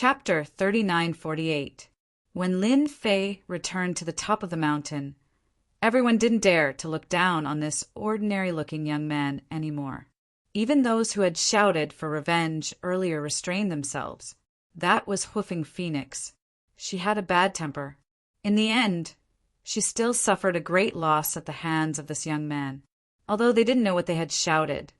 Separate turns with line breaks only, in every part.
Chapter 3948. When Lin Fei returned to the top of the mountain, everyone didn't dare to look down on this ordinary-looking young man anymore. Even those who had shouted for revenge earlier restrained themselves. That was Hoofing Phoenix. She had a bad temper. In the end, she still suffered a great loss at the hands of this young man. Although they didn't know what they had shouted,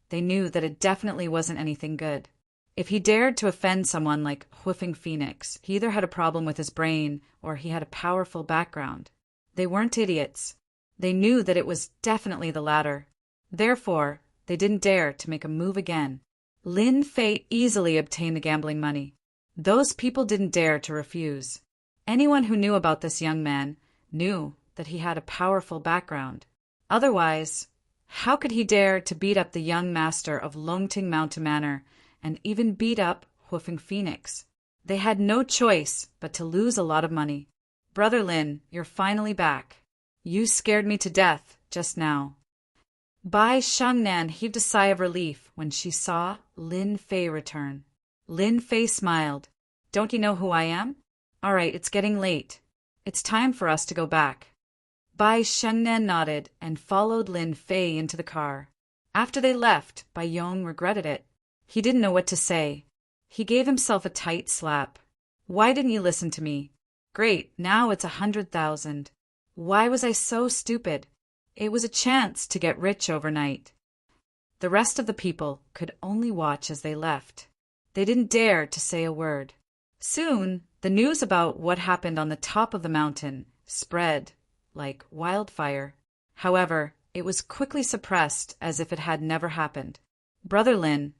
they knew that it definitely wasn't anything good. If he dared to offend someone like Hoofing Phoenix, he either had a problem with his brain or he had a powerful background. They weren't idiots. They knew that it was definitely the latter. Therefore, they didn't dare to make a move again. Lin Fei easily obtained the gambling money. Those people didn't dare to refuse. Anyone who knew about this young man knew that he had a powerful background. Otherwise, how could he dare to beat up the young master of Longting Mountain Manor and even beat up Hoofing Phoenix? They had no choice but to lose a lot of money. Brother Lin, you're finally back. You scared me to death just now. Bai Shengnan heaved a sigh of relief when she saw Lin Fei return. Lin Fei smiled. Don't you know who I am? All right, it's getting late. It's time for us to go back. Bai Shengnan nodded and followed Lin Fei into the car. After they left, Bai Yong regretted it. He didn't know what to say. He gave himself a tight slap. Why didn't you listen to me? Great, now it's 100,000. Why was I so stupid? It was a chance to get rich overnight. The rest of the people could only watch as they left. They didn't dare to say a word. Soon, the news about what happened on the top of the mountain spread like wildfire. However, it was quickly suppressed as if it had never happened. Brother Lin,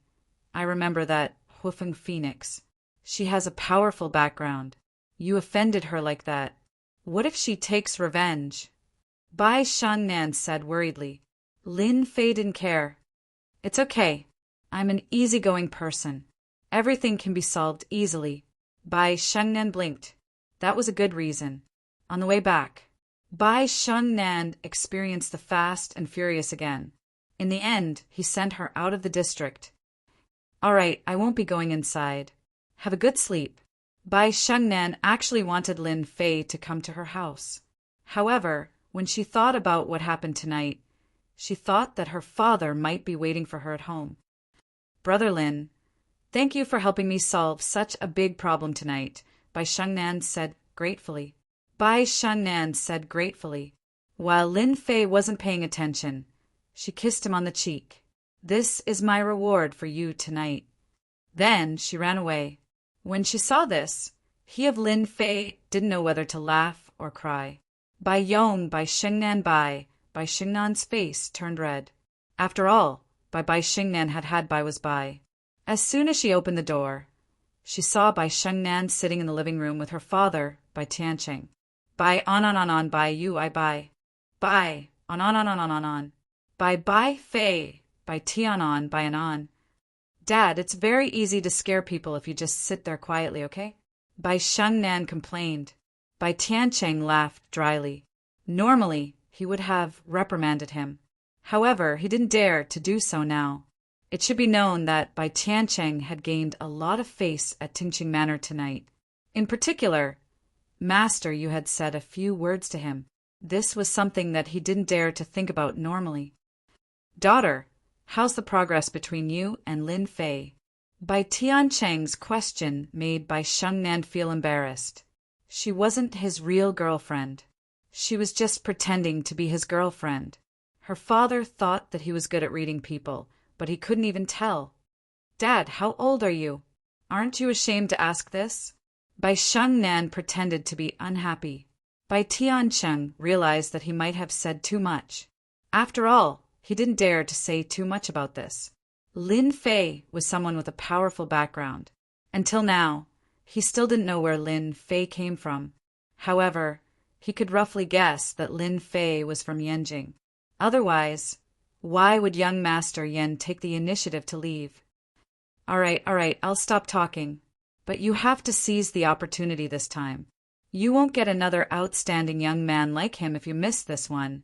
I remember that Hoofing Phoenix. She has a powerful background. You offended her like that. What if she takes revenge? Bai Shengnan said worriedly. Lin Fei didn't care. It's okay. I'm an easygoing person. Everything can be solved easily. Bai Shengnan blinked. That was a good reason. On the way back, Bai Shengnan experienced the Fast and Furious again. In the end, he sent her out of the district. All right, I won't be going inside. Have a good sleep. Bai Shengnan actually wanted Lin Fei to come to her house. However, when she thought about what happened tonight, she thought that her father might be waiting for her at home. Brother Lin, thank you for helping me solve such a big problem tonight, Bai Shengnan said gratefully. Bai Shengnan said gratefully. While Lin Fei wasn't paying attention, she kissed him on the cheek. This is my reward for you tonight. Then she ran away. When she saw this, he of Lin Fei didn't know whether to laugh or cry. Bai Yong, Bai Shengnan Bai Shengnan's face turned red. After all, Bai Shengnan had had Bai was Bai. As soon as she opened the door, she saw Bai Shengnan sitting in the living room with her father, Bai Tianqing. Bai on, Bai you, I Bai. Bai on. Bai Fei, Bai Tianon, Bai anon. Dad, it's very easy to scare people if you just sit there quietly, okay? Bai Shengnan complained. Bai Tianqing laughed dryly. Normally, he would have reprimanded him. However, he didn't dare to do so now. It should be known that Bai Tianqing had gained a lot of face at Tingqing Manor tonight. In particular, Master, you had said a few words to him. This was something that he didn't dare to think about normally. Daughter, how's the progress between you and Lin Fei? Bai Tianqing's question made Bai Shengnan feel embarrassed. She wasn't his real girlfriend. She was just pretending to be his girlfriend. Her father thought that he was good at reading people, but he couldn't even tell. Dad, how old are you? Aren't you ashamed to ask this? Bai Shengnan pretended to be unhappy. Bai Tianqing realized that he might have said too much. After all, he didn't dare to say too much about this. Lin Fei was someone with a powerful background. Until now, he still didn't know where Lin Fei came from. However, he could roughly guess that Lin Fei was from Yanjing. Otherwise, why would young Master Yen take the initiative to leave? All right, I'll stop talking. But you have to seize the opportunity this time. You won't get another outstanding young man like him if you miss this one,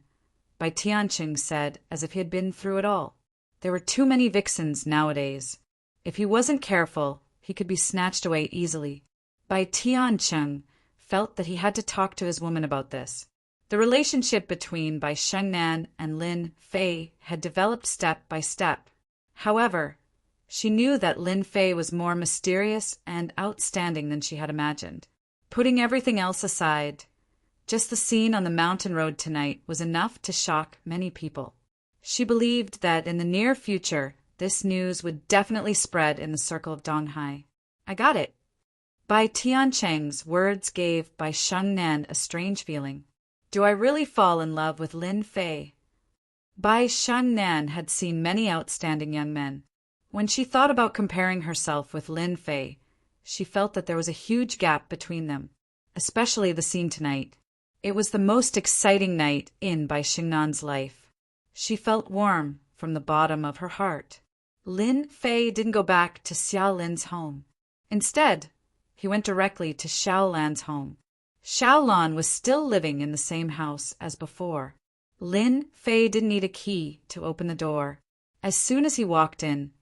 Bai Tianqing said, as if he had been through it all. There were too many vixens nowadays. If he wasn't careful, he could be snatched away easily. Bai Tiancheng felt that he had to talk to his woman about this. The relationship between Bai Shengnan and Lin Fei had developed step by step. However, she knew that Lin Fei was more mysterious and outstanding than she had imagined. Putting everything else aside, just the scene on the mountain road tonight was enough to shock many people. She believed that in the near future, this news would definitely spread in the circle of Donghai. I got it. Bai Tiancheng's words gave Bai Shengnan a strange feeling. Do I really fall in love with Lin Fei? Bai Shengnan had seen many outstanding young men. When she thought about comparing herself with Lin Fei, she felt that there was a huge gap between them, especially the scene tonight. It was the most exciting night in Bai Shengnan's life. She felt warm from the bottom of her heart. Lin Fei didn't go back to Xiao Lin's home. Instead, he went directly to Xiao Lan's home. Xiao Lan was still living in the same house as before. Lin Fei didn't need a key to open the door. As soon as he walked in,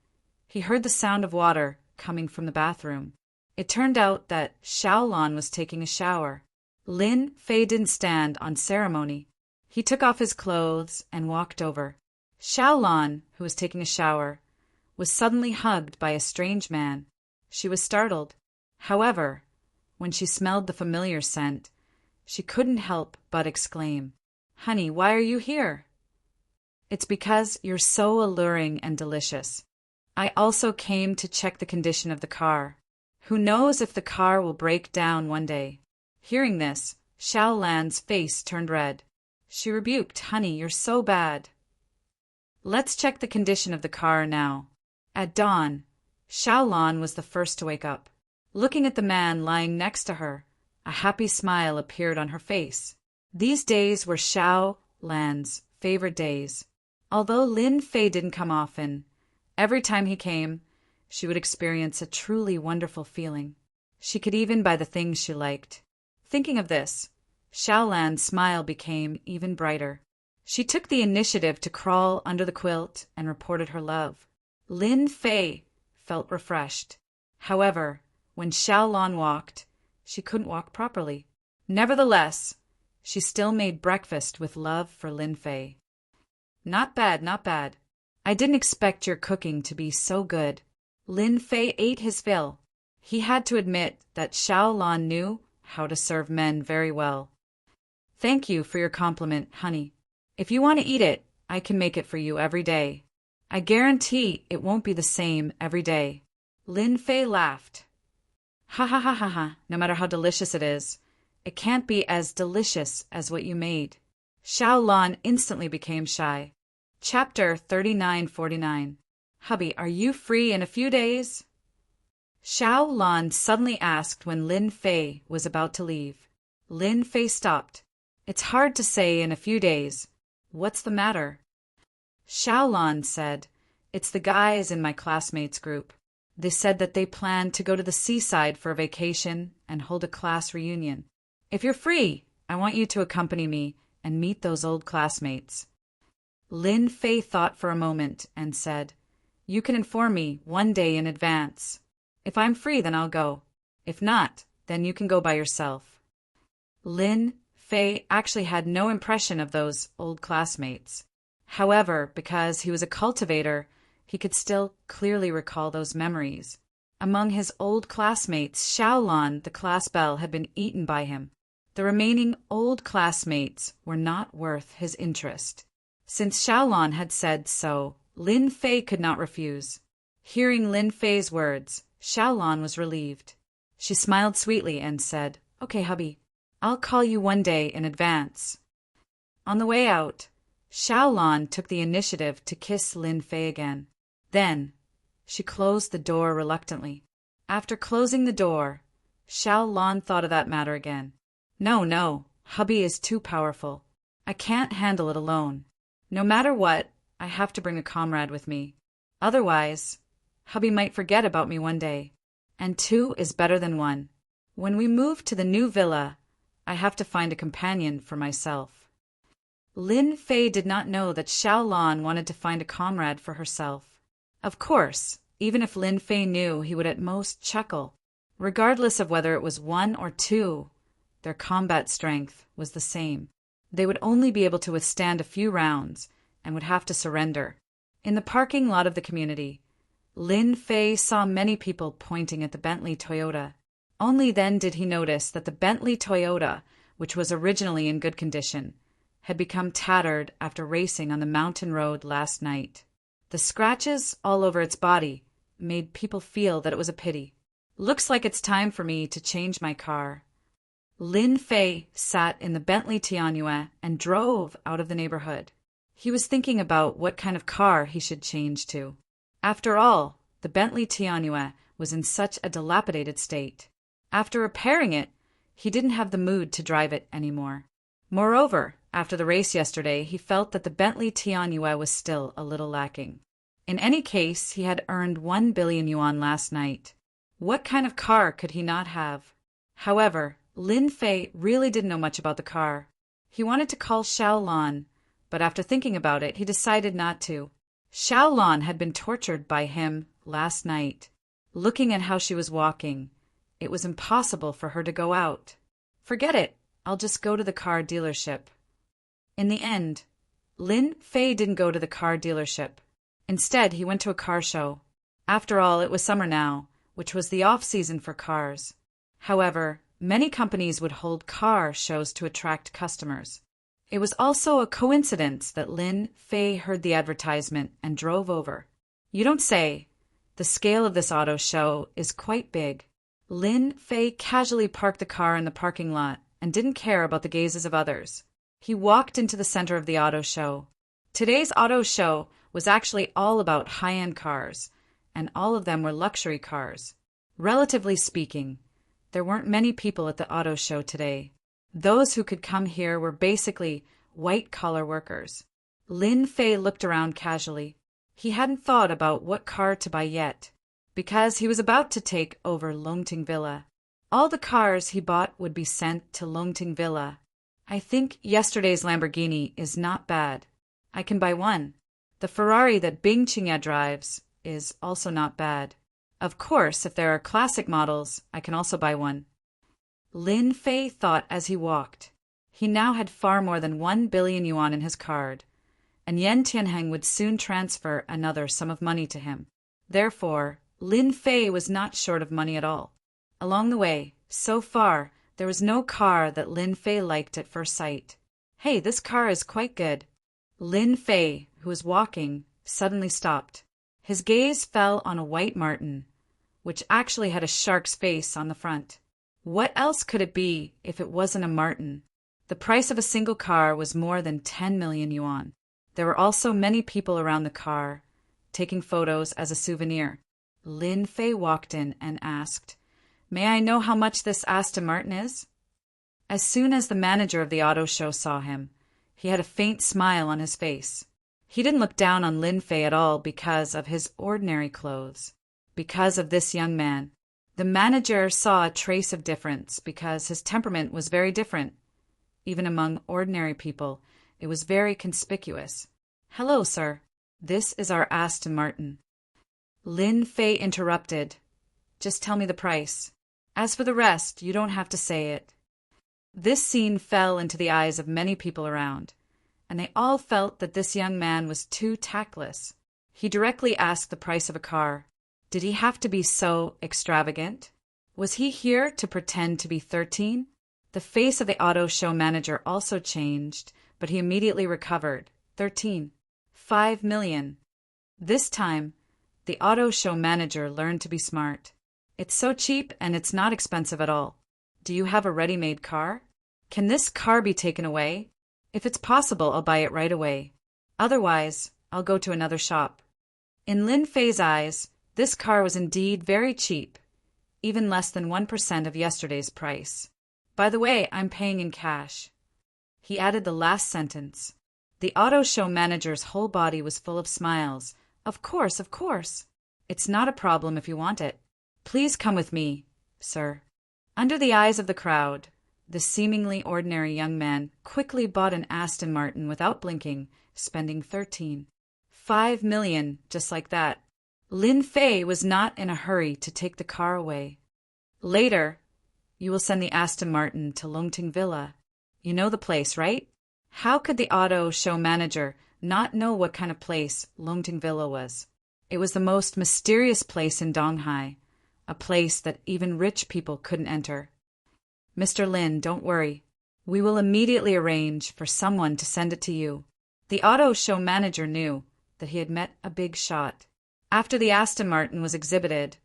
he heard the sound of water coming from the bathroom. It turned out that Xiao Lan was taking a shower. Lin Fei didn't stand on ceremony. He took off his clothes and walked over. Xiao Lan, who was taking a shower, was suddenly hugged by a strange man. She was startled. However, when she smelled the familiar scent, she couldn't help but exclaim, "Honey, why are you here?" "It's because you're so alluring and delicious. I also came to check the condition of the car. Who knows if the car will break down one day." Hearing this, Xiao Lan's face turned red. She rebuked, "Honey, you're so bad. Let's check the condition of the car now." At dawn, Xiao Lan was the first to wake up. Looking at the man lying next to her, a happy smile appeared on her face. These days were Xiao Lan's favorite days. Although Lin Fei didn't come often, every time he came, she would experience a truly wonderful feeling. She could even buy the things she liked. Thinking of this, Xiao Lan's smile became even brighter. She took the initiative to crawl under the quilt and reported her love. Lin Fei felt refreshed. However, when Xiao Lan walked, she couldn't walk properly. Nevertheless, she still made breakfast with love for Lin Fei. "Not bad, not bad. I didn't expect your cooking to be so good." Lin Fei ate his fill. He had to admit that Xiao Lan knew how to serve men very well. "Thank you for your compliment, honey. If you want to eat it, I can make it for you every day. I guarantee it won't be the same every day." Lin Fei laughed. "Ha ha ha ha ha, no matter how delicious it is, it can't be as delicious as what you made." Xiao Lan instantly became shy. Chapter 3949. "Hubby, are you free in a few days?" Xiao Lan suddenly asked when Lin Fei was about to leave. Lin Fei stopped. "It's hard to say in a few days. What's the matter?" Xiao Lan said, "It's the guys in my classmates group. They said that they plan to go to the seaside for a vacation and hold a class reunion. If you're free, I want you to accompany me and meet those old classmates." Lin Fei thought for a moment and said, "You can inform me one day in advance. If I'm free, then I'll go. If not, then you can go by yourself." Lin Fei actually had no impression of those old classmates. However, because he was a cultivator, he could still clearly recall those memories. Among his old classmates, Xiao Lan, the class belle, had been eaten by him. The remaining old classmates were not worth his interest. Since Xiao Lan had said so, Lin Fei could not refuse. Hearing Lin Fei's words, Xiao Lan was relieved. She smiled sweetly and said, "Okay, hubby, I'll call you one day in advance." On the way out, Xiao Lan took the initiative to kiss Lin Fei again. Then, she closed the door reluctantly. After closing the door, Xiao Lan thought of that matter again. No, hubby is too powerful. I can't handle it alone. No matter what, I have to bring a comrade with me. Otherwise, hubby might forget about me one day. And two is better than one. When we move to the new villa, I have to find a companion for myself. Lin Fei did not know that Xiao Lan wanted to find a comrade for herself. Of course, Even if Lin Fei knew, he would at most chuckle. Regardless of whether it was one or two, their combat strength was the same. They would only be able to withstand a few rounds and would have to surrender. In the parking lot of the community, Lin Fei saw many people pointing at the Bentley Toyota. Only then did he notice that the Bentley Toyota, which was originally in good condition, had become tattered after racing on the mountain road last night. The scratches all over its body made people feel that it was a pity. Looks like it's time for me to change my car. Lin Fei sat in the Bentley Tianyue and drove out of the neighborhood. He was thinking about what kind of car he should change to. After all, the Bentley Tianyue was in such a dilapidated state. After repairing it, he didn't have the mood to drive it anymore. Moreover, after the race yesterday, he felt that the Bentley Tianyue was still a little lacking. In any case, he had earned 1 billion yuan last night. What kind of car could he not have? However, Lin Fei really didn't know much about the car. He wanted to call Xiao Lan, but after thinking about it, he decided not to. Xiao Lan had been tortured by him last night. Looking at how she was walking, it was impossible for her to go out. Forget it, I'll just go to the car dealership. In the end, Lin Fei didn't go to the car dealership. Instead, he went to a car show. After all, it was summer now, which was the off-season for cars. However, many companies would hold car shows to attract customers. It was also a coincidence that Lin Fei heard the advertisement and drove over. You don't say. The scale of this auto show is quite big. Lin Fei casually parked the car in the parking lot and didn't care about the gazes of others. He walked into the center of the auto show. Today's auto show was actually all about high-end cars, and all of them were luxury cars. Relatively speaking, there weren't many people at the auto show today. Those who could come here were basically white-collar workers. Lin Fei looked around casually. He hadn't thought about what car to buy yet, because he was about to take over Longting Villa. All the cars he bought would be sent to Longting Villa. I think yesterday's Lamborghini is not bad. I can buy one. The Ferrari that Bing Qingye drives is also not bad. Of course, if there are classic models, I can also buy one. Lin Fei thought as he walked. He now had far more than 1 billion yuan in his card, and Yan Tianheng would soon transfer another sum of money to him. Therefore, Lin Fei was not short of money at all. Along the way, so far, there was no car that Lin Fei liked at first sight. Hey, this car is quite good. Lin Fei, who was walking, suddenly stopped. His gaze fell on a white martin, which actually had a shark's face on the front. What else could it be if it wasn't a martin? The price of a single car was more than 10 million yuan. There were also many people around the car, taking photos as a souvenir. Lin Fei walked in and asked, "May I know how much this Aston Martin is?" As soon as the manager of the auto show saw him, he had a faint smile on his face. He didn't look down on Lin Fei at all because of his ordinary clothes, because of this young man. The manager saw a trace of difference because his temperament was very different. Even among ordinary people, it was very conspicuous. "Hello, sir. This is our Aston Martin." Lin Fei interrupted. "Just tell me the price. As for the rest, you don't have to say it." This scene fell into the eyes of many people around, and they all felt that this young man was too tactless. He directly asked the price of a car. Did he have to be so extravagant? Was he here to pretend to be 13? The face of the auto show manager also changed, but he immediately recovered. 13. 5 million. This time, the auto show manager learned to be smart. "It's so cheap and it's not expensive at all. Do you have a ready-made car? Can this car be taken away? If it's possible, I'll buy it right away. Otherwise, I'll go to another shop." In Lin Fei's eyes, this car was indeed very cheap, even less than 1% of yesterday's price. "By the way, I'm paying in cash." He added the last sentence. The auto show manager's whole body was full of smiles. Of course. It's not a problem if you want it. Please come with me, sir." Under the eyes of the crowd, the seemingly ordinary young man quickly bought an Aston Martin without blinking, spending 13.5 million just like that. Lin Fei was not in a hurry to take the car away. Later, you will send the Aston Martin to Longting Villa. You know the place, right? How could the auto show manager not know what kind of place Longting Villa was? It was the most mysterious place in Donghai, a place that even rich people couldn't enter. Mr. Lin, don't worry. We will immediately arrange for someone to send it to you. The auto show manager knew that he had met a big shot. After the Aston Martin was exhibited,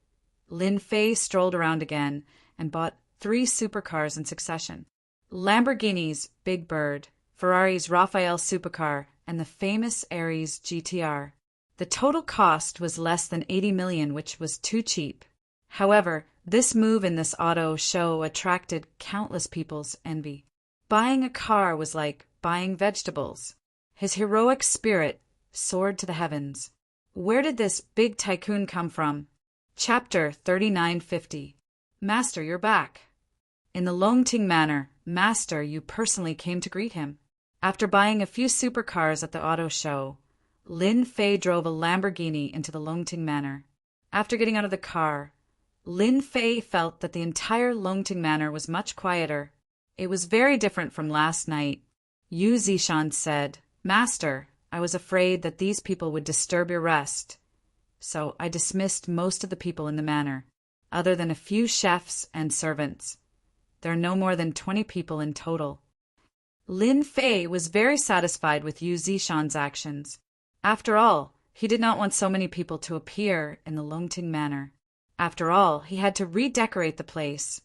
Lin Fei strolled around again and bought 3 supercars in succession. Lamborghini's Big Bird, Ferrari's Raphael supercar, and the famous Aries GTR. The total cost was less than 80 million, which was too cheap. However, this move in this auto show attracted countless people's envy. Buying a car was like buying vegetables. His heroic spirit soared to the heavens. Where did this big tycoon come from? Chapter 3950. Master, you're back. In the Longting Manor, Master, you personally came to greet him. After buying a few supercars at the auto show, Lin Fei drove a Lamborghini into the Longting Manor. After getting out of the car, Lin Fei felt that the entire Longting Manor was much quieter. It was very different from last night. Yu Zishan said, Master, I was afraid that these people would disturb your rest, so I dismissed most of the people in the manor, other than a few chefs and servants. There are no more than 20 people in total. Lin Fei was very satisfied with Yu Zishan's actions. After all, he did not want so many people to appear in the Longting Manor. After all, he had to redecorate the place,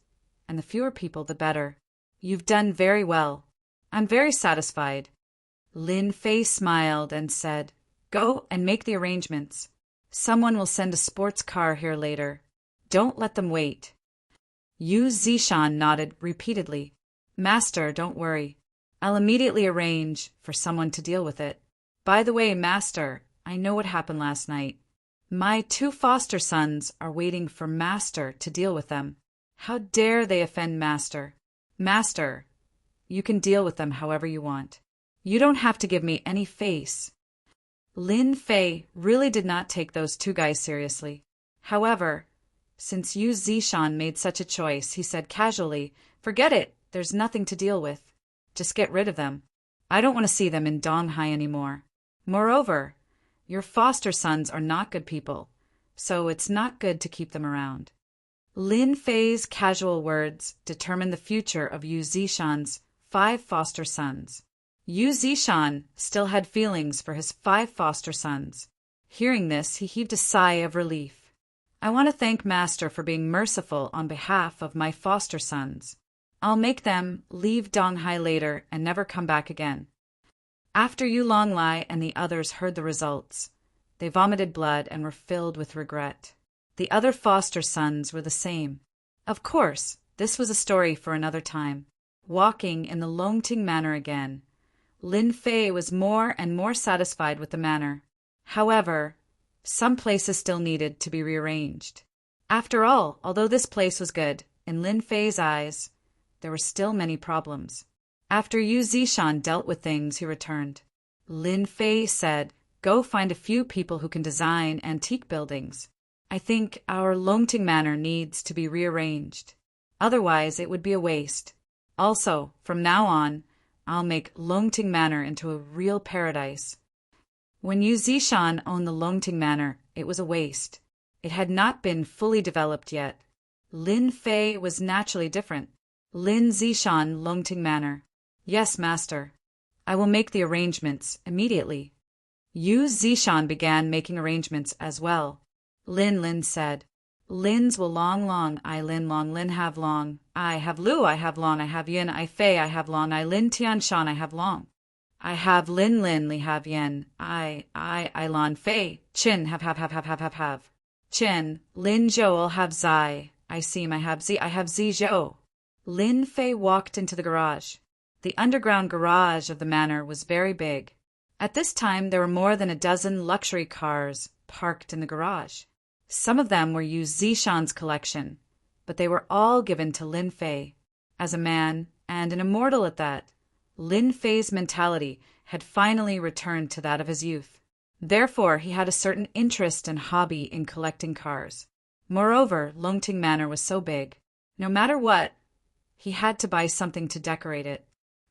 and the fewer people, the better. You've done very well. I'm very satisfied. Lin Fei smiled and said, Go and make the arrangements. Someone will send a sports car here later. Don't let them wait. Yu Zishan nodded repeatedly. Master, don't worry. I'll immediately arrange for someone to deal with it. By the way, Master, I know what happened last night. My 2 foster sons are waiting for Master to deal with them. How dare they offend Master? Master, you can deal with them however you want. You don't have to give me any face. Lin Fei really did not take those 2 guys seriously. However, since Yu Zishan made such a choice, he said casually, Forget it, there's nothing to deal with. Just get rid of them. I don't want to see them in Donghai anymore. Moreover, your foster sons are not good people, so it's not good to keep them around. Lin Fei's casual words determined the future of Yu Zishan's 5 foster sons. Yu Zishan still had feelings for his 5 foster sons. Hearing this, he heaved a sigh of relief. I want to thank Master for being merciful on behalf of my foster sons. I'll make them leave Donghai later and never come back again. After Yu Longlai and the others heard the results, they vomited blood and were filled with regret. The other foster sons were the same. Of course, this was a story for another time. Walking in the Longting Manor again, Lin Fei was more and more satisfied with the manor. However, some places still needed to be rearranged. After all, although this place was good, in Lin Fei's eyes, there were still many problems. After Yu Zishan dealt with things, he returned. Lin Fei said, Go find a few people who can design antique buildings. I think our Longting Manor needs to be rearranged. Otherwise, it would be a waste. Also, from now on, I'll make Longting Manor into a real paradise. When Yu Zishan owned the Longting Manor, it was a waste. It had not been fully developed yet. Lin Fei was naturally different. Lin Zishan, Longting Manor. Yes, Master. I will make the arrangements immediately. Yu Zishan began making arrangements as well. Lin said, Lins will long, I Lin long, Lin have long. I have Lu, I have long, I have Yin, I Fei, I have long, I Lin Tian Shan, I have long. I have Lin Li have Yen, I Lan Fei, Chin have. Chin, Lin Zhou have Zai, I Seem, I have Z Zhou. Lin Fei walked into the garage. The underground garage of the manor was very big. At this time, there were more than a dozen luxury cars parked in the garage. Some of them were Yu Zishan's collection, but they were all given to Lin Fei. As a man, and an immortal at that, Lin Fei's mentality had finally returned to that of his youth. Therefore, he had a certain interest and hobby in collecting cars. Moreover, Longting Manor was so big. No matter what, he had to buy something to decorate it.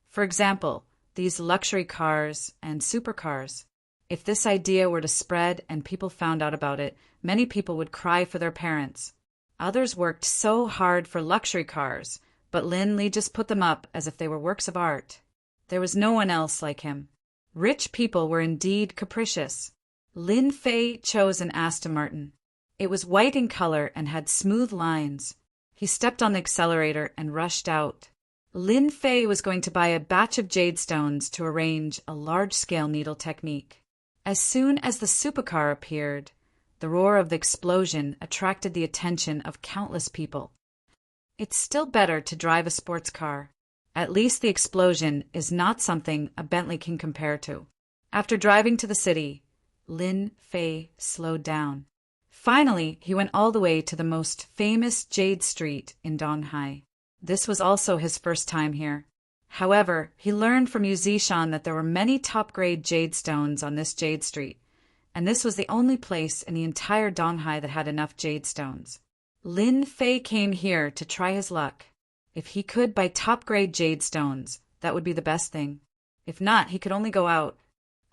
For example, these luxury cars and supercars. If this idea were to spread and people found out about it, many people would cry for their parents. Others worked so hard for luxury cars, but Lin Li just put them up as if they were works of art. There was no one else like him. Rich people were indeed capricious. Lin Fei chose an Aston Martin. It was white in color and had smooth lines. He stepped on the accelerator and rushed out. Lin Fei was going to buy a batch of jade stones to arrange a large-scale needle technique. As soon as the supercar appeared, the roar of the explosion attracted the attention of countless people. It's still better to drive a sports car. At least the explosion is not something a Bentley can compare to. After driving to the city, Lin Fei slowed down. Finally, he went all the way to the most famous Jade Street in Donghai. This was also his first time here. However, he learned from Yu Zishan that there were many top-grade jade stones on this Jade Street, and this was the only place in the entire Donghai that had enough jade stones. Lin Fei came here to try his luck. If he could buy top-grade jade stones, that would be the best thing. If not, he could only go out.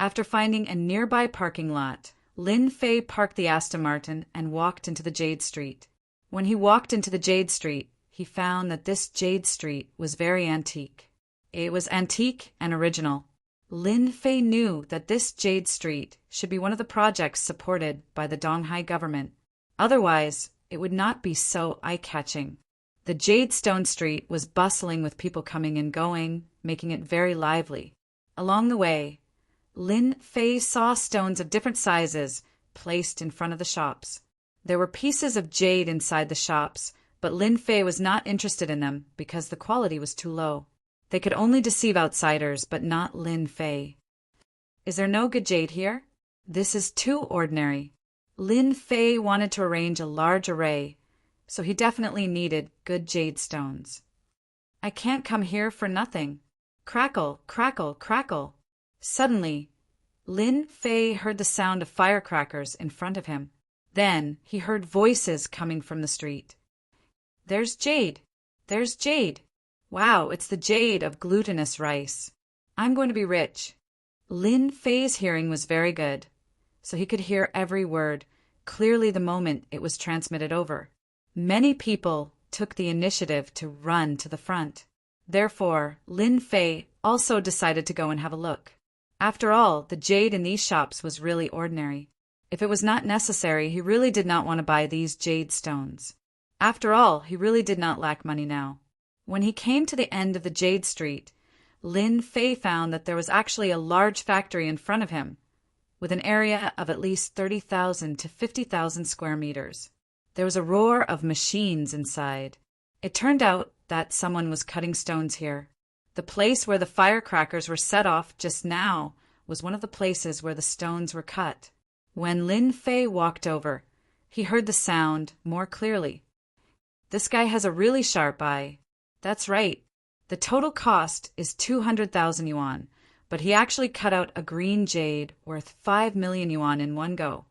After finding a nearby parking lot, Lin Fei parked the Aston Martin and walked into the Jade Street. When he walked into the Jade Street, he found that this Jade Street was very antique. It was antique and original. Lin Fei knew that this Jade Street should be one of the projects supported by the Donghai government. Otherwise, it would not be so eye-catching. The Jade Stone Street was bustling with people coming and going, making it very lively. Along the way, Lin Fei saw stones of different sizes placed in front of the shops. There were pieces of jade inside the shops, but Lin Fei was not interested in them because the quality was too low. They could only deceive outsiders, but not Lin Fei. Is there no good jade here? This is too ordinary. Lin Fei wanted to arrange a large array, so he definitely needed good jade stones. I can't come here for nothing. Crackle, crackle, crackle. Suddenly, Lin Fei heard the sound of firecrackers in front of him. Then he heard voices coming from the street. There's jade. There's jade. Wow, it's the jade of glutinous rice. I'm going to be rich. Lin Fei's hearing was very good, so he could hear every word, clearly the moment it was transmitted over. Many people took the initiative to run to the front. Therefore, Lin Fei also decided to go and have a look. After all, the jade in these shops was really ordinary. If it was not necessary, he really did not want to buy these jade stones. After all, he really did not lack money now. When he came to the end of the Jade Street, Lin Fei found that there was actually a large factory in front of him, with an area of at least 30,000 to 50,000 square meters. There was a roar of machines inside. It turned out that someone was cutting stones here. The place where the firecrackers were set off just now was one of the places where the stones were cut. When Lin Fei walked over, he heard the sound more clearly. This guy has a really sharp eye. That's right. The total cost is 200,000 yuan, but he actually cut out a green jade worth 5 million yuan in one go.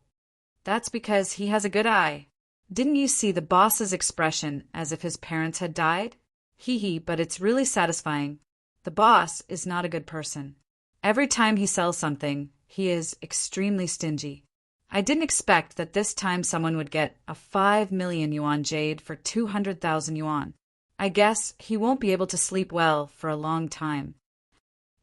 That's because he has a good eye. Didn't you see the boss's expression as if his parents had died? Hee hee, but it's really satisfying. The boss is not a good person. Every time he sells something, he is extremely stingy. I didn't expect that this time someone would get a 5 million yuan jade for 200,000 yuan. I guess he won't be able to sleep well for a long time.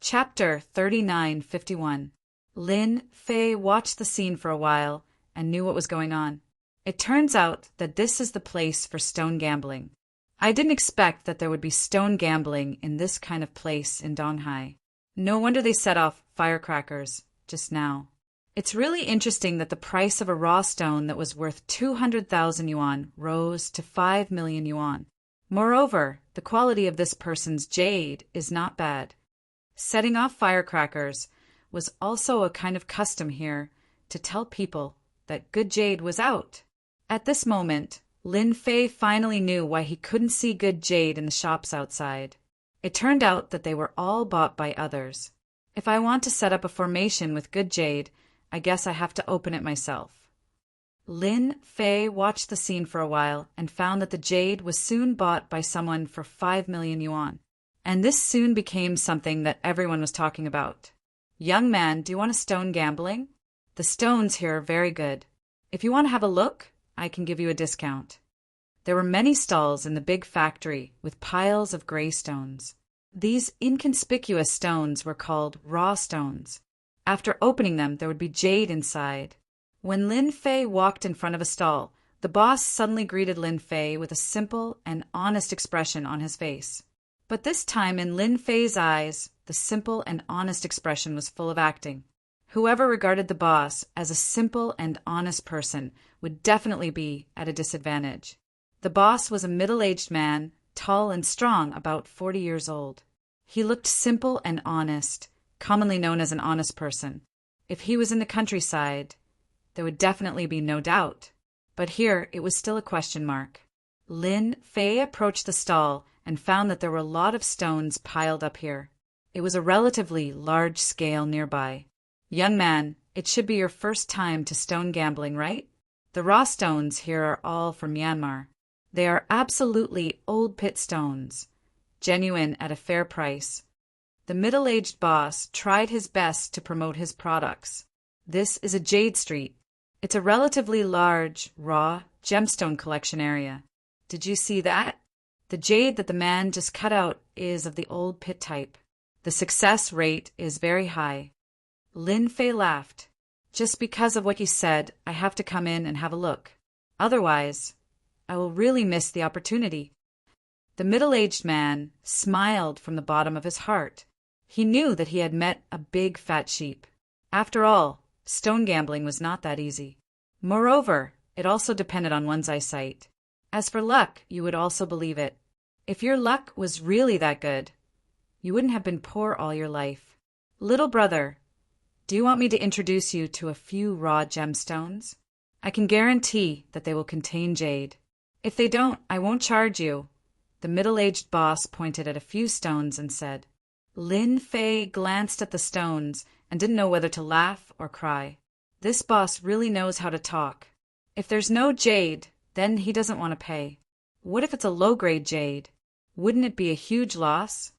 Chapter 3951. Lin Fei watched the scene for a while and knew what was going on. It turns out that this is the place for stone gambling. I didn't expect that there would be stone gambling in this kind of place in Donghai. No wonder they set off firecrackers just now. It's really interesting that the price of a raw stone that was worth 200,000 yuan rose to 5 million yuan. Moreover, the quality of this person's jade is not bad. Setting off firecrackers was also a kind of custom here to tell people that good jade was out. At this moment, Lin Fei finally knew why he couldn't see good jade in the shops outside. It turned out that they were all bought by others. If I want to set up a formation with good jade, I guess I have to open it myself. Lin Fei watched the scene for a while and found that the jade was soon bought by someone for 5 million yuan. And this soon became something that everyone was talking about. Young man, do you want a stone gambling? The stones here are very good. If you want to have a look, I can give you a discount. There were many stalls in the big factory with piles of gray stones. These inconspicuous stones were called raw stones. After opening them, there would be jade inside. When Lin Fei walked in front of a stall, the boss suddenly greeted Lin Fei with a simple and honest expression on his face. But this time in Lin Fei's eyes, the simple and honest expression was full of acting. Whoever regarded the boss as a simple and honest person would definitely be at a disadvantage. The boss was a middle-aged man, tall and strong, about 40 years old. He looked simple and honest, commonly known as an honest person. If he was in the countryside, there would definitely be no doubt. But here it was still a question mark. Lin Fei approached the stall and found that there were a lot of stones piled up here. It was a relatively large scale nearby. Young man, it should be your first time to stone gambling, right? The raw stones here are all from Myanmar. They are absolutely old pit stones, genuine at a fair price. The middle-aged boss tried his best to promote his products. This is a jade street. It's a relatively large, raw, gemstone collection area. Did you see that? The jade that the man just cut out is of the old pit type. The success rate is very high. Lin Fei laughed. Just because of what you said, I have to come in and have a look. Otherwise, I will really miss the opportunity. The middle-aged man smiled from the bottom of his heart. He knew that he had met a big fat sheep. After all, stone gambling was not that easy. Moreover, it also depended on one's eyesight. As for luck, you would also believe it. If your luck was really that good, you wouldn't have been poor all your life. Little brother, do you want me to introduce you to a few raw gemstones? I can guarantee that they will contain jade. If they don't, I won't charge you. The middle-aged boss pointed at a few stones and said. Lin Fei glanced at the stones and didn't know whether to laugh or cry. This boss really knows how to talk. If there's no jade, then he doesn't want to pay. What if it's a low-grade jade? Wouldn't it be a huge loss?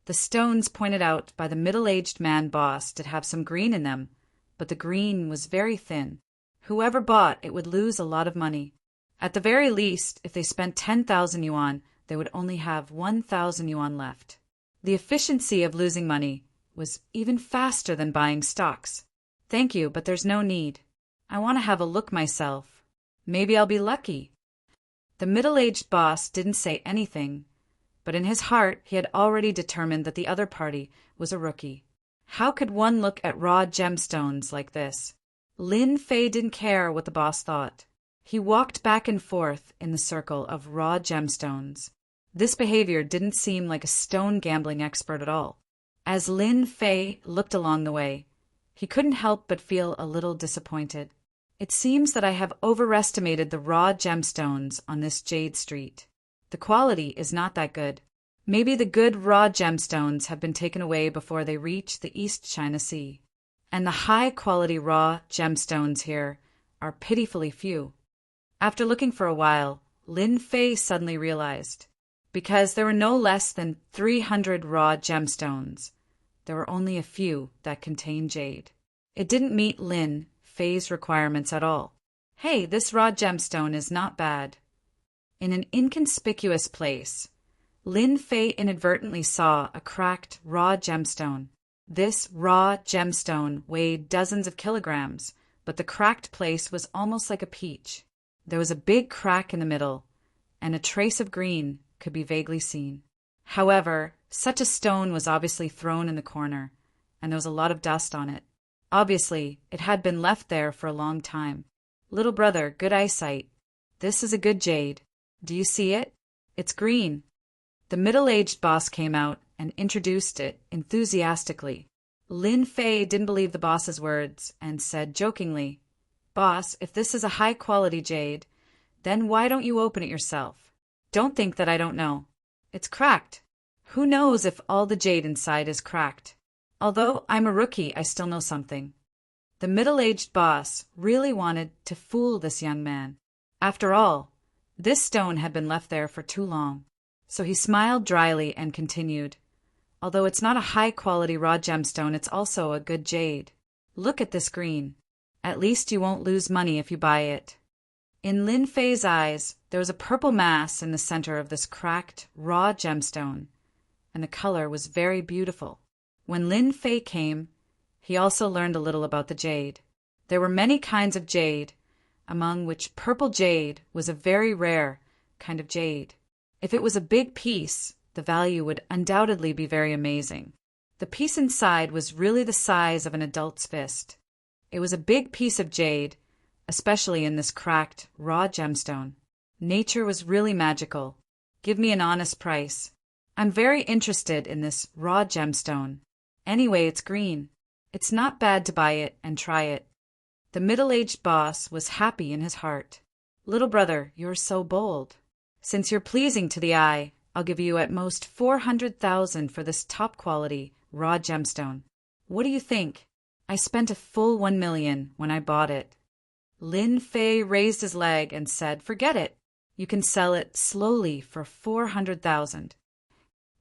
The stones pointed out by the middle-aged man boss did have some green in them, but the green was very thin. Whoever bought it would lose a lot of money. At the very least, if they spent 10,000 yuan, they would only have 1,000 yuan left. The efficiency of losing money was even faster than buying stocks. Thank you, but there's no need. I want to have a look myself. Maybe I'll be lucky. The middle-aged boss didn't say anything, but in his heart he had already determined that the other party was a rookie. How could one look at raw gemstones like this? Lin Fei didn't care what the boss thought. He walked back and forth in the circle of raw gemstones. This behavior didn't seem like a stone gambling expert at all. As Lin Fei looked along the way, he couldn't help but feel a little disappointed. It seems that I have overestimated the raw gemstones on this jade street. The quality is not that good. Maybe the good raw gemstones have been taken away before they reach the East China Sea. And the high-quality raw gemstones here are pitifully few. After looking for a while, Lin Fei suddenly realized, because there were no less than 300 raw gemstones, there were only a few that contained jade. It didn't meet Lin Fei's requirements at all. Hey, this raw gemstone is not bad. In an inconspicuous place, Lin Fei inadvertently saw a cracked raw gemstone. This raw gemstone weighed dozens of kilograms, but the cracked place was almost like a peach. There was a big crack in the middle, and a trace of green could be vaguely seen. However, such a stone was obviously thrown in the corner, and there was a lot of dust on it. Obviously, it had been left there for a long time. Little brother, good eyesight. This is a good jade. Do you see it? It's green. The middle-aged boss came out and introduced it enthusiastically. Lin Fei didn't believe the boss's words and said jokingly, Boss, if this is a high-quality jade, then why don't you open it yourself? Don't think that I don't know. It's cracked. Who knows if all the jade inside is cracked? Although I'm a rookie, I still know something. The middle-aged boss really wanted to fool this young man. After all, this stone had been left there for too long. So he smiled dryly and continued, "Although it's not a high-quality raw gemstone, it's also a good jade. Look at this green. At least you won't lose money if you buy it." In Lin Fei's eyes, there was a purple mass in the center of this cracked, raw gemstone, and the color was very beautiful. When Lin Fei came, he also learned a little about the jade. There were many kinds of jade, among which purple jade was a very rare kind of jade. If it was a big piece, the value would undoubtedly be very amazing. The piece inside was really the size of an adult's fist. It was a big piece of jade, especially in this cracked, raw gemstone. Nature was really magical. Give me an honest price. I'm very interested in this raw gemstone. Anyway, it's green. It's not bad to buy it and try it. The middle-aged boss was happy in his heart. "Little brother, you're so bold. Since you're pleasing to the eye, I'll give you at most 400,000 for this top-quality, raw gemstone. What do you think? I spent a full 1 million when I bought it." Lin Fei raised his leg and said, "Forget it. You can sell it slowly for 400,000.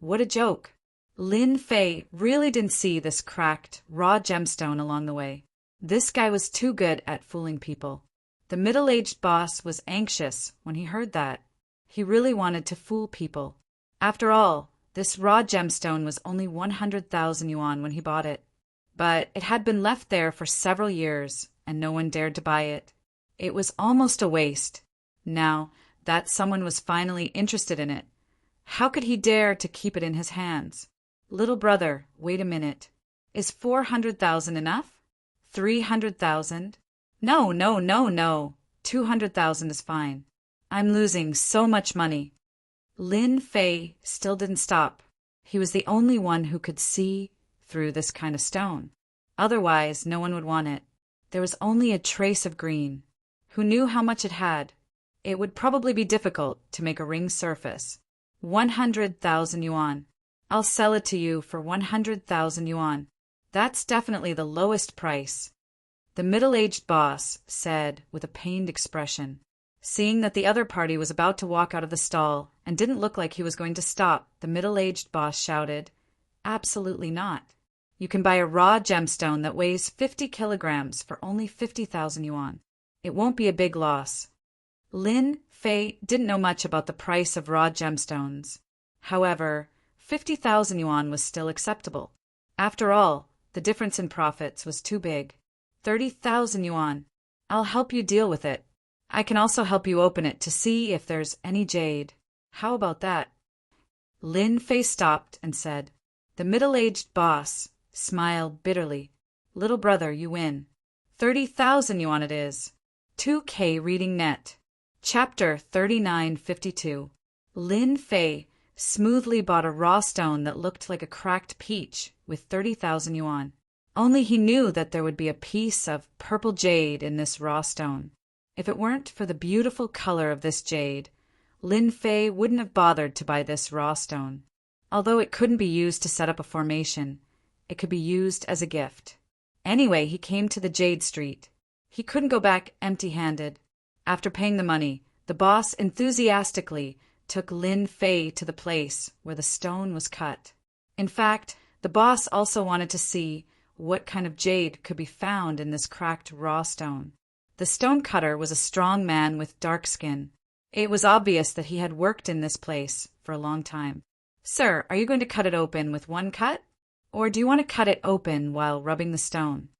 What a joke. Lin Fei really didn't see this cracked, raw gemstone along the way. This guy was too good at fooling people. The middle-aged boss was anxious when he heard that. He really wanted to fool people. After all, this raw gemstone was only 100,000 yuan when he bought it. But it had been left there for several years, and no one dared to buy it. It was almost a waste. Now that someone was finally interested in it, how could he dare to keep it in his hands? "Little brother, wait a minute. Is 400,000 enough? 300,000? No, no, no, no. 200,000 is fine. I'm losing so much money." Lin Fei still didn't stop. He was the only one who could see through this kind of stone. Otherwise, no one would want it. There was only a trace of green. Who knew how much it had? It would probably be difficult to make a ring surface. 100,000 yuan. I'll sell it to you for 100,000 yuan. That's definitely the lowest price. The middle-aged boss said with a pained expression. Seeing that the other party was about to walk out of the stall and didn't look like he was going to stop, the middle-aged boss shouted, "Absolutely not. You can buy a raw gemstone that weighs 50 kilograms for only 50,000 yuan. It won't be a big loss." Lin Fei didn't know much about the price of raw gemstones. However, 50,000 yuan was still acceptable. After all, the difference in profits was too big. 30,000 yuan. I'll help you deal with it. I can also help you open it to see if there's any jade. How about that? Lin Fei stopped and said. The middle-aged boss smiled bitterly. "Little brother, you win. 30,000 yuan it is." 2K Reading Net. Chapter 3952. Lin Fei smoothly bought a raw stone that looked like a cracked peach with 30,000 yuan. Only he knew that there would be a piece of purple jade in this raw stone. If it weren't for the beautiful color of this jade, Lin Fei wouldn't have bothered to buy this raw stone. Although it couldn't be used to set up a formation, it could be used as a gift. Anyway, he came to the Jade Street. He couldn't go back empty-handed. After paying the money, the boss enthusiastically took Lin Fei to the place where the stone was cut. In fact, the boss also wanted to see what kind of jade could be found in this cracked raw stone. The stone cutter was a strong man with dark skin. It was obvious that he had worked in this place for a long time. "Sir, are you going to cut it open with one cut? Or do you want to cut it open while rubbing the stone?"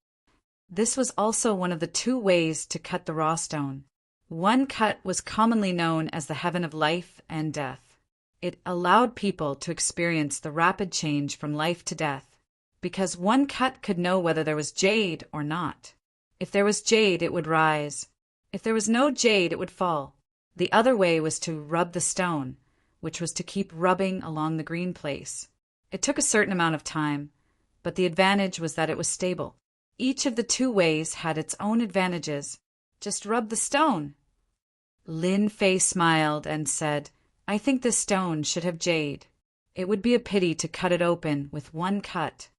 This was also one of the two ways to cut the raw stone. One cut was commonly known as the heaven of life and death. It allowed people to experience the rapid change from life to death, because one cut could know whether there was jade or not. If there was jade, it would rise. If there was no jade, it would fall. The other way was to rub the stone, which was to keep rubbing along the green place. It took a certain amount of time, but the advantage was that it was stable. Each of the two ways had its own advantages. Just rub the stone. Lin Fei smiled and said, "I think this stone should have jade. It would be a pity to cut it open with one cut."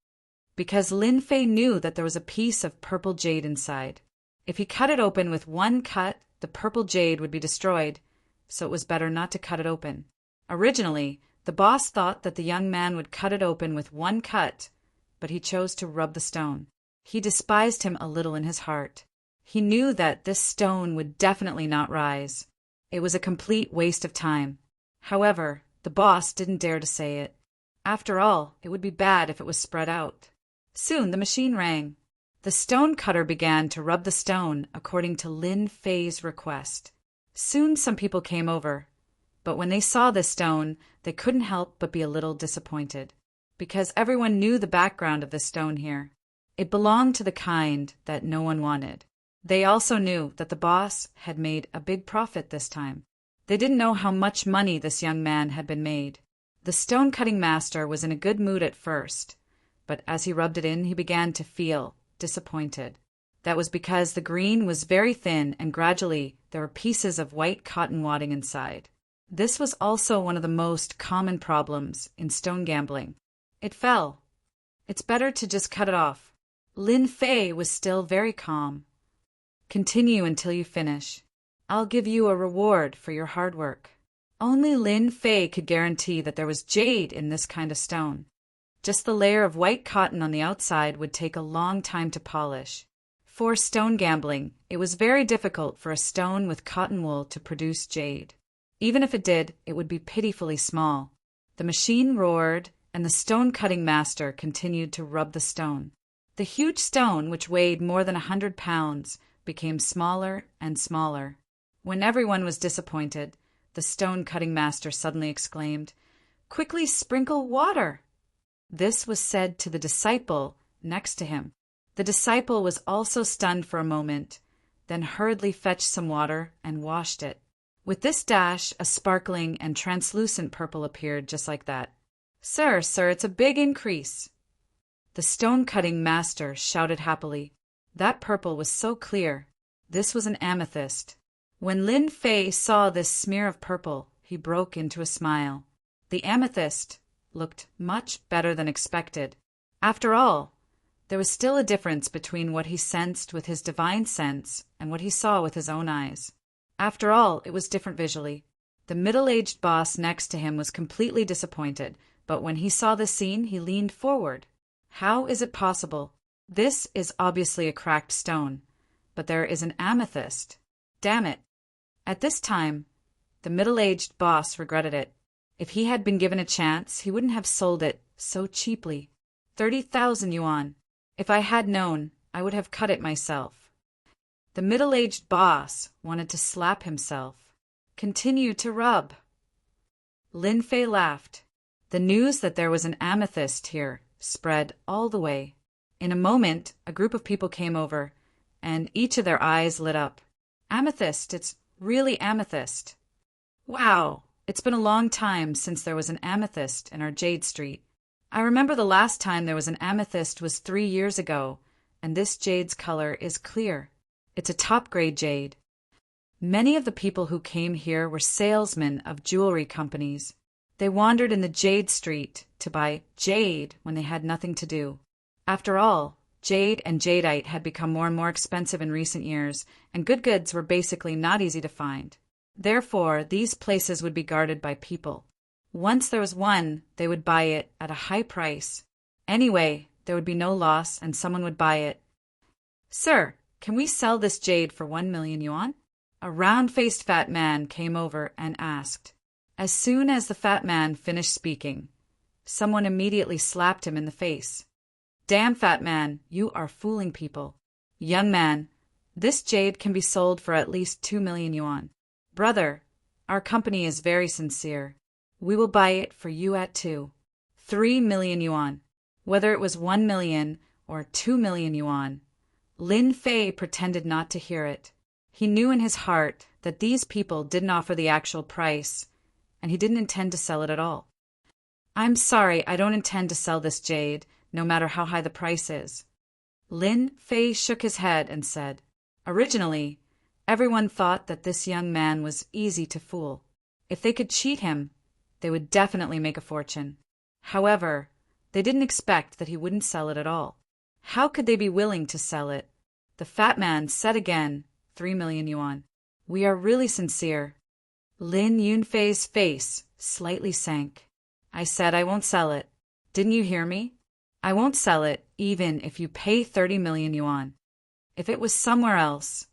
because Lin Fei knew that there was a piece of purple jade inside. If he cut it open with one cut, the purple jade would be destroyed, so it was better not to cut it open. Originally, the boss thought that the young man would cut it open with one cut, but he chose to rub the stone. He despised him a little in his heart. He knew that this stone would definitely not rise. It was a complete waste of time. However, the boss didn't dare to say it. After all, it would be bad if it was spread out. Soon the machine rang. The stone cutter began to rub the stone according to Lin Fei's request. Soon some people came over, but when they saw this stone, they couldn't help but be a little disappointed, because everyone knew the background of this stone here. It belonged to the kind that no one wanted. They also knew that the boss had made a big profit this time. They didn't know how much money this young man had been made. The stone-cutting master was in a good mood at first, but as he rubbed it in, he began to feel disappointed. That was because the green was very thin and gradually there were pieces of white cotton wadding inside. This was also one of the most common problems in stone gambling. It fell. It's better to just cut it off. Lin Fei was still very calm. Continue until you finish. I'll give you a reward for your hard work. Only Lin Fei could guarantee that there was jade in this kind of stone. Just the layer of white cotton on the outside would take a long time to polish. For stone gambling, it was very difficult for a stone with cotton wool to produce jade. Even if it did, it would be pitifully small. The machine roared, and the stone-cutting master continued to rub the stone. The huge stone, which weighed more than 100 pounds, became smaller and smaller. When everyone was disappointed, the stone-cutting master suddenly exclaimed, "Quickly sprinkle water!" This was said to the disciple next to him. The disciple was also stunned for a moment, then hurriedly fetched some water and washed it. With this dash, a sparkling and translucent purple appeared just like that. Sir, it's a big increase." The stone-cutting master shouted happily. That purple was so clear. This was an amethyst. When Lin Fei saw this smear of purple, he broke into a smile. The amethyst looked much better than expected. After all, there was still a difference between what he sensed with his divine sense and what he saw with his own eyes. After all, it was different visually. The middle-aged boss next to him was completely disappointed, but when he saw the scene, he leaned forward. How is it possible? This is obviously a cracked stone, but there is an amethyst. Damn it. At this time, the middle-aged boss regretted it. If he had been given a chance, he wouldn't have sold it so cheaply. 30,000 yuan. If I had known, I would have cut it myself. The middle-aged boss wanted to slap himself. Continue to rub. Lin Fei laughed. The news that there was an amethyst here spread all the way. In a moment, a group of people came over, and each of their eyes lit up. Amethyst, it's really amethyst. Wow, it's been a long time since there was an amethyst in our Jade Street. I remember the last time there was an amethyst was 3 years ago, and this jade's color is clear. It's a top-grade jade. Many of the people who came here were salesmen of jewelry companies. They wandered in the Jade Street to buy jade when they had nothing to do. After all, jade and jadeite had become more and more expensive in recent years, and good goods were basically not easy to find. Therefore, these places would be guarded by people. Once there was one, they would buy it at a high price. Anyway, there would be no loss and someone would buy it. Sir, can we sell this jade for 1 million yuan? A round-faced fat man came over and asked. As soon as the fat man finished speaking, someone immediately slapped him in the face. Damn, fat man, you are fooling people. Young man, this jade can be sold for at least 2 million yuan. Brother, our company is very sincere. We will buy it for you at 3 million yuan. Whether it was 1 million or 2 million yuan, Lin Fei pretended not to hear it. He knew in his heart that these people didn't offer the actual price, and he didn't intend to sell it at all. I'm sorry, I don't intend to sell this jade, no matter how high the price is. Lin Fei shook his head and said, originally, everyone thought that this young man was easy to fool. If they could cheat him, they would definitely make a fortune. However, They didn't expect that he wouldn't sell it at all. How could they be willing to sell it? The fat man said again, 3 million yuan. We are really sincere. Lin Yunfei's face slightly sank. I said I won't sell it. Didn't you hear me? I won't sell it even if you pay 30 million yuan. If it was somewhere else,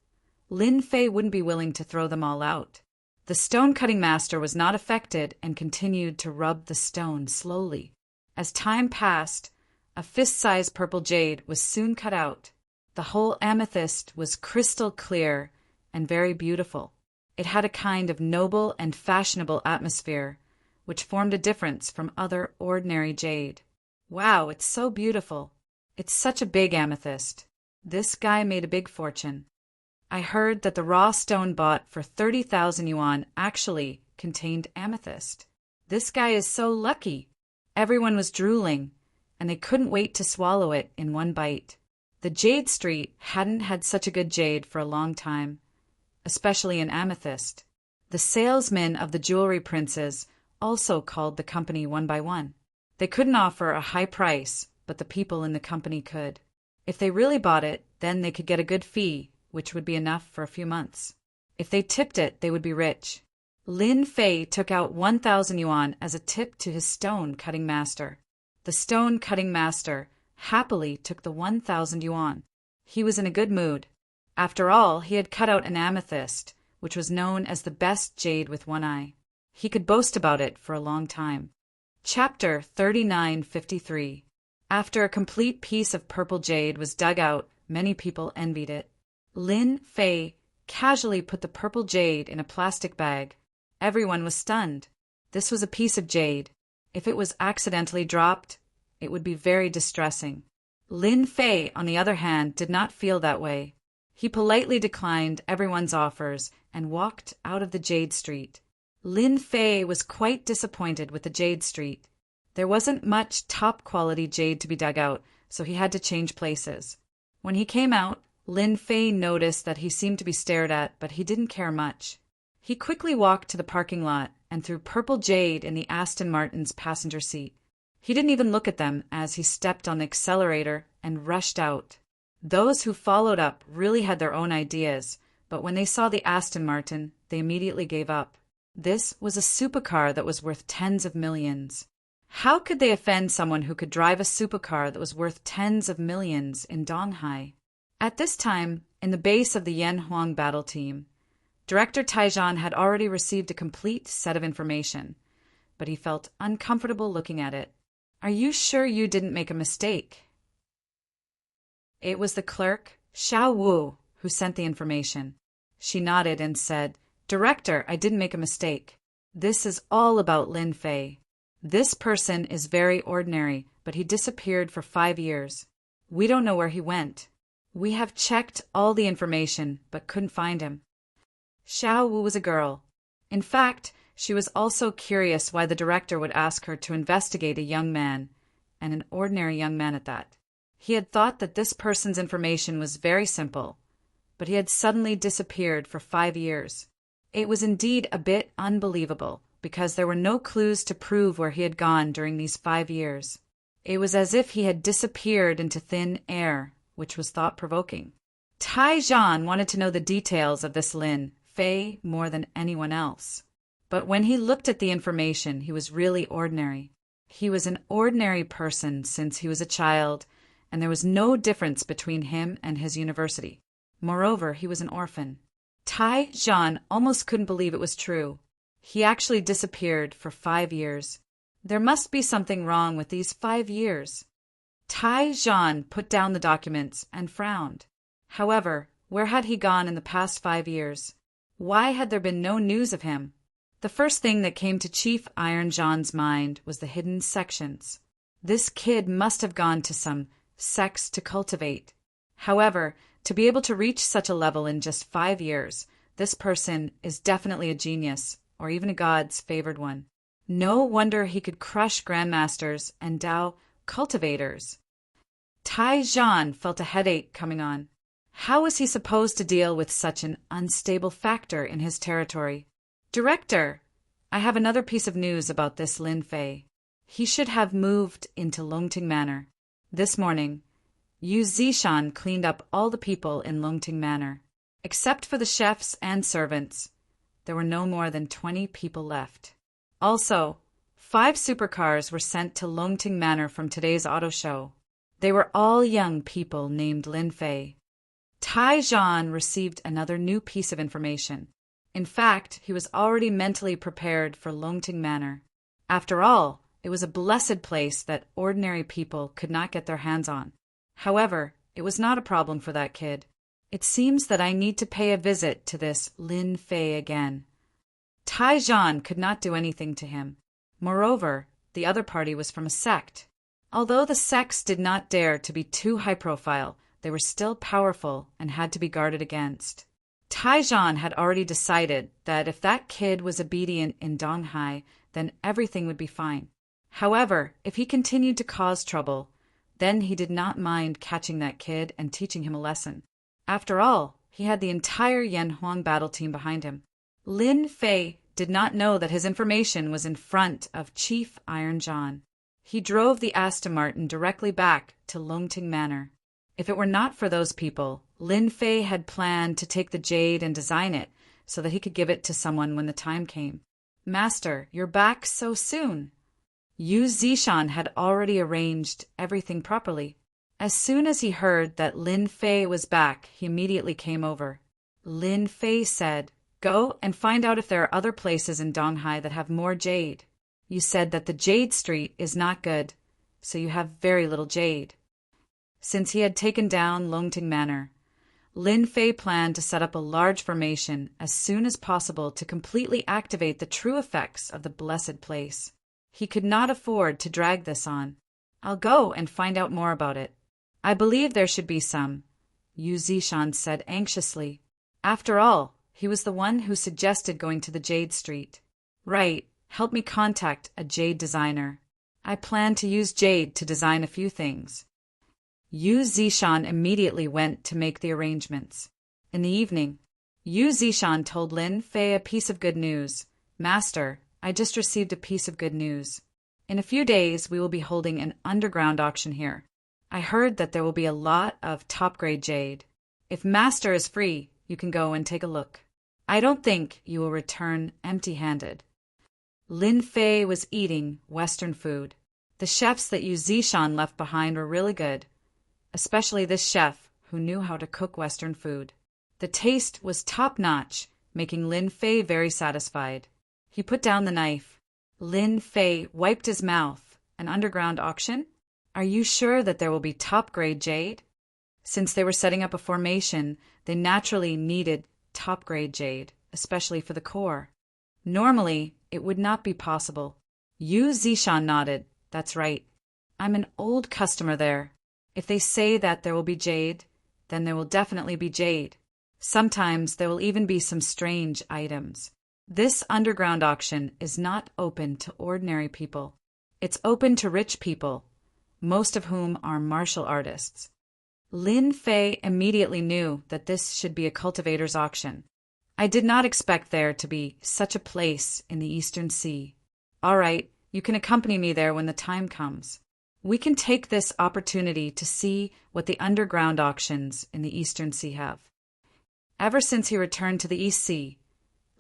Lin Fei wouldn't be willing to throw them all out. The stone-cutting master was not affected and continued to rub the stone slowly. As time passed, a fist-sized purple jade was soon cut out. The whole amethyst was crystal clear and very beautiful. It had a kind of noble and fashionable atmosphere, which formed a difference from other ordinary jade. Wow, it's so beautiful. It's such a big amethyst. This guy made a big fortune. I heard that the raw stone bought for 30,000 yuan actually contained amethyst. This guy is so lucky. Everyone was drooling, and they couldn't wait to swallow it in one bite. The Jade Street hadn't had such a good jade for a long time, especially an amethyst. The salesmen of the jewelry princes also called the company one by one. They couldn't offer a high price, but the people in the company could. If they really bought it, then they could get a good fee, which would be enough for a few months. If they tipped it, they would be rich. Lin Fei took out 1,000 yuan as a tip to his stone-cutting master. The stone-cutting master happily took the 1,000 yuan. He was in a good mood. After all, he had cut out an amethyst, which was known as the best jade with one eye. He could boast about it for a long time. Chapter 3953. After a complete piece of purple jade was dug out, many people envied it. Lin Fei casually put the purple jade in a plastic bag. Everyone was stunned. This was a piece of jade. If it was accidentally dropped, it would be very distressing. Lin Fei, on the other hand, did not feel that way. He politely declined everyone's offers and walked out of the Jade Street. Lin Fei was quite disappointed with the Jade Street. There wasn't much top-quality jade to be dug out, so he had to change places. When he came out, Lin Fei noticed that he seemed to be stared at, but he didn't care much. He quickly walked to the parking lot and threw purple jade in the Aston Martin's passenger seat. He didn't even look at them as he stepped on the accelerator and rushed out. Those who followed up really had their own ideas, but when they saw the Aston Martin, they immediately gave up. This was a supercar that was worth tens of millions. How could they offend someone who could drive a supercar that was worth tens of millions in Donghai? At this time, in the base of the Yanhuang battle team, Director Taijan had already received a complete set of information, but he felt uncomfortable looking at it. Are you sure you didn't make a mistake? It was the clerk, Xiao Wu, who sent the information. She nodded and said, Director, I didn't make a mistake. This is all about Lin Fei. This person is very ordinary, but he disappeared for 5 years. We don't know where he went. We have checked all the information, but couldn't find him. Xiao Wu was a girl. In fact, she was also curious why the director would ask her to investigate a young man, and an ordinary young man at that. He had thought that this person's information was very simple, but he had suddenly disappeared for 5 years. It was indeed a bit unbelievable, because there were no clues to prove where he had gone during these 5 years. It was as if he had disappeared into thin air, which was thought-provoking. Taijan wanted to know the details of this Lin Fei more than anyone else. But when he looked at the information, he was really ordinary. He was an ordinary person since he was a child, and there was no difference between him and his university. Moreover, he was an orphan. Taijan almost couldn't believe it was true. He actually disappeared for 5 years. There must be something wrong with these 5 years. Taijan put down the documents and frowned. However, where had he gone in the past 5 years? Why had there been no news of him? The first thing that came to Chief Iron John's mind was the hidden sections. This kid must have gone to some sects to cultivate. However, to be able to reach such a level in just 5 years, this person is definitely a genius, or even a god's favored one. No wonder he could crush grandmasters and Dao cultivators. Taijan felt a headache coming on. How was he supposed to deal with such an unstable factor in his territory? Director, I have another piece of news about this Lin Fei. He should have moved into Longting Manor. This morning, Yu Zishan cleaned up all the people in Longting Manor. Except for the chefs and servants, there were no more than 20 people left. Also, 5 supercars were sent to Longting Manor from today's auto show. They were all young people named Lin Fei. Tai Zhan received another new piece of information. In fact, he was already mentally prepared for Longting Manor. After all, it was a blessed place that ordinary people could not get their hands on. However, it was not a problem for that kid. It seems that I need to pay a visit to this Lin Fei again. Tai Zhan could not do anything to him. Moreover, the other party was from a sect. Although the sects did not dare to be too high-profile, they were still powerful and had to be guarded against. Tai Zhan had already decided that if that kid was obedient in Donghai, then everything would be fine. However, if he continued to cause trouble, then he did not mind catching that kid and teaching him a lesson. After all, he had the entire Yanhuang battle team behind him. Lin Fei did not know that his information was in front of Chief Iron John. He drove the Aston Martin directly back to Longting Manor. If it were not for those people, Lin Fei had planned to take the jade and design it so that he could give it to someone when the time came. Master, you're back so soon. Yu Zishan had already arranged everything properly. As soon as he heard that Lin Fei was back, he immediately came over. Lin Fei said, "Go and find out if there are other places in Donghai that have more jade. You said that the Jade Street is not good, so you have very little jade." Since he had taken down Longting Manor, Lin Fei planned to set up a large formation as soon as possible to completely activate the true effects of the blessed place. He could not afford to drag this on. "I'll go and find out more about it. I believe there should be some," Yu Zishan said anxiously. After all, he was the one who suggested going to the Jade Street. "Right, help me contact a jade designer. I plan to use jade to design a few things." Yu Zishan immediately went to make the arrangements. In the evening, Yu Zishan told Lin Fei a piece of good news. "Master, I just received a piece of good news. In a few days, we will be holding an underground auction here. I heard that there will be a lot of top-grade jade. If Master is free, you can go and take a look. I don't think you will return empty-handed." Lin Fei was eating Western food. The chefs that Yu Zishan left behind were really good, especially this chef who knew how to cook Western food. The taste was top-notch, making Lin Fei very satisfied. He put down the knife. Lin Fei wiped his mouth. "An underground auction? Are you sure that there will be top-grade jade?" Since they were setting up a formation, they naturally needed top-grade jade, especially for the core. Normally, it would not be possible. Yu Zishan nodded. "That's right. I'm an old customer there. If they say that there will be jade, then there will definitely be jade. Sometimes there will even be some strange items. This underground auction is not open to ordinary people. It's open to rich people, most of whom are martial artists." Lin Fei immediately knew that this should be a cultivator's auction. "I did not expect there to be such a place in the Eastern Sea. All right, you can accompany me there when the time comes. We can take this opportunity to see what the underground auctions in the Eastern Sea have." Ever since he returned to the East Sea,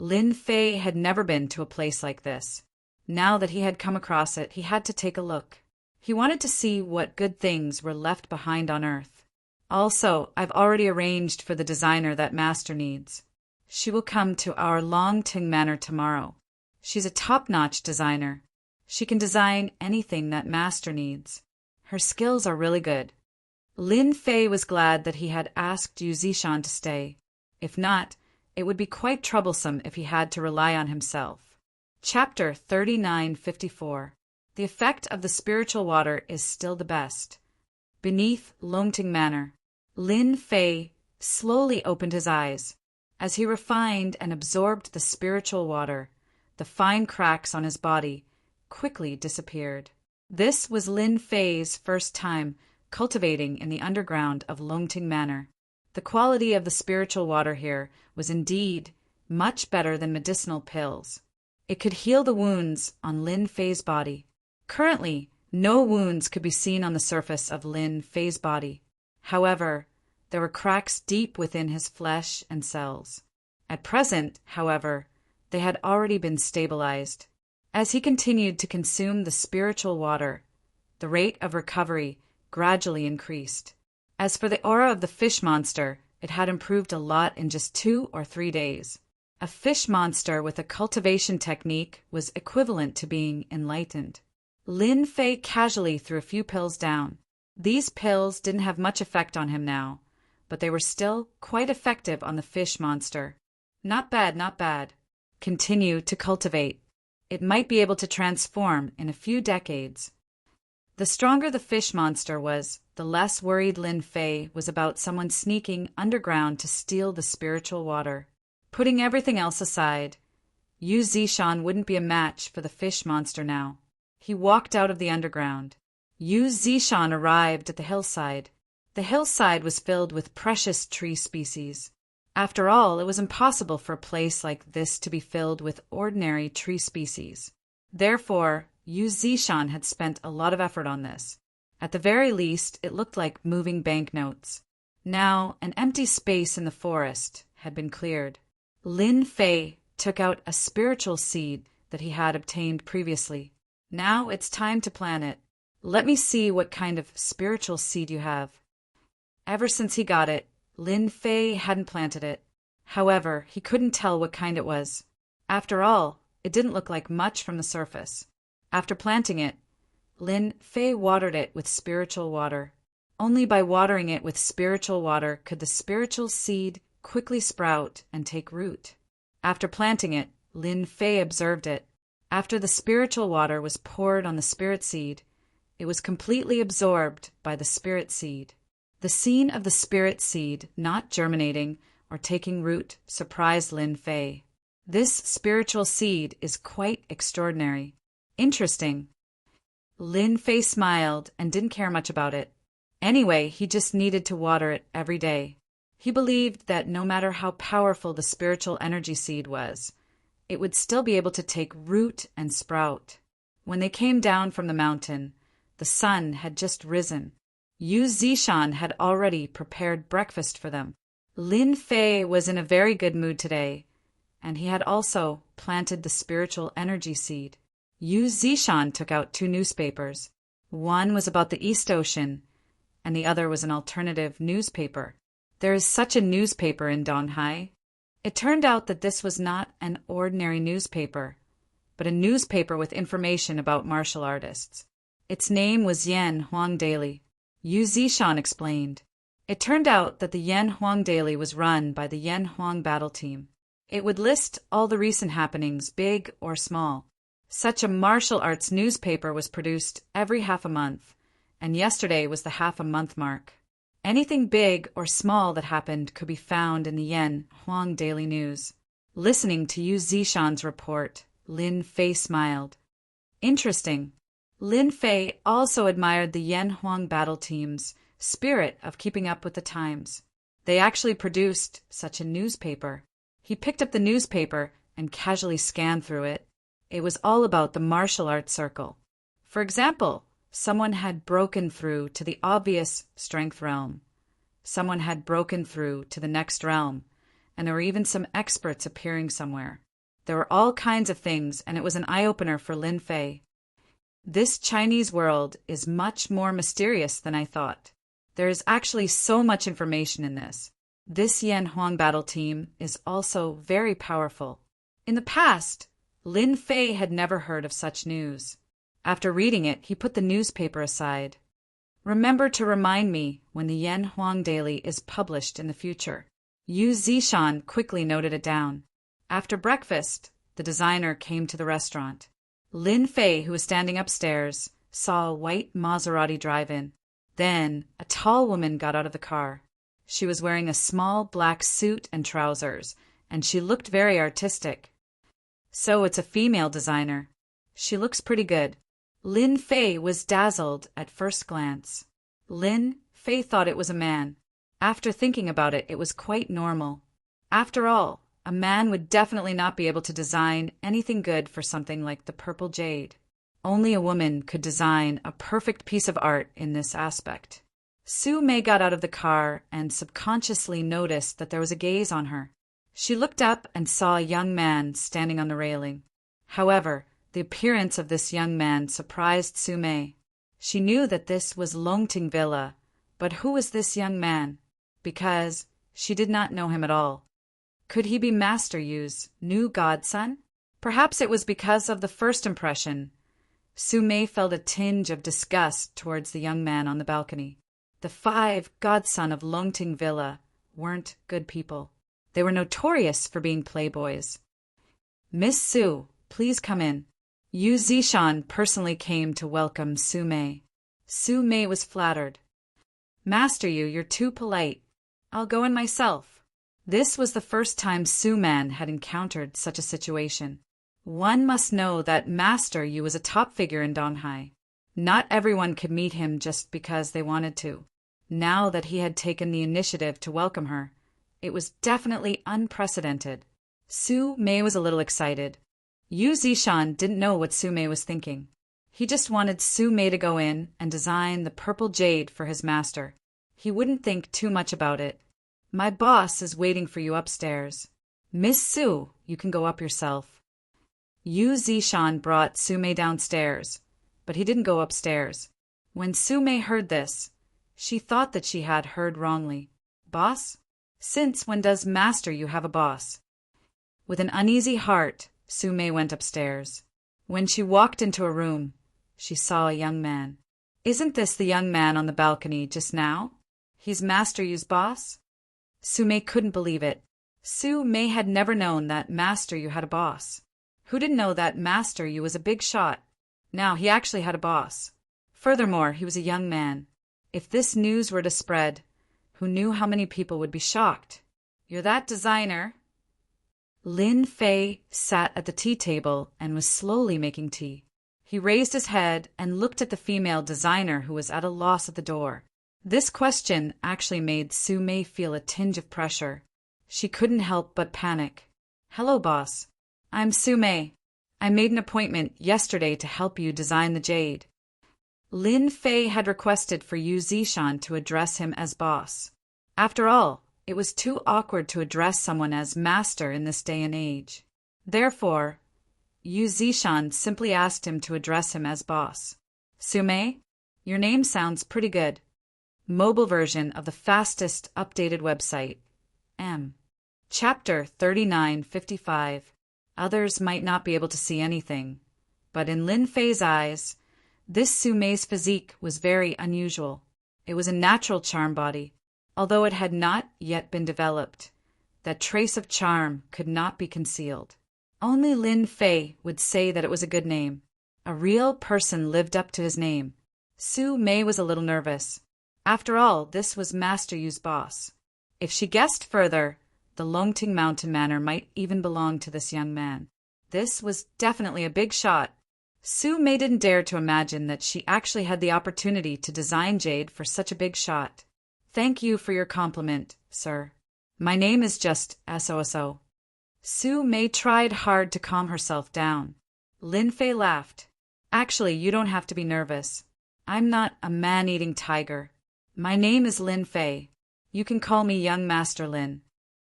Lin Fei had never been to a place like this. Now that he had come across it, he had to take a look. He wanted to see what good things were left behind on Earth. "Also, I've already arranged for the designer that Master needs. She will come to our Longting Manor tomorrow. She's a top-notch designer. She can design anything that Master needs. Her skills are really good." Lin Fei was glad that he had asked Yu Zishan to stay. If not, it would be quite troublesome if he had to rely on himself. Chapter 3954. The effect of the spiritual water is still the best. Beneath Longting Manor, Lin Fei slowly opened his eyes. As he refined and absorbed the spiritual water, the fine cracks on his body quickly disappeared. This was Lin Fei's first time cultivating in the underground of Longting Manor. The quality of the spiritual water here was indeed much better than medicinal pills. It could heal the wounds on Lin Fei's body. Currently, no wounds could be seen on the surface of Lin Fei's body. However, there were cracks deep within his flesh and cells. At present, however, they had already been stabilized. As he continued to consume the spiritual water, the rate of recovery gradually increased. As for the aura of the fish monster, it had improved a lot in just 2 or 3 days. A fish monster with a cultivation technique was equivalent to being enlightened. Lin Fei casually threw a few pills down. These pills didn't have much effect on him now, but they were still quite effective on the fish monster. Not bad, not bad. Continue to cultivate. It might be able to transform in a few decades. The stronger the fish monster was, the less worried Lin Fei was about someone sneaking underground to steal the spiritual water. Putting everything else aside, Yu Zishan wouldn't be a match for the fish monster now. He walked out of the underground. Yu Zishan arrived at the hillside. The hillside was filled with precious tree species. After all, it was impossible for a place like this to be filled with ordinary tree species. Therefore, Yu Zishan had spent a lot of effort on this. At the very least, it looked like moving banknotes. Now, an empty space in the forest had been cleared. Lin Fei took out a spiritual seed that he had obtained previously. Now it's time to plant it. Let me see what kind of spiritual seed you have. Ever since he got it, Lin Fei hadn't planted it. However, he couldn't tell what kind it was. After all, it didn't look like much from the surface. After planting it, Lin Fei watered it with spiritual water. Only by watering it with spiritual water could the spiritual seed quickly sprout and take root. After planting it, Lin Fei observed it. After the spiritual water was poured on the spirit seed, it was completely absorbed by the spirit seed. The scene of the spirit seed not germinating or taking root surprised Lin Fei. This spiritual seed is quite extraordinary. Interesting. Lin Fei smiled and didn't care much about it. Anyway, he just needed to water it every day. He believed that no matter how powerful the spiritual energy seed was, it would still be able to take root and sprout. When they came down from the mountain, the sun had just risen. Yu Zishan had already prepared breakfast for them. Lin Fei was in a very good mood today, and he had also planted the spiritual energy seed. Yu Zishan took out 2 newspapers. One was about the East Ocean, and the other was an alternative newspaper. There is such a newspaper in Donghai. It turned out that this was not an ordinary newspaper, but a newspaper with information about martial artists. Its name was Yan Huang Daily. Yu Zishan explained. It turned out that the Yan Huang Daily was run by the Yan Huang battle team. It would list all the recent happenings, big or small. Such a martial arts newspaper was produced every half a month, and yesterday was the half-a-month mark. Anything big or small that happened could be found in the Yan Huang Daily News. Listening to Yu Zishan's report, Lin Fei smiled. Interesting. Lin Fei also admired the Yan Huang battle team's spirit of keeping up with the times. They actually produced such a newspaper. He picked up the newspaper and casually scanned through it. It was all about the martial arts circle. For example, someone had broken through to the obvious strength realm. Someone had broken through to the next realm, and there were even some experts appearing somewhere. There were all kinds of things, and it was an eye-opener for Lin Fei. This Chinese world is much more mysterious than I thought. There is actually so much information in this. This Yan Huang battle team is also very powerful. In the past, Lin Fei had never heard of such news. After reading it, he put the newspaper aside. Remember to remind me when the Yan Huang Daily is published in the future. Yu Zishan quickly noted it down. After breakfast, the designer came to the restaurant. Lin Fei, who was standing upstairs, saw a white Maserati drive in. Then, a tall woman got out of the car. She was wearing a small black suit and trousers, and she looked very artistic. So it's a female designer. She looks pretty good. Lin Fei was dazzled at first glance. Lin Fei thought it was a man. After thinking about it, it was quite normal. After all, a man would definitely not be able to design anything good for something like the purple jade. Only a woman could design a perfect piece of art in this aspect. Su Mei got out of the car and subconsciously noticed that there was a gaze on her. She looked up and saw a young man standing on the railing. However, the appearance of this young man surprised Su Mei. She knew that this was Longting Villa, but who was this young man? Because she did not know him at all. Could he be Master Yu's new godson? Perhaps it was because of the first impression. Su Mei felt a tinge of disgust towards the young man on the balcony. The 5 godson of Longting Villa weren't good people. They were notorious for being playboys. "Miss Su, please come in." Yu Zishan personally came to welcome Su Mei. Su Mei was flattered. "Master Yu, you're too polite. I'll go in myself." This was the first time Su Man had encountered such a situation. One must know that Master Yu was a top figure in Donghai. Not everyone could meet him just because they wanted to. Now that he had taken the initiative to welcome her, it was definitely unprecedented. Su Mei was a little excited. Yu Zishan didn't know what Su Mei was thinking. He just wanted Su Mei to go in and design the purple jade for his master. He wouldn't think too much about it. "My boss is waiting for you upstairs. Miss Su, you can go up yourself." Yu Zishan brought Su Mei downstairs, but he didn't go upstairs. When Su Mei heard this, she thought that she had heard wrongly. "Boss? Since when does Master Yu have a boss?" With an uneasy heart, Su Mei went upstairs. When she walked into a room, she saw a young man. "Isn't this the young man on the balcony just now? He's Master Yu's boss?" Su Mei couldn't believe it. Su Mei had never known that Master Yu had a boss. Who didn't know that Master Yu was a big shot? Now he actually had a boss. Furthermore, he was a young man. If this news were to spread, who knew how many people would be shocked? "You're that designer?" Lin Fei sat at the tea table and was slowly making tea. He raised his head and looked at the female designer who was at a loss at the door. This question actually made Su Mei feel a tinge of pressure. She couldn't help but panic. "Hello, boss. I'm Su Mei. I made an appointment yesterday to help you design the jade." Lin Fei had requested for Yu Zishan to address him as boss. After all, it was too awkward to address someone as master in this day and age. Therefore, Yu Zishan simply asked him to address him as boss. "Su Mei, your name sounds pretty good. Mobile version of the fastest updated website. M. Chapter 3955. Others might not be able to see anything, but in Lin Fei's eyes, this Su Mei's physique was very unusual. It was a natural charm body, although it had not yet been developed. That trace of charm could not be concealed. Only Lin Fei would say that it was a good name. A real person lived up to his name. Su Mei was a little nervous. After all, this was Master Yu's boss. If she guessed further, the Longting Mountain Manor might even belong to this young man. This was definitely a big shot. Su Mei didn't dare to imagine that she actually had the opportunity to design jade for such a big shot. "Thank you for your compliment, sir. My name is just SOSO." Su Mei tried hard to calm herself down. Lin Fei laughed. "Actually, you don't have to be nervous. I'm not a man-eating tiger. My name is Lin Fei. You can call me Young Master Lin."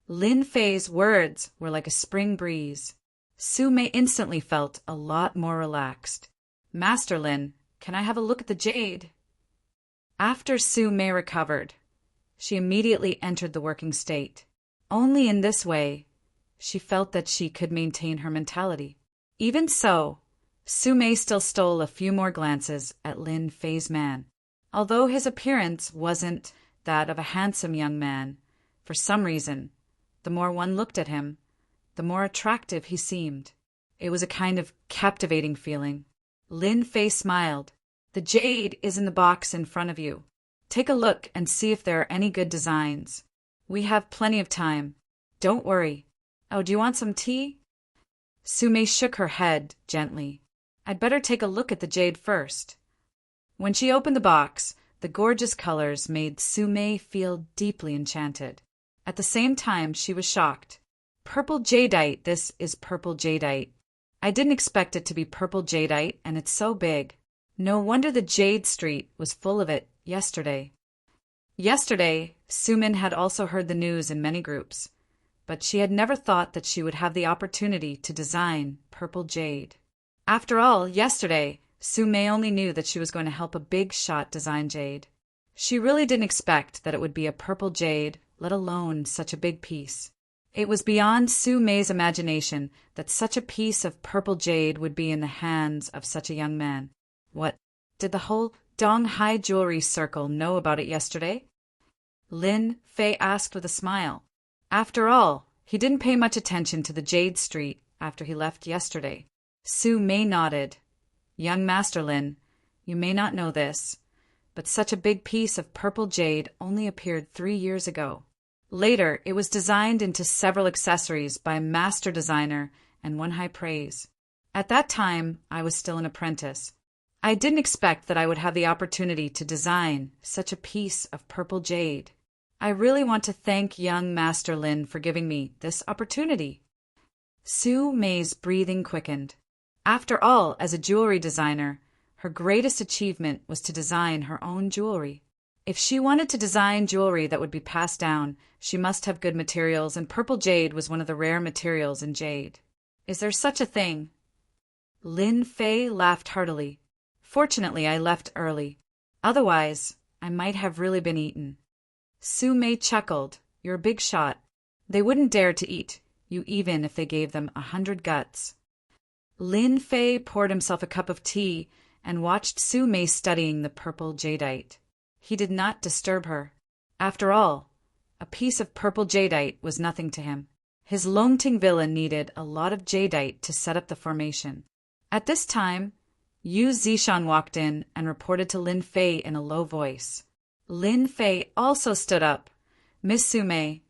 Lin Fei's words were like a spring breeze. Su Mei instantly felt a lot more relaxed. "Master Lin, can I have a look at the jade?" After Su Mei recovered, she immediately entered the working state. Only in this way, she felt that she could maintain her mentality. Even so, Su Mei still stole a few more glances at Lin Fei's man. Although his appearance wasn't that of a handsome young man, for some reason, the more one looked at him, the more attractive he seemed. It was a kind of captivating feeling. Lin Fei smiled. "The jade is in the box in front of you. Take a look and see if there are any good designs. We have plenty of time. Don't worry. Oh, do you want some tea?" Su Mei shook her head gently. "I'd better take a look at the jade first." When she opened the box, the gorgeous colors made Su Mei feel deeply enchanted. At the same time, she was shocked. "Purple jadeite, this is purple jadeite. I didn't expect it to be purple jadeite, and it's so big. No wonder the Jade Street was full of it yesterday. Yesterday, Sumin had also heard the news in many groups, but she had never thought that she would have the opportunity to design purple jade. After all, yesterday, Su-mei only knew that she was going to help a big shot design jade. She really didn't expect that it would be a purple jade, let alone such a big piece. It was beyond Su-mei's imagination that such a piece of purple jade would be in the hands of such a young man. What, did the whole Donghai jewelry circle know about it yesterday? Lin Fei asked with a smile. After all, he didn't pay much attention to the Jade Street after he left yesterday. Su-mei nodded. Young Master Lin, you may not know this, but such a big piece of purple jade only appeared 3 years ago. Later, it was designed into several accessories by a master designer and won high praise. At that time, I was still an apprentice. I didn't expect that I would have the opportunity to design such a piece of purple jade. I really want to thank young Master Lin for giving me this opportunity. Su-mei's breathing quickened. After all, as a jewelry designer, her greatest achievement was to design her own jewelry. If she wanted to design jewelry that would be passed down, she must have good materials, and purple jade was one of the rare materials in jade. Is there such a thing? Lin Fei laughed heartily. Fortunately, I left early. Otherwise, I might have really been eaten. Su-mei chuckled. You're a big shot. They wouldn't dare to eat you even if they gave them 100 guts. Lin Fei poured himself a cup of tea and watched Su-mei studying the purple jadeite. He did not disturb her. After all, a piece of purple jadeite was nothing to him. His Longting villa needed a lot of jadeite to set up the formation. At this time, Yu Zishan walked in and reported to Lin Fei in a low voice. Lin Fei also stood up. Miss Su-mei,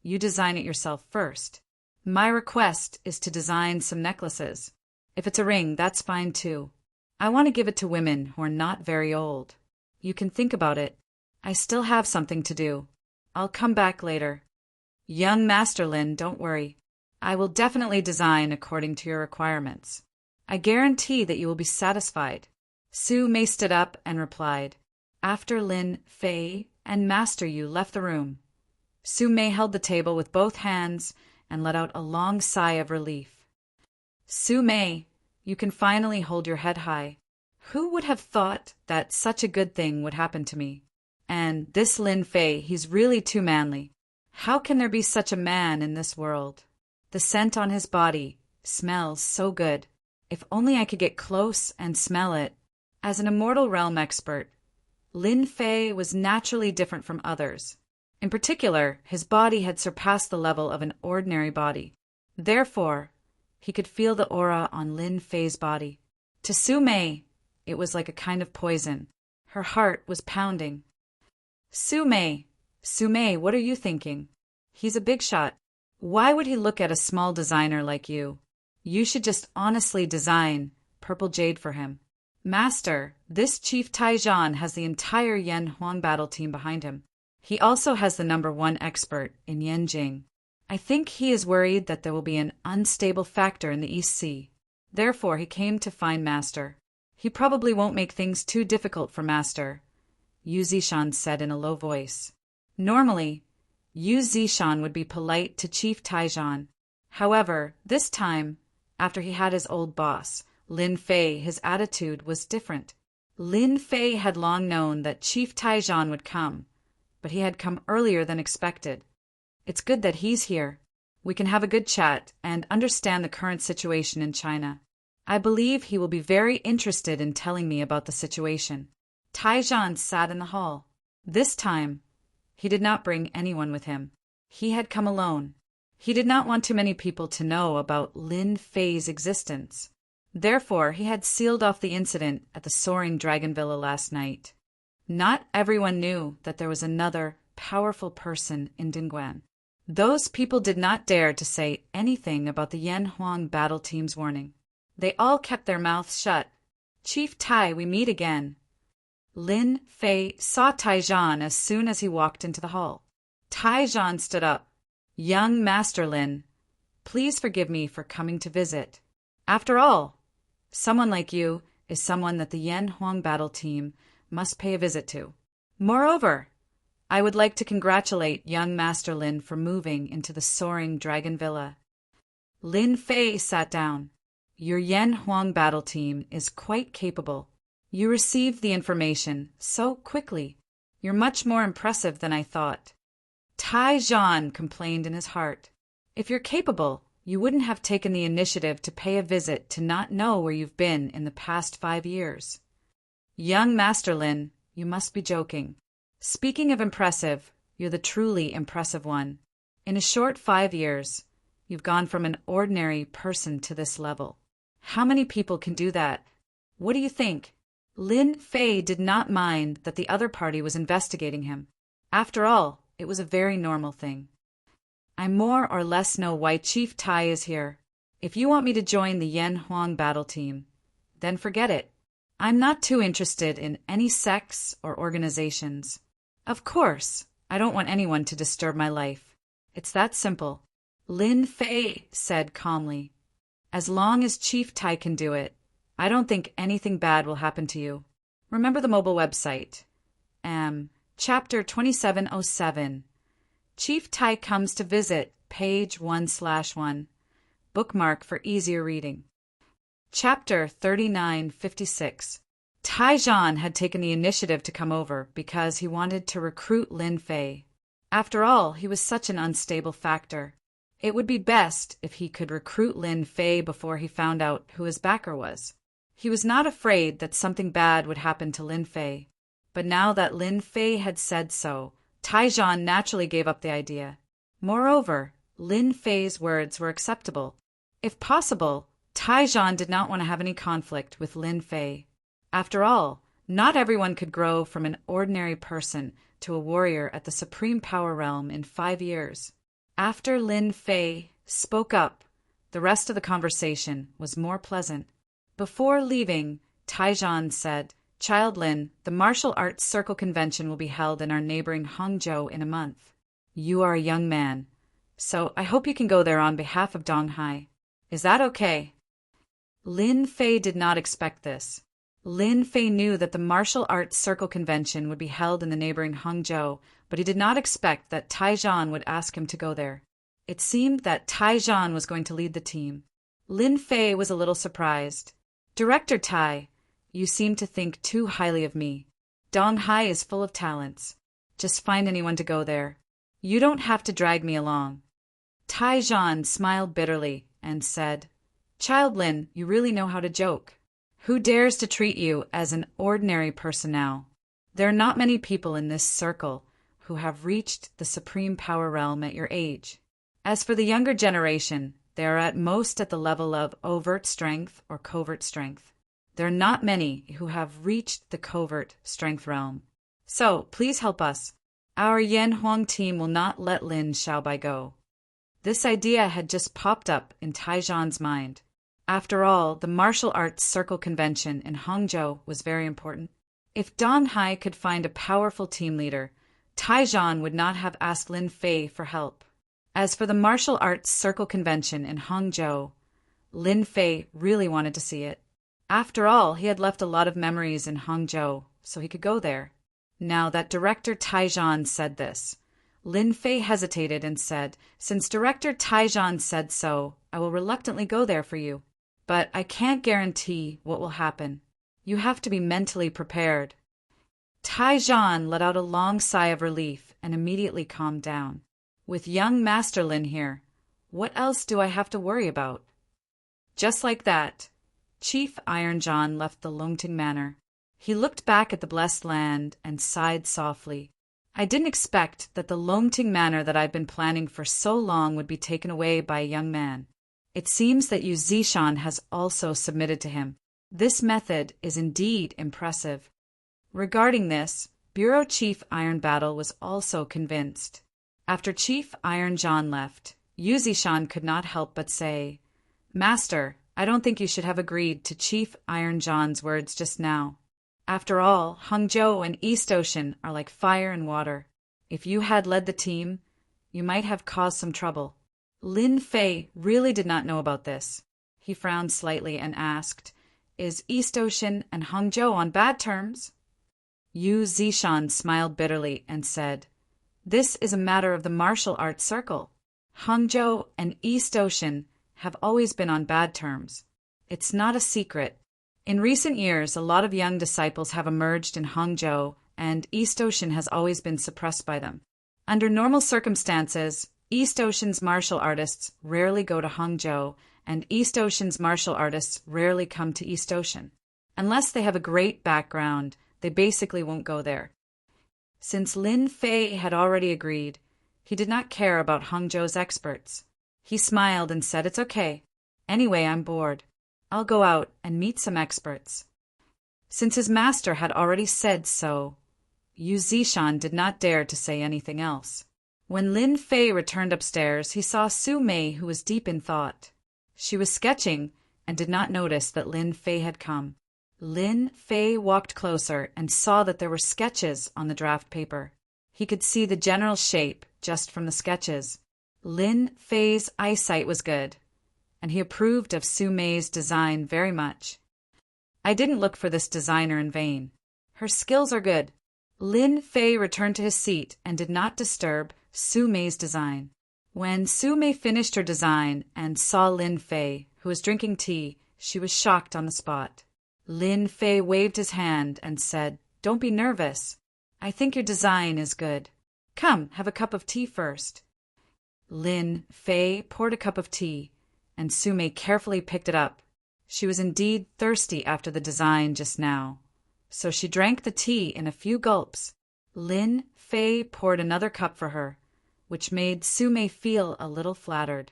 you design it yourself first. My request is to design some necklaces. If it's a ring, that's fine too. I want to give it to women who are not very old. You can think about it. I still have something to do. I'll come back later. Young Master Lin, don't worry. I will definitely design according to your requirements. I guarantee that you will be satisfied. Su-mei stood up and replied. After Lin Fei and Master Yu left the room, Su-mei held the table with both hands and let out a long sigh of relief. Su-mei, you can finally hold your head high. Who would have thought that such a good thing would happen to me? And this Lin Fei, he's really too manly. How can there be such a man in this world? The scent on his body smells so good. If only I could get close and smell it. As an Immortal Realm expert, Lin Fei was naturally different from others. In particular, his body had surpassed the level of an ordinary body. Therefore, he could feel the aura on Lin Fei's body. To Su-mei, it was like a kind of poison. Her heart was pounding. Su-mei, what are you thinking? He's a big shot. Why would he look at a small designer like you? You should just honestly design purple jade for him. Master, this Chief Taizhan has the entire Yan Huang battle team behind him. He also has the #1 expert in Yanjing. I think he is worried that there will be an unstable factor in the East Sea. Therefore, he came to find Master. He probably won't make things too difficult for Master, Yu Zishan said in a low voice. Normally, Yu Zishan would be polite to Chief Taizhan. However, this time, after he had his old boss, Lin Fei, his attitude was different. Lin Fei had long known that Chief Taizhan would come, but he had come earlier than expected. It's good that he's here. We can have a good chat and understand the current situation in China. I believe he will be very interested in telling me about the situation. Taizhan sat in the hall. This time, he did not bring anyone with him. He had come alone. He did not want too many people to know about Lin Fei's existence. Therefore, he had sealed off the incident at the Soaring Dragon Villa last night. Not everyone knew that there was another powerful person in Dingguan. Those people did not dare to say anything about the Yan Huang battle team's warning. They all kept their mouths shut. Chief Tai, we meet again. Lin Fei saw Taizhan as soon as he walked into the hall. Taizhan stood up. Young Master Lin, please forgive me for coming to visit. After all, someone like you is someone that the Yen Huang battle team must pay a visit to. Moreover, I would like to congratulate young Master Lin for moving into the soaring Dragon Villa. Lin Fei sat down. Your Yen Huang battle team is quite capable. You received the information so quickly. You're much more impressive than I thought. Tai Zhan complained in his heart. If you're capable, you wouldn't have taken the initiative to pay a visit to not know where you've been in the past 5 years. Young Master Lin, you must be joking. Speaking of impressive, you're the truly impressive one. In a short 5 years, you've gone from an ordinary person to this level. How many people can do that? What do you think? Lin Fei did not mind that the other party was investigating him. After all, it was a very normal thing. I more or less know why Chief Tai is here. If you want me to join the Yen Huang battle team, then forget it. I'm not too interested in any sects or organizations. Of course, I don't want anyone to disturb my life. It's that simple. Lin Fei said calmly. As long as Chief Tai can do it, I don't think anything bad will happen to you. Remember the mobile website. Chapter 2707. Chief Tai comes to visit, page 1/1. Bookmark for easier reading. Chapter 3956. Tai Zhan had taken the initiative to come over because he wanted to recruit Lin Fei. After all, he was such an unstable factor. It would be best if he could recruit Lin Fei before he found out who his backer was. He was not afraid that something bad would happen to Lin Fei. But now that Lin Fei had said so, Tai Zhan naturally gave up the idea. Moreover, Lin Fei's words were acceptable. If possible, Tai Zhan did not want to have any conflict with Lin Fei. After all, not everyone could grow from an ordinary person to a warrior at the Supreme Power Realm in 5 years. After Lin Fei spoke up, the rest of the conversation was more pleasant. Before leaving, Tai Zhan said, Child Lin, the martial arts circle convention will be held in our neighboring Hangzhou in a month. You are a young man, so I hope you can go there on behalf of Donghai. Is that okay? Lin Fei did not expect this. Lin Fei knew that the martial arts circle convention would be held in the neighboring Hangzhou, but he did not expect that Tai Zhan would ask him to go there. It seemed that Tai Zhan was going to lead the team. Lin Fei was a little surprised. Director Tai, you seem to think too highly of me. Donghai is full of talents. Just find anyone to go there. You don't have to drag me along. Tai Zhan smiled bitterly and said, Child Lin, you really know how to joke. Who dares to treat you as an ordinary person now? There are not many people in this circle who have reached the Supreme Power Realm at your age. As for the younger generation, they are at most at the level of overt strength or covert strength. There are not many who have reached the covert strength realm. So, please help us. Our Yen Huang team will not let Lin Xiaobai go. This idea had just popped up in Tai Zhan's mind. After all, the martial arts circle convention in Hangzhou was very important. If Donghai could find a powerful team leader, Tai Zhan would not have asked Lin Fei for help. As for the martial arts circle convention in Hangzhou, Lin Fei really wanted to see it. After all, he had left a lot of memories in Hangzhou, so he could go there. Now that Director Tai Zhan said this, Lin Fei hesitated and said, Since Director Tai Zhan said so, I will reluctantly go there for you. But I can't guarantee what will happen. You have to be mentally prepared. Tai Zhan let out a long sigh of relief and immediately calmed down. With young Master Lin here, what else do I have to worry about? Just like that, Chief Iron John left the Longting Manor. He looked back at the blessed land and sighed softly. I didn't expect that the Longting Manor that I've been planning for so long would be taken away by a young man. It seems that Yu Zishan has also submitted to him. This method is indeed impressive. Regarding this, Bureau Chief Iron Battle was also convinced. After Chief Iron John left, Yu Zishan could not help but say, Master, I don't think you should have agreed to Chief Iron John's words just now. After all, Hangzhou and East Ocean are like fire and water. If you had led the team, you might have caused some trouble. Lin Fei really did not know about this. He frowned slightly and asked, "Is East Ocean and Hangzhou on bad terms?" Yu Zishan smiled bitterly and said, "This is a matter of the martial arts circle. Hangzhou and East Ocean have always been on bad terms. It's not a secret. In recent years, a lot of young disciples have emerged in Hangzhou, and East Ocean has always been suppressed by them. Under normal circumstances, East Ocean's martial artists rarely go to Hangzhou, and East Ocean's martial artists rarely come to East Ocean. Unless they have a great background, they basically won't go there." Since Lin Fei had already agreed, he did not care about Hangzhou's experts. He smiled and said, "It's okay. Anyway, I'm bored. I'll go out and meet some experts." Since his master had already said so, Yu Zishan did not dare to say anything else. When Lin Fei returned upstairs, he saw Su Mei, who was deep in thought. She was sketching and did not notice that Lin Fei had come. Lin Fei walked closer and saw that there were sketches on the draft paper. He could see the general shape just from the sketches. Lin Fei's eyesight was good, and he approved of Su Mei's design very much. "I didn't look for this designer in vain. Her skills are good." Lin Fei returned to his seat and did not disturb Su Mei's design. When Su Mei finished her design and saw Lin Fei, who was drinking tea, she was shocked on the spot. Lin Fei waved his hand and said, "Don't be nervous. I think your design is good. Come, have a cup of tea first." Lin Fei poured a cup of tea, and Su Mei carefully picked it up. She was indeed thirsty after the design just now, so she drank the tea in a few gulps. Lin Fei poured another cup for her, which made Su Mei feel a little flattered.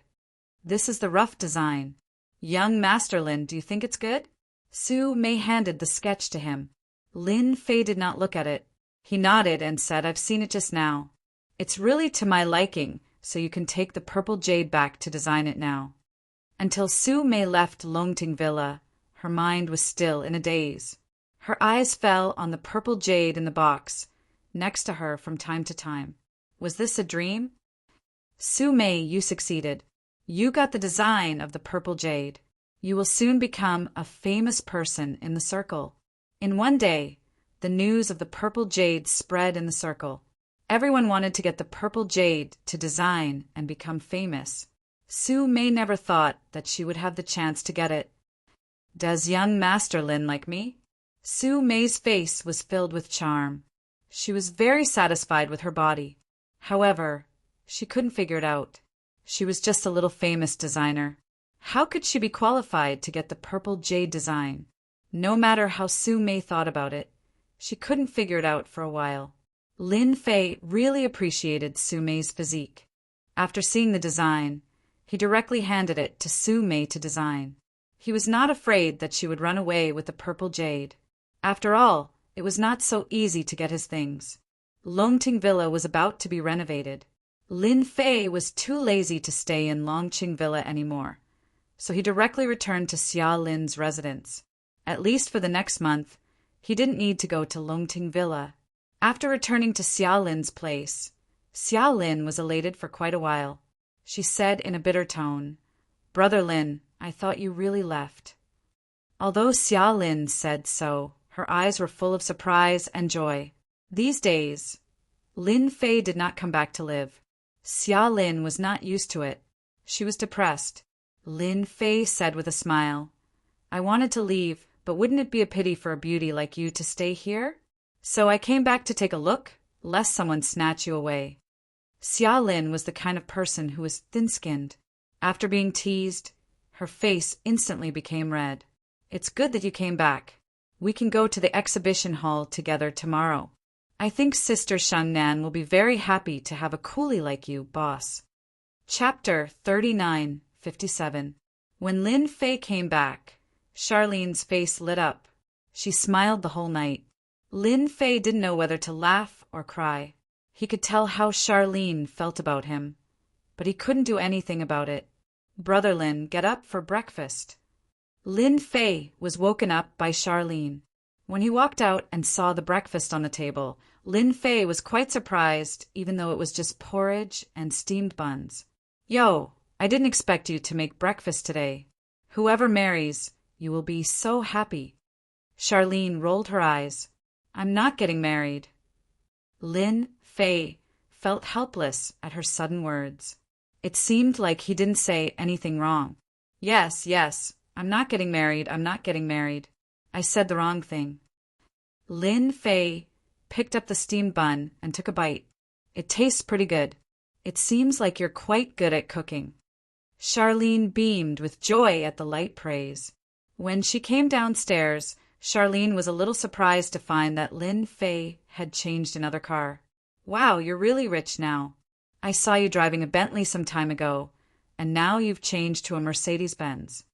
"This is the rough design. Young Master Lin, do you think it's good?" Su Mei handed the sketch to him. Lin Fei did not look at it. He nodded and said, "I've seen it just now. It's really to my liking, so you can take the purple jade back to design it now." Until Su Mei left Longting Villa, her mind was still in a daze. Her eyes fell on the purple jade in the box next to her from time to time. Was this a dream? "Su Mei, you succeeded. You got the design of the purple jade. You will soon become a famous person in the circle." In one day, the news of the purple jade spread in the circle. Everyone wanted to get the purple jade to design and become famous. Su Mei never thought that she would have the chance to get it. "Does young Master Lin like me?" Su Mei's face was filled with charm. She was very satisfied with her body. However, she couldn't figure it out. She was just a little famous designer. How could she be qualified to get the purple jade design? No matter how Su Mei thought about it, she couldn't figure it out for a while. Lin Fei really appreciated Su Mei's physique. After seeing the design, he directly handed it to Su Mei to design. He was not afraid that she would run away with the purple jade. After all, it was not so easy to get his things. Longting Villa was about to be renovated. Lin Fei was too lazy to stay in Longqing Villa anymore, so he directly returned to Xia Lin's residence. At least for the next month, he didn't need to go to Longting Villa. After returning to Xia Lin's place, Xia Lin was elated for quite a while. She said in a bitter tone, "Brother Lin, I thought you really left." Although Xia Lin said so, her eyes were full of surprise and joy. These days, Lin Fei did not come back to live. Xia Lin was not used to it. She was depressed. Lin Fei said with a smile, "I wanted to leave, but wouldn't it be a pity for a beauty like you to stay here? So I came back to take a look, lest someone snatch you away." Xia Lin was the kind of person who was thin-skinned. After being teased, her face instantly became red. "It's good that you came back. We can go to the exhibition hall together tomorrow. I think Sister Shangnan will be very happy to have a coolie like you, boss." Chapter 39:57. When Lin Fei came back, Charlene's face lit up. She smiled the whole night. Lin Fei didn't know whether to laugh or cry. He could tell how Charlene felt about him, but he couldn't do anything about it. "Brother Lin, get up for breakfast." Lin Fei was woken up by Charlene. When he walked out and saw the breakfast on the table, Lin Fei was quite surprised, even though it was just porridge and steamed buns. "Yo, I didn't expect you to make breakfast today. Whoever marries, you will be so happy. Charlene rolled her eyes. I'm not getting married. Lin Fei felt helpless at her sudden words. It seemed like he didn't say anything wrong. Yes, I'm not getting married, I'm not getting married. I said the wrong thing. Lin Fei picked up the steamed bun and took a bite. It tastes pretty good. It seems like you're quite good at cooking. Charlene beamed with joy at the light praise. When she came downstairs, Charlene was a little surprised to find that Lin Fei had changed another car. Wow, you're really rich now. I saw you driving a Bentley some time ago, and now you've changed to a Mercedes-Benz.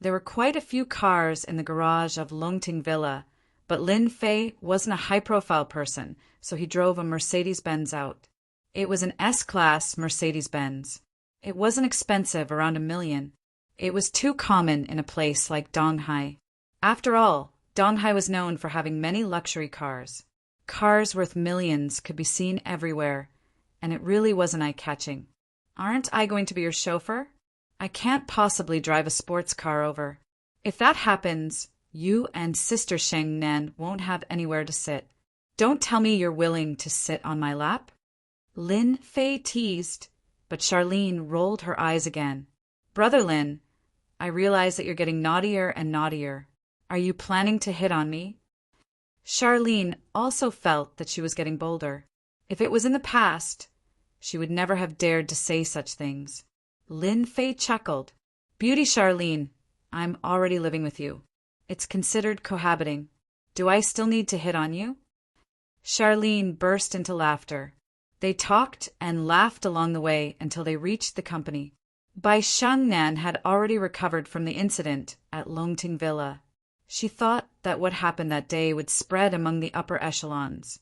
There were quite a few cars in the garage of Longting Villa, but Lin Fei wasn't a high-profile person, so he drove a Mercedes-Benz out. It was an S-Class Mercedes-Benz. It wasn't expensive, around $1 million. It was too common in a place like Donghai. After all, Donghai was known for having many luxury cars. Cars worth millions could be seen everywhere, and it really wasn't eye-catching. Aren't I going to be your chauffeur? I can't possibly drive a sports car over. If that happens, you and Sister Sheng Nan won't have anywhere to sit. Don't tell me you're willing to sit on my lap. Lin Fei teased, but Charlene rolled her eyes again. Brother Lin, I realize that you're getting naughtier and naughtier. Are you planning to hit on me? Charlene also felt that she was getting bolder. If it was in the past, she would never have dared to say such things. Lin Fei chuckled. Beauty Charlene, I'm already living with you. It's considered cohabiting. Do I still need to hit on you? Charlene burst into laughter. They talked and laughed along the way until they reached the company. Bai Shangnan had already recovered from the incident at Longting Villa. She thought that what happened that day would spread among the upper echelons,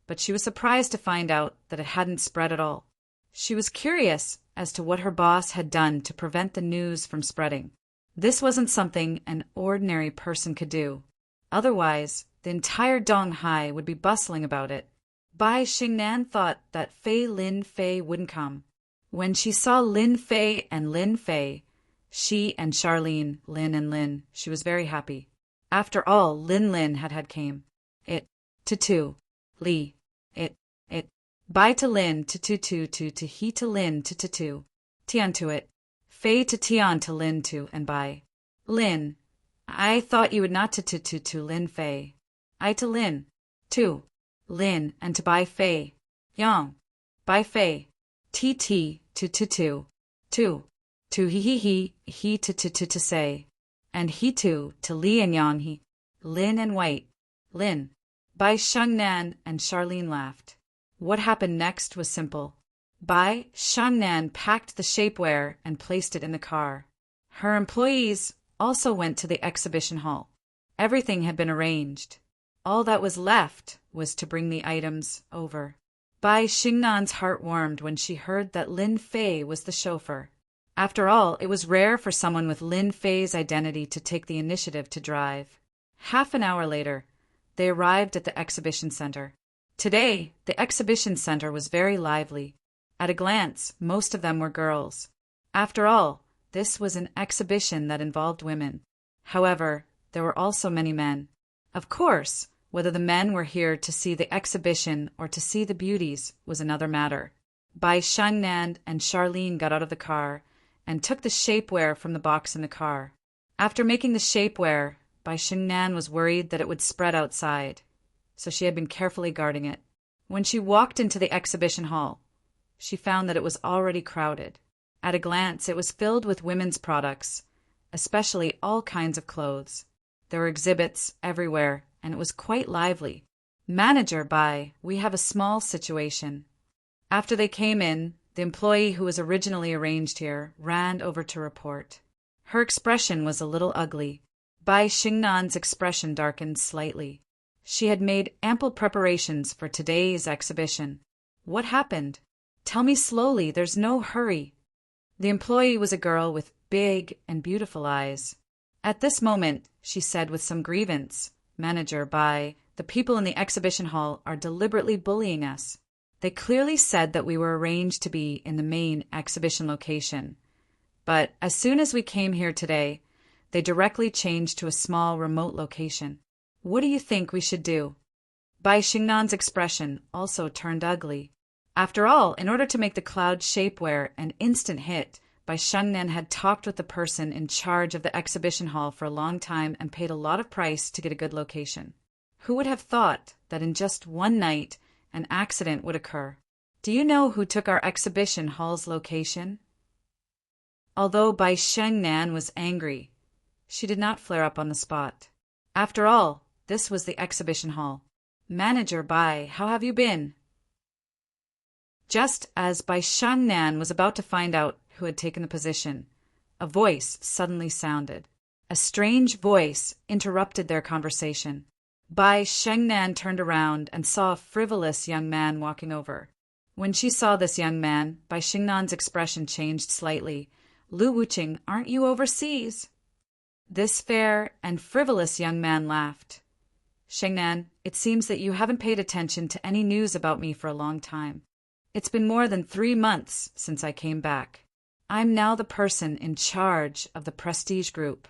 but she was surprised to find out that it hadn't spread at all. She was curious as to what her boss had done to prevent the news from spreading. This wasn't something an ordinary person could do. Otherwise, the entire Donghai would be bustling about it. Bai Xingnan thought that Lin Fei wouldn't come. When she saw Lin Fei and Lin Fei, she and Charlene, Lin and Lin, she was very happy. After all, Lin had came. It, to two, Li, it, Bai to Lin to he to Lin to Tian to it, Fei to Tian to Lin to and Bai. Lin, I thought you would not to Lin Fei. I to Lin, to Lin and to Bai Fei, Yang, Bai Fei, to he to say, and he to Li and Yang he, Lin and White, Lin. Bai Shangnan and Charlene laughed. What happened next was simple. Bai Shangnan packed the shapewear and placed it in the car. Her employees also went to the exhibition hall. Everything had been arranged. All that was left was to bring the items over. Bai Xingnan's heart warmed when she heard that Lin Fei was the chauffeur. After all, it was rare for someone with Lin Fei's identity to take the initiative to drive. Half an hour later, they arrived at the exhibition center. Today, the exhibition center was very lively. At a glance, most of them were girls. After all, this was an exhibition that involved women. However, there were also many men. Of course, whether the men were here to see the exhibition or to see the beauties was another matter. Bai Shangnan and Charlene got out of the car and took the shapewear from the box in the car. After making the shapewear, Bai Shangnan was worried that it would spread outside, so she had been carefully guarding it. When she walked into the exhibition hall, she found that it was already crowded. At a glance, it was filled with women's products, especially all kinds of clothes. There were exhibits everywhere, and it was quite lively. Manager Bai, we have a small situation. After they came in, the employee who was originally arranged here ran over to report. Her expression was a little ugly. Bai Xingnan's expression darkened slightly. She had made ample preparations for today's exhibition. What happened? Tell me slowly, there's no hurry. The employee was a girl with big and beautiful eyes. At this moment, she said with some grievance, Manager Bai, the people in the exhibition hall are deliberately bullying us. They clearly said that we were arranged to be in the main exhibition location. But as soon as we came here today, They directly changed to a small, remote location. What do you think we should do? Bai Xingnan's expression also turned ugly. After all, in order to make the cloud shapewear an instant hit, Bai Xingnan had talked with the person in charge of the exhibition hall for a long time and paid a lot of price to get a good location. Who would have thought that in just one night an accident would occur? Do you know who took our exhibition hall's location? Although Bai Xingnan was angry, she did not flare up on the spot. After all, this was the exhibition hall. Manager Bai, how have you been? Just as Bai Xingnan was about to find out who had taken the position, a voice suddenly sounded. A strange voice interrupted their conversation. Bai Xingnan turned around and saw a frivolous young man walking over. When she saw this young man, Bai Xingnan's expression changed slightly. Lu Wuqing, aren't you overseas? This fair and frivolous young man laughed. Xingnan, it seems that you haven't paid attention to any news about me for a long time. It's been more than 3 months since I came back. I'm now the person in charge of the Prestige Group.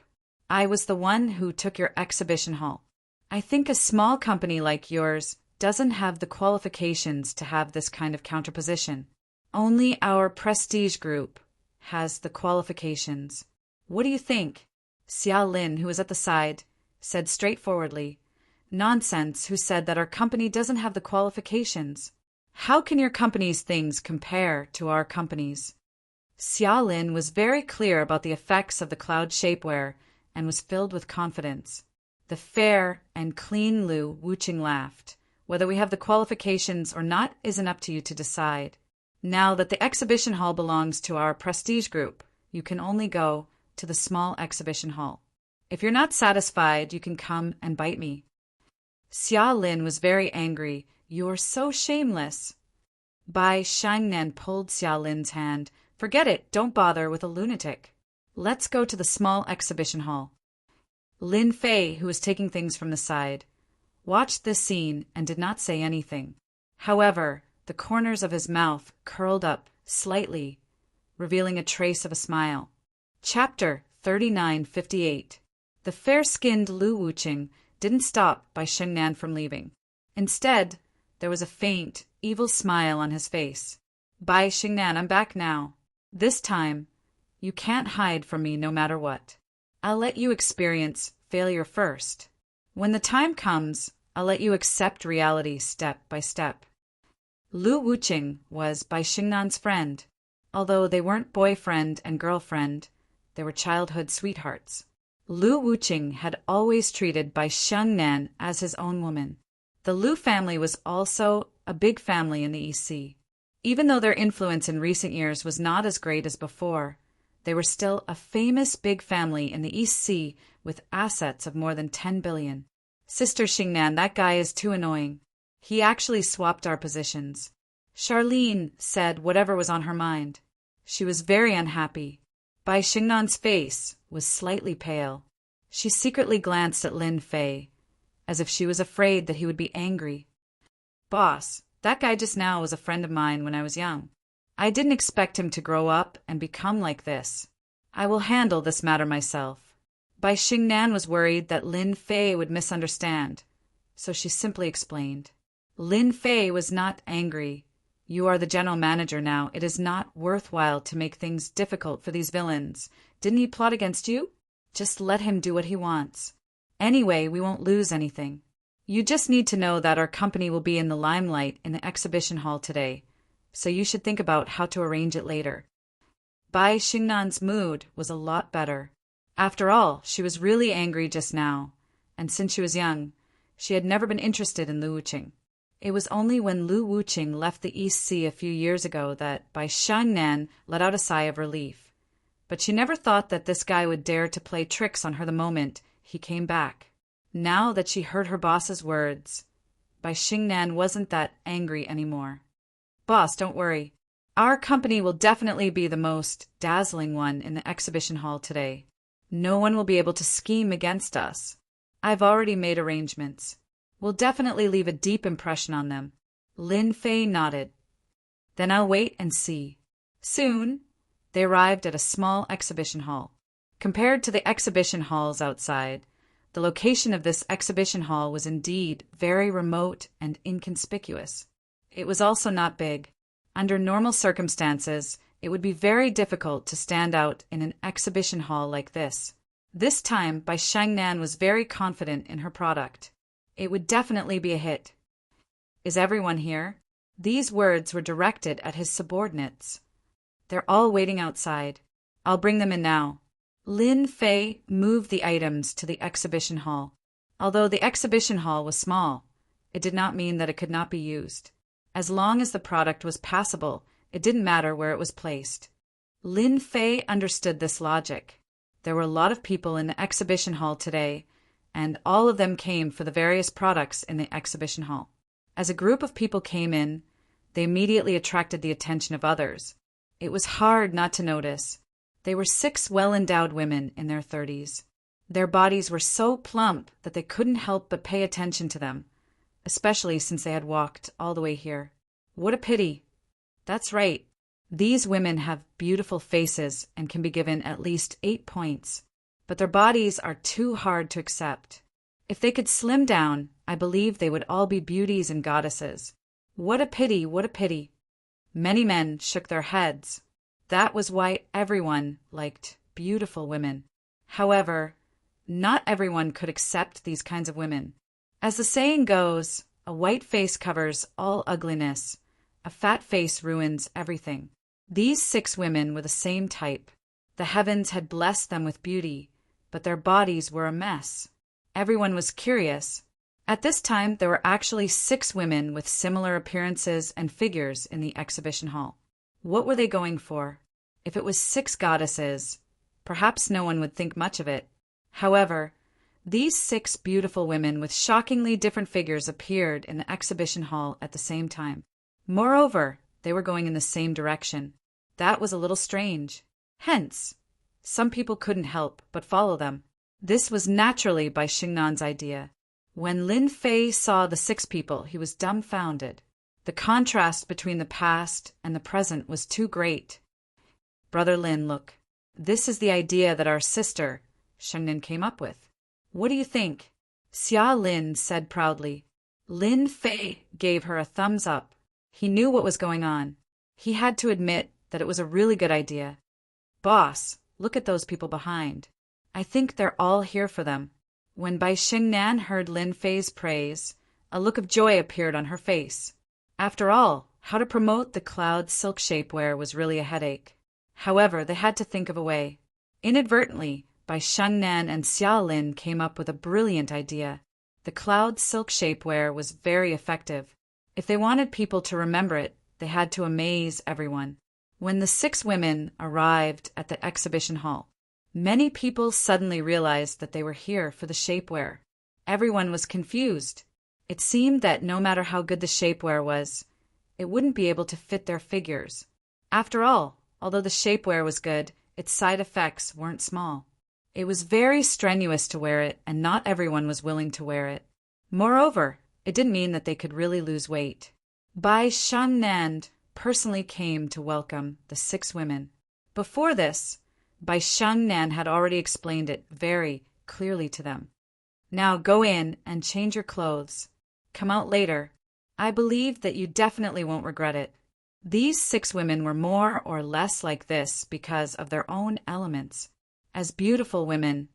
I was the one who took your exhibition hall. I think a small company like yours doesn't have the qualifications to have this kind of counterposition. Only our Prestige Group has the qualifications. What do you think? Xiao Lin, who was at the side, said straightforwardly, Nonsense, who said that our company doesn't have the qualifications. How can your company's things compare to our company's? Xiao Lin was very clear about the effects of the cloud shapewear and was filled with confidence. The fair and clean Lu Wuqing laughed. Whether we have the qualifications or not isn't up to you to decide. Now that the exhibition hall belongs to our Prestige Group, you can only go to the small exhibition hall. If you're not satisfied, you can come and bite me. Xia Lin was very angry. You're so shameless. Bai Xingnan pulled Xia Lin's hand. Forget it, don't bother with a lunatic. Let's go to the small exhibition hall. Lin Fei, who was taking things from the side, watched this scene and did not say anything. However, the corners of his mouth curled up slightly, revealing a trace of a smile. Chapter 3958. The fair-skinned Lu Wuqing didn't stop Bai Xingnan from leaving. Instead, there was a faint, evil smile on his face. Bai Xingnan, I'm back now. This time, you can't hide from me no matter what. I'll let you experience failure first. When the time comes, I'll let you accept reality step by step. Lu Wuqing was Bai Xingnan's friend. Although they weren't boyfriend and girlfriend, they were childhood sweethearts. Lu Wuqing had always treated Bai Xingnan as his own woman. The Lu family was also a big family in the East Sea. Even though their influence in recent years was not as great as before, they were still a famous big family in the East Sea with assets of more than 10 billion. Sister Xingnan, that guy is too annoying. He actually swapped our positions. Charlene said whatever was on her mind. She was very unhappy. Bai Xingnan's face was slightly pale. She secretly glanced at Lin Fei, as if she was afraid that he would be angry. Boss, that guy just now was a friend of mine when I was young. I didn't expect him to grow up and become like this. I will handle this matter myself. Bai Xingnan was worried that Lin Fei would misunderstand, so she simply explained. Lin Fei was not angry. You are the general manager now. It is not worthwhile to make things difficult for these villains. Didn't he plot against you? Just let him do what he wants. Anyway, we won't lose anything. You just need to know that our company will be in the limelight in the exhibition hall today, so you should think about how to arrange it later. Bai Xingnan's mood was a lot better. After all, she was really angry just now, and since she was young, she had never been interested in Lu Wuqing. It was only when Lu Wuqing left the East Sea a few years ago that Bai Xingnan let out a sigh of relief. But she never thought that this guy would dare to play tricks on her the moment he came back. Now that she heard her boss's words, Bai Xingnan wasn't that angry anymore. Boss, don't worry. Our company will definitely be the most dazzling one in the exhibition hall today. No one will be able to scheme against us. I've already made arrangements. We'll definitely leave a deep impression on them. Lin Fei nodded. Then I'll wait and see. Soon, they arrived at a small exhibition hall. Compared to the exhibition halls outside, the location of this exhibition hall was indeed very remote and inconspicuous. It was also not big. Under normal circumstances, it would be very difficult to stand out in an exhibition hall like this. This time, Bai Shengnan was very confident in her product. It would definitely be a hit. Is everyone here? These words were directed at his subordinates. They're all waiting outside. I'll bring them in now. Lin Fei moved the items to the exhibition hall. Although the exhibition hall was small, it did not mean that it could not be used. As long as the product was passable, it didn't matter where it was placed. Lin Fei understood this logic. There were a lot of people in the exhibition hall today, and all of them came for the various products in the exhibition hall. As a group of people came in, they immediately attracted the attention of others. It was hard not to notice. They were 6 well-endowed women in their 30s. Their bodies were so plump that they couldn't help but pay attention to them, especially since they had walked all the way here. What a pity. That's right. These women have beautiful faces and can be given at least 8 points, but their bodies are too hard to accept. If they could slim down, I believe they would all be beauties and goddesses. What a pity, what a pity. Many men shook their heads. That was why everyone liked beautiful women. However, not everyone could accept these kinds of women. As the saying goes, a white face covers all ugliness. A fat face ruins everything. These 6 women were the same type. The heavens had blessed them with beauty, but their bodies were a mess. Everyone was curious. At this time, there were actually 6 women with similar appearances and figures in the exhibition hall. What were they going for? If it was 6 goddesses, perhaps no one would think much of it. However, these 6 beautiful women with shockingly different figures appeared in the exhibition hall at the same time. Moreover, they were going in the same direction. That was a little strange. Hence, some people couldn't help but follow them. This was naturally Bai Shengnan's idea. When Lin Fei saw the 6 people, he was dumbfounded. The contrast between the past and the present was too great. Brother Lin, look. This is the idea that our sister, Shengnan, came up with. What do you think? Xia Lin said proudly. Lin Fei gave her a thumbs up. He knew what was going on. He had to admit that it was a really good idea. Boss, look at those people behind. I think they're all here for them. When Bai Shengnan heard Lin Fei's praise, a look of joy appeared on her face. After all, how to promote the cloud silk shapewear was really a headache. However, they had to think of a way. Inadvertently, Bai Shengnan and Xia Lin came up with a brilliant idea. The cloud silk shapewear was very effective. If they wanted people to remember it, they had to amaze everyone. When the 6 women arrived at the exhibition hall, many people suddenly realized that they were here for the shapewear. Everyone was confused. It seemed that no matter how good the shapewear was, it wouldn't be able to fit their figures. After all, although the shapewear was good, its side effects weren't small. It was very strenuous to wear it, and not everyone was willing to wear it. Moreover, it didn't mean that they could really lose weight. Bai Shengnan personally came to welcome the 6 women. Before this, Bai Shengnan had already explained it very clearly to them. Now go in and change your clothes. Come out later. I believe that you definitely won't regret it. These 6 women were more or less like this because of their own elements. As beautiful women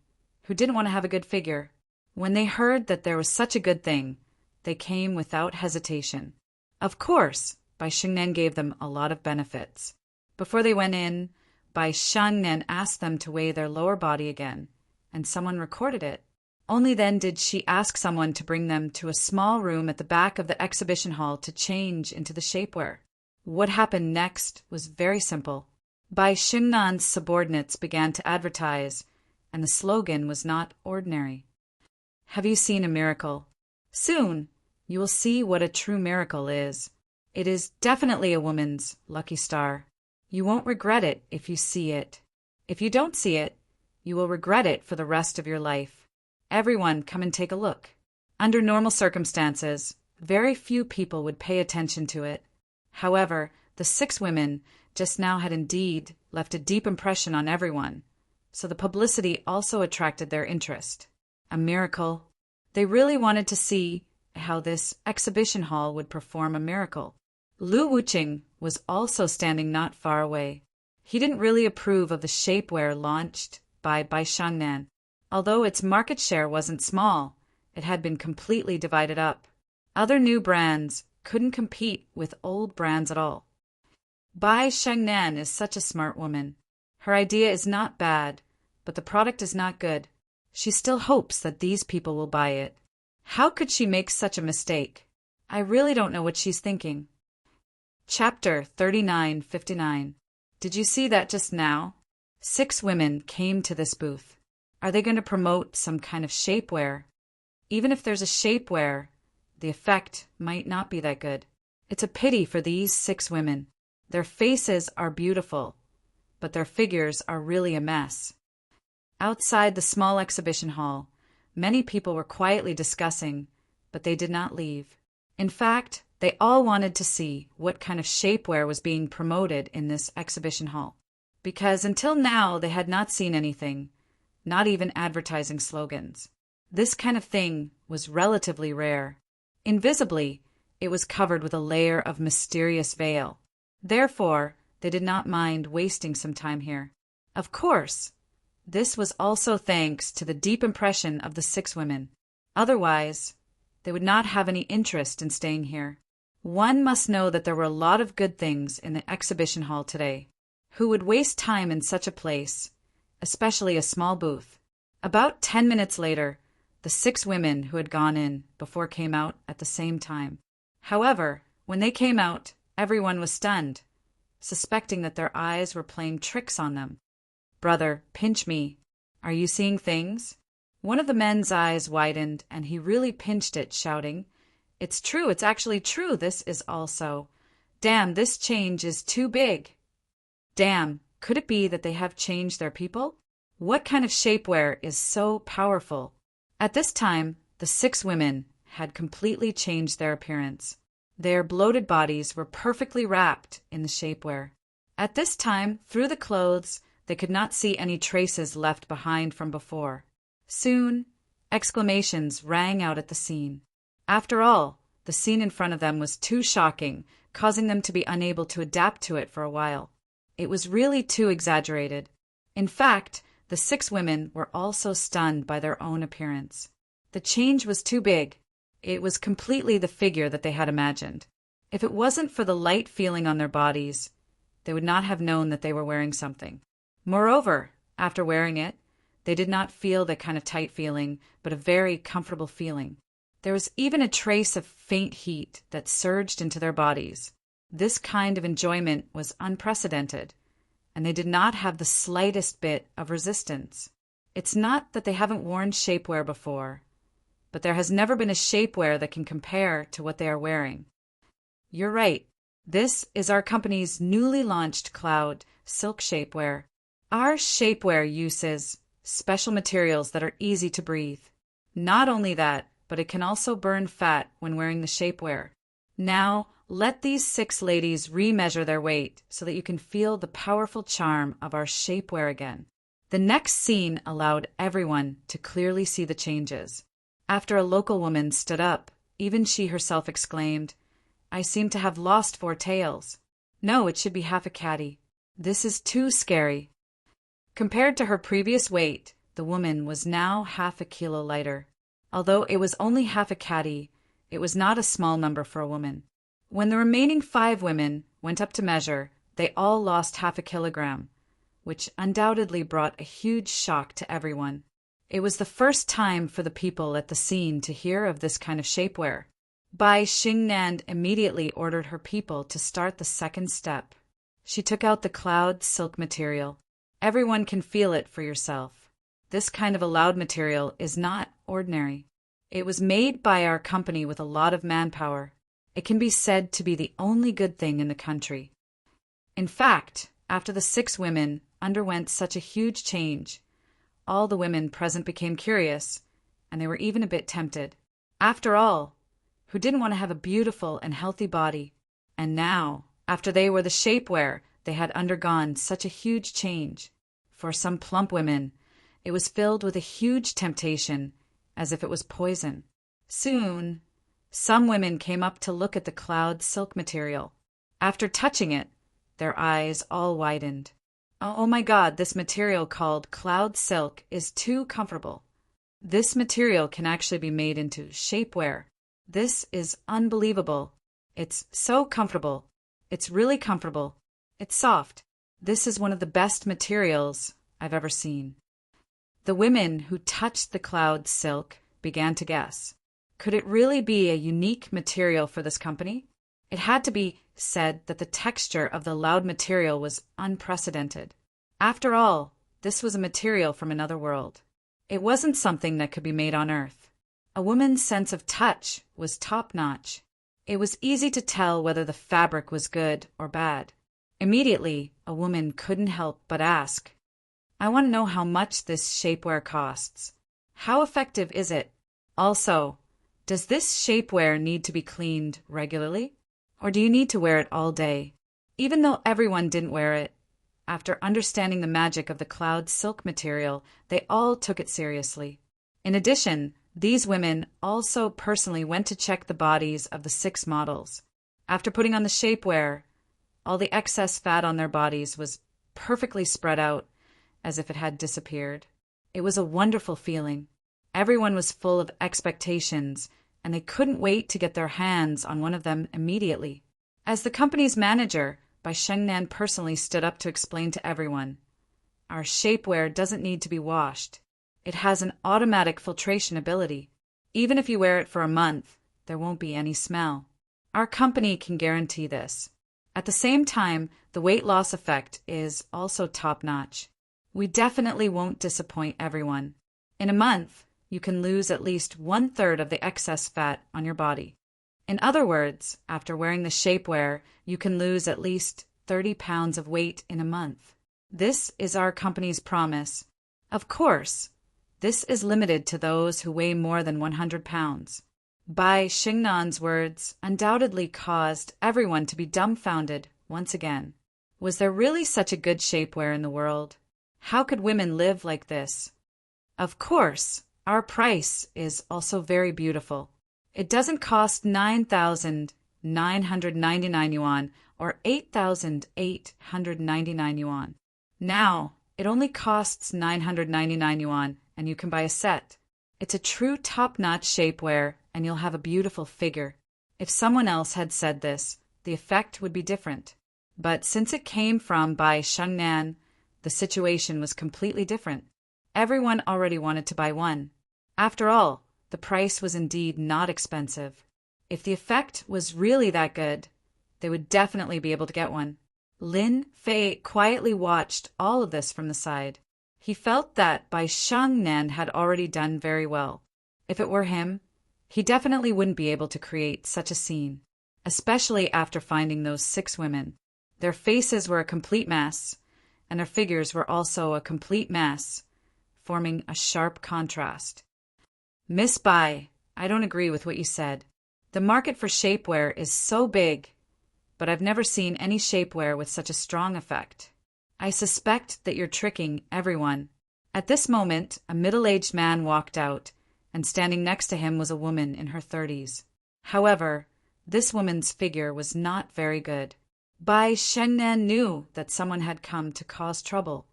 who didn't want to have a good figure, when they heard that there was such a good thing, they came without hesitation. Of course, Bai Shengnan gave them a lot of benefits. Before they went in, Bai Shengnan asked them to weigh their lower body again, and someone recorded it. Only then did she ask someone to bring them to a small room at the back of the exhibition hall to change into the shapewear. What happened next was very simple. Bai Shengnan's subordinates began to advertise, and the slogan was not ordinary. Have you seen a miracle? Soon, you will see what a true miracle is. It is definitely a woman's lucky star. You won't regret it if you see it. If you don't see it, you will regret it for the rest of your life. Everyone, come and take a look. Under normal circumstances, very few people would pay attention to it. However, the 6 women just now had indeed left a deep impression on everyone, so the publicity also attracted their interest. A miracle. They really wanted to see how this exhibition hall would perform a miracle. Lu Wuqing was also standing not far away. He didn't really approve of the shapewear launched by Shangnan. Although its market share wasn't small, it had been completely divided up. Other new brands couldn't compete with old brands at all. Bai Shangnan is such a smart woman. Her idea is not bad, but the product is not good. She still hopes that these people will buy it. How could she make such a mistake? I really don't know what she's thinking. Chapter 3959. Did you see that just now? 6 women came to this booth. Are they going to promote some kind of shapewear? Even if there's a shapewear, the effect might not be that good. It's a pity for these 6 women. Their faces are beautiful, but their figures are really a mess. Outside the small exhibition hall, many people were quietly discussing, but they did not leave. In fact, they all wanted to see what kind of shapewear was being promoted in this exhibition hall, because until now they had not seen anything, not even advertising slogans. This kind of thing was relatively rare. Invisibly, it was covered with a layer of mysterious veil. Therefore, they did not mind wasting some time here. Of course, this was also thanks to the deep impression of the 6 women. Otherwise, they would not have any interest in staying here. One must know that there were a lot of good things in the exhibition hall today. Who would waste time in such a place, especially a small booth? About 10 minutes later, the 6 women who had gone in before came out at the same time. However, when they came out, everyone was stunned, suspecting that their eyes were playing tricks on them. "Brother, pinch me. Are you seeing things?" One of the men's eyes widened, and he really pinched it, shouting, "It's true, it's actually true, this is also. Damn, this change is too big." Damn, could it be that they have changed their people? What kind of shapewear is so powerful? At this time, the 6 women had completely changed their appearance. Their bloated bodies were perfectly wrapped in the shapewear. At this time, through the clothes, they could not see any traces left behind from before. Soon, exclamations rang out at the scene. After all, the scene in front of them was too shocking, causing them to be unable to adapt to it for a while. It was really too exaggerated. In fact, the 6 women were also stunned by their own appearance. The change was too big. It was completely the figure that they had imagined. If it wasn't for the light feeling on their bodies, they would not have known that they were wearing something. Moreover, after wearing it, they did not feel that kind of tight feeling, but a very comfortable feeling. There was even a trace of faint heat that surged into their bodies. This kind of enjoyment was unprecedented, and they did not have the slightest bit of resistance. It's not that they haven't worn shapewear before, but there has never been a shapewear that can compare to what they are wearing. You're right. This is our company's newly launched Cloud Silk Shapewear. Our shapewear uses special materials that are easy to breathe. Not only that, but it can also burn fat when wearing the shapewear. Now, let these 6 ladies remeasure their weight so that you can feel the powerful charm of our shapewear again. The next scene allowed everyone to clearly see the changes. After a local woman stood up, even she herself exclaimed, "I seem to have lost 4 tails. No, it should be half a catty. This is too scary." Compared to her previous weight, the woman was now half a kilo lighter. Although it was only half a catty, it was not a small number for a woman. When the remaining 5 women went up to measure, they all lost half a kilogram, which undoubtedly brought a huge shock to everyone. It was the first time for the people at the scene to hear of this kind of shapewear. Bai Xingnan immediately ordered her people to start the second step. She took out the cloud silk material. Everyone can feel it for yourself. This kind of a loud material is not ordinary. It was made by our company with a lot of manpower. It can be said to be the only good thing in the country. In fact, after the 6 women underwent such a huge change, all the women present became curious, and they were even a bit tempted. After all, who didn't want to have a beautiful and healthy body? And now, after they wore the shapewear, they had undergone such a huge change. For some plump women, it was filled with a huge temptation, as if it was poison. Soon, some women came up to look at the cloud silk material. After touching it, their eyes all widened. Oh my God, this material called cloud silk is too comfortable. This material can actually be made into shapewear. This is unbelievable. It's so comfortable. It's really comfortable. It's soft. This is one of the best materials I've ever seen. The women who touched the cloud silk began to guess. Could it really be a unique material for this company? It had to be said that the texture of the loud material was unprecedented. After all, this was a material from another world. It wasn't something that could be made on Earth. A woman's sense of touch was top-notch. It was easy to tell whether the fabric was good or bad. Immediately, a woman couldn't help but ask, "I want to know how much this shapewear costs. How effective is it? Also, does this shapewear need to be cleaned regularly? Or do you need to wear it all day?" Even though everyone didn't wear it, after understanding the magic of the cloud silk material, they all took it seriously. In addition, these women also personally went to check the bodies of the 6 models. After putting on the shapewear, all the excess fat on their bodies was perfectly spread out, as if it had disappeared. It was a wonderful feeling. Everyone was full of expectations, and they couldn't wait to get their hands on one of them immediately. As the company's manager, Bai Shengnan personally stood up to explain to everyone, "Our shapewear doesn't need to be washed. It has an automatic filtration ability. Even if you wear it for a month, there won't be any smell. Our company can guarantee this. At the same time, the weight loss effect is also top-notch. We definitely won't disappoint everyone. In a month, you can lose at least 1/3 of the excess fat on your body. In other words, after wearing the shapewear, you can lose at least 30 pounds of weight in a month. This is our company's promise. Of course, this is limited to those who weigh more than 100 pounds. Bai Shengnan's words undoubtedly caused everyone to be dumbfounded once again. Was there really such a good shapewear in the world? How could women live like this? Of course, our price is also very beautiful. It doesn't cost 9,999 yuan or 8,899 yuan. Now, it only costs 999 yuan, and you can buy a set. It's a true top-notch shapewear, and you'll have a beautiful figure. If someone else had said this, the effect would be different. But since it came from Bai Shengnan, the situation was completely different. Everyone already wanted to buy one. After all, the price was indeed not expensive. If the effect was really that good, they would definitely be able to get one. Lin Fei quietly watched all of this from the side. He felt that Bai Shengnan had already done very well. If it were him, he definitely wouldn't be able to create such a scene, especially after finding those 6 women. Their faces were a complete mess, and their figures were also a complete mess, forming a sharp contrast. "Miss Bai, I don't agree with what you said. The market for shapewear is so big, but I've never seen any shapewear with such a strong effect. I suspect that you're tricking everyone." At this moment, a middle-aged man walked out, and standing next to him was a woman in her 30s. However, this woman's figure was not very good. Bai Shengnan knew that someone had come to cause trouble.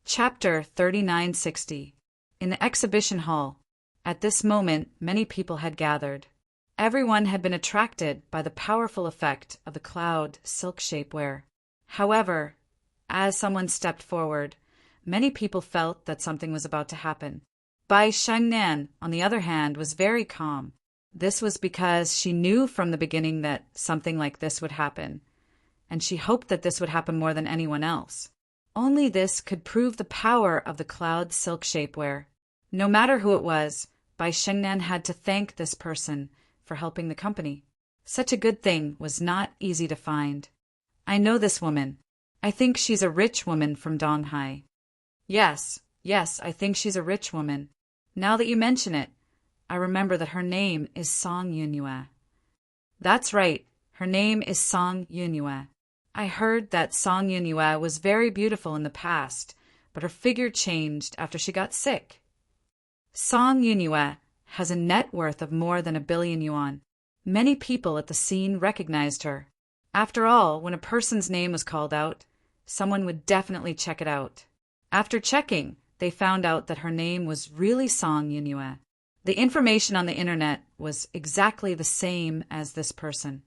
Chapter 3960. In the exhibition hall, at this moment many people had gathered. Everyone had been attracted by the powerful effect of the cloud silk shapewear. However, as someone stepped forward, many people felt that something was about to happen. Bai Shengnan, on the other hand, was very calm. This was because she knew from the beginning that something like this would happen, and she hoped that this would happen more than anyone else. Only this could prove the power of the cloud silk shapewear. No matter who it was, Bai Shengnan had to thank this person for helping the company. Such a good thing was not easy to find. "I know this woman. I think she's a rich woman from Donghai." Yes, I think she's a rich woman. Now that you mention it, I remember that her name is Song Yunyue. That's right, her name is Song Yunyue. I heard that Song Yunyue was very beautiful in the past, but her figure changed after she got sick. Song Yunyue has a net worth of more than 1 billion yuan. Many people at the scene recognized her. After all, when a person's name was called out, someone would definitely check it out. After checking, they found out that her name was really Song Yunyue. The information on the internet was exactly the same as this person.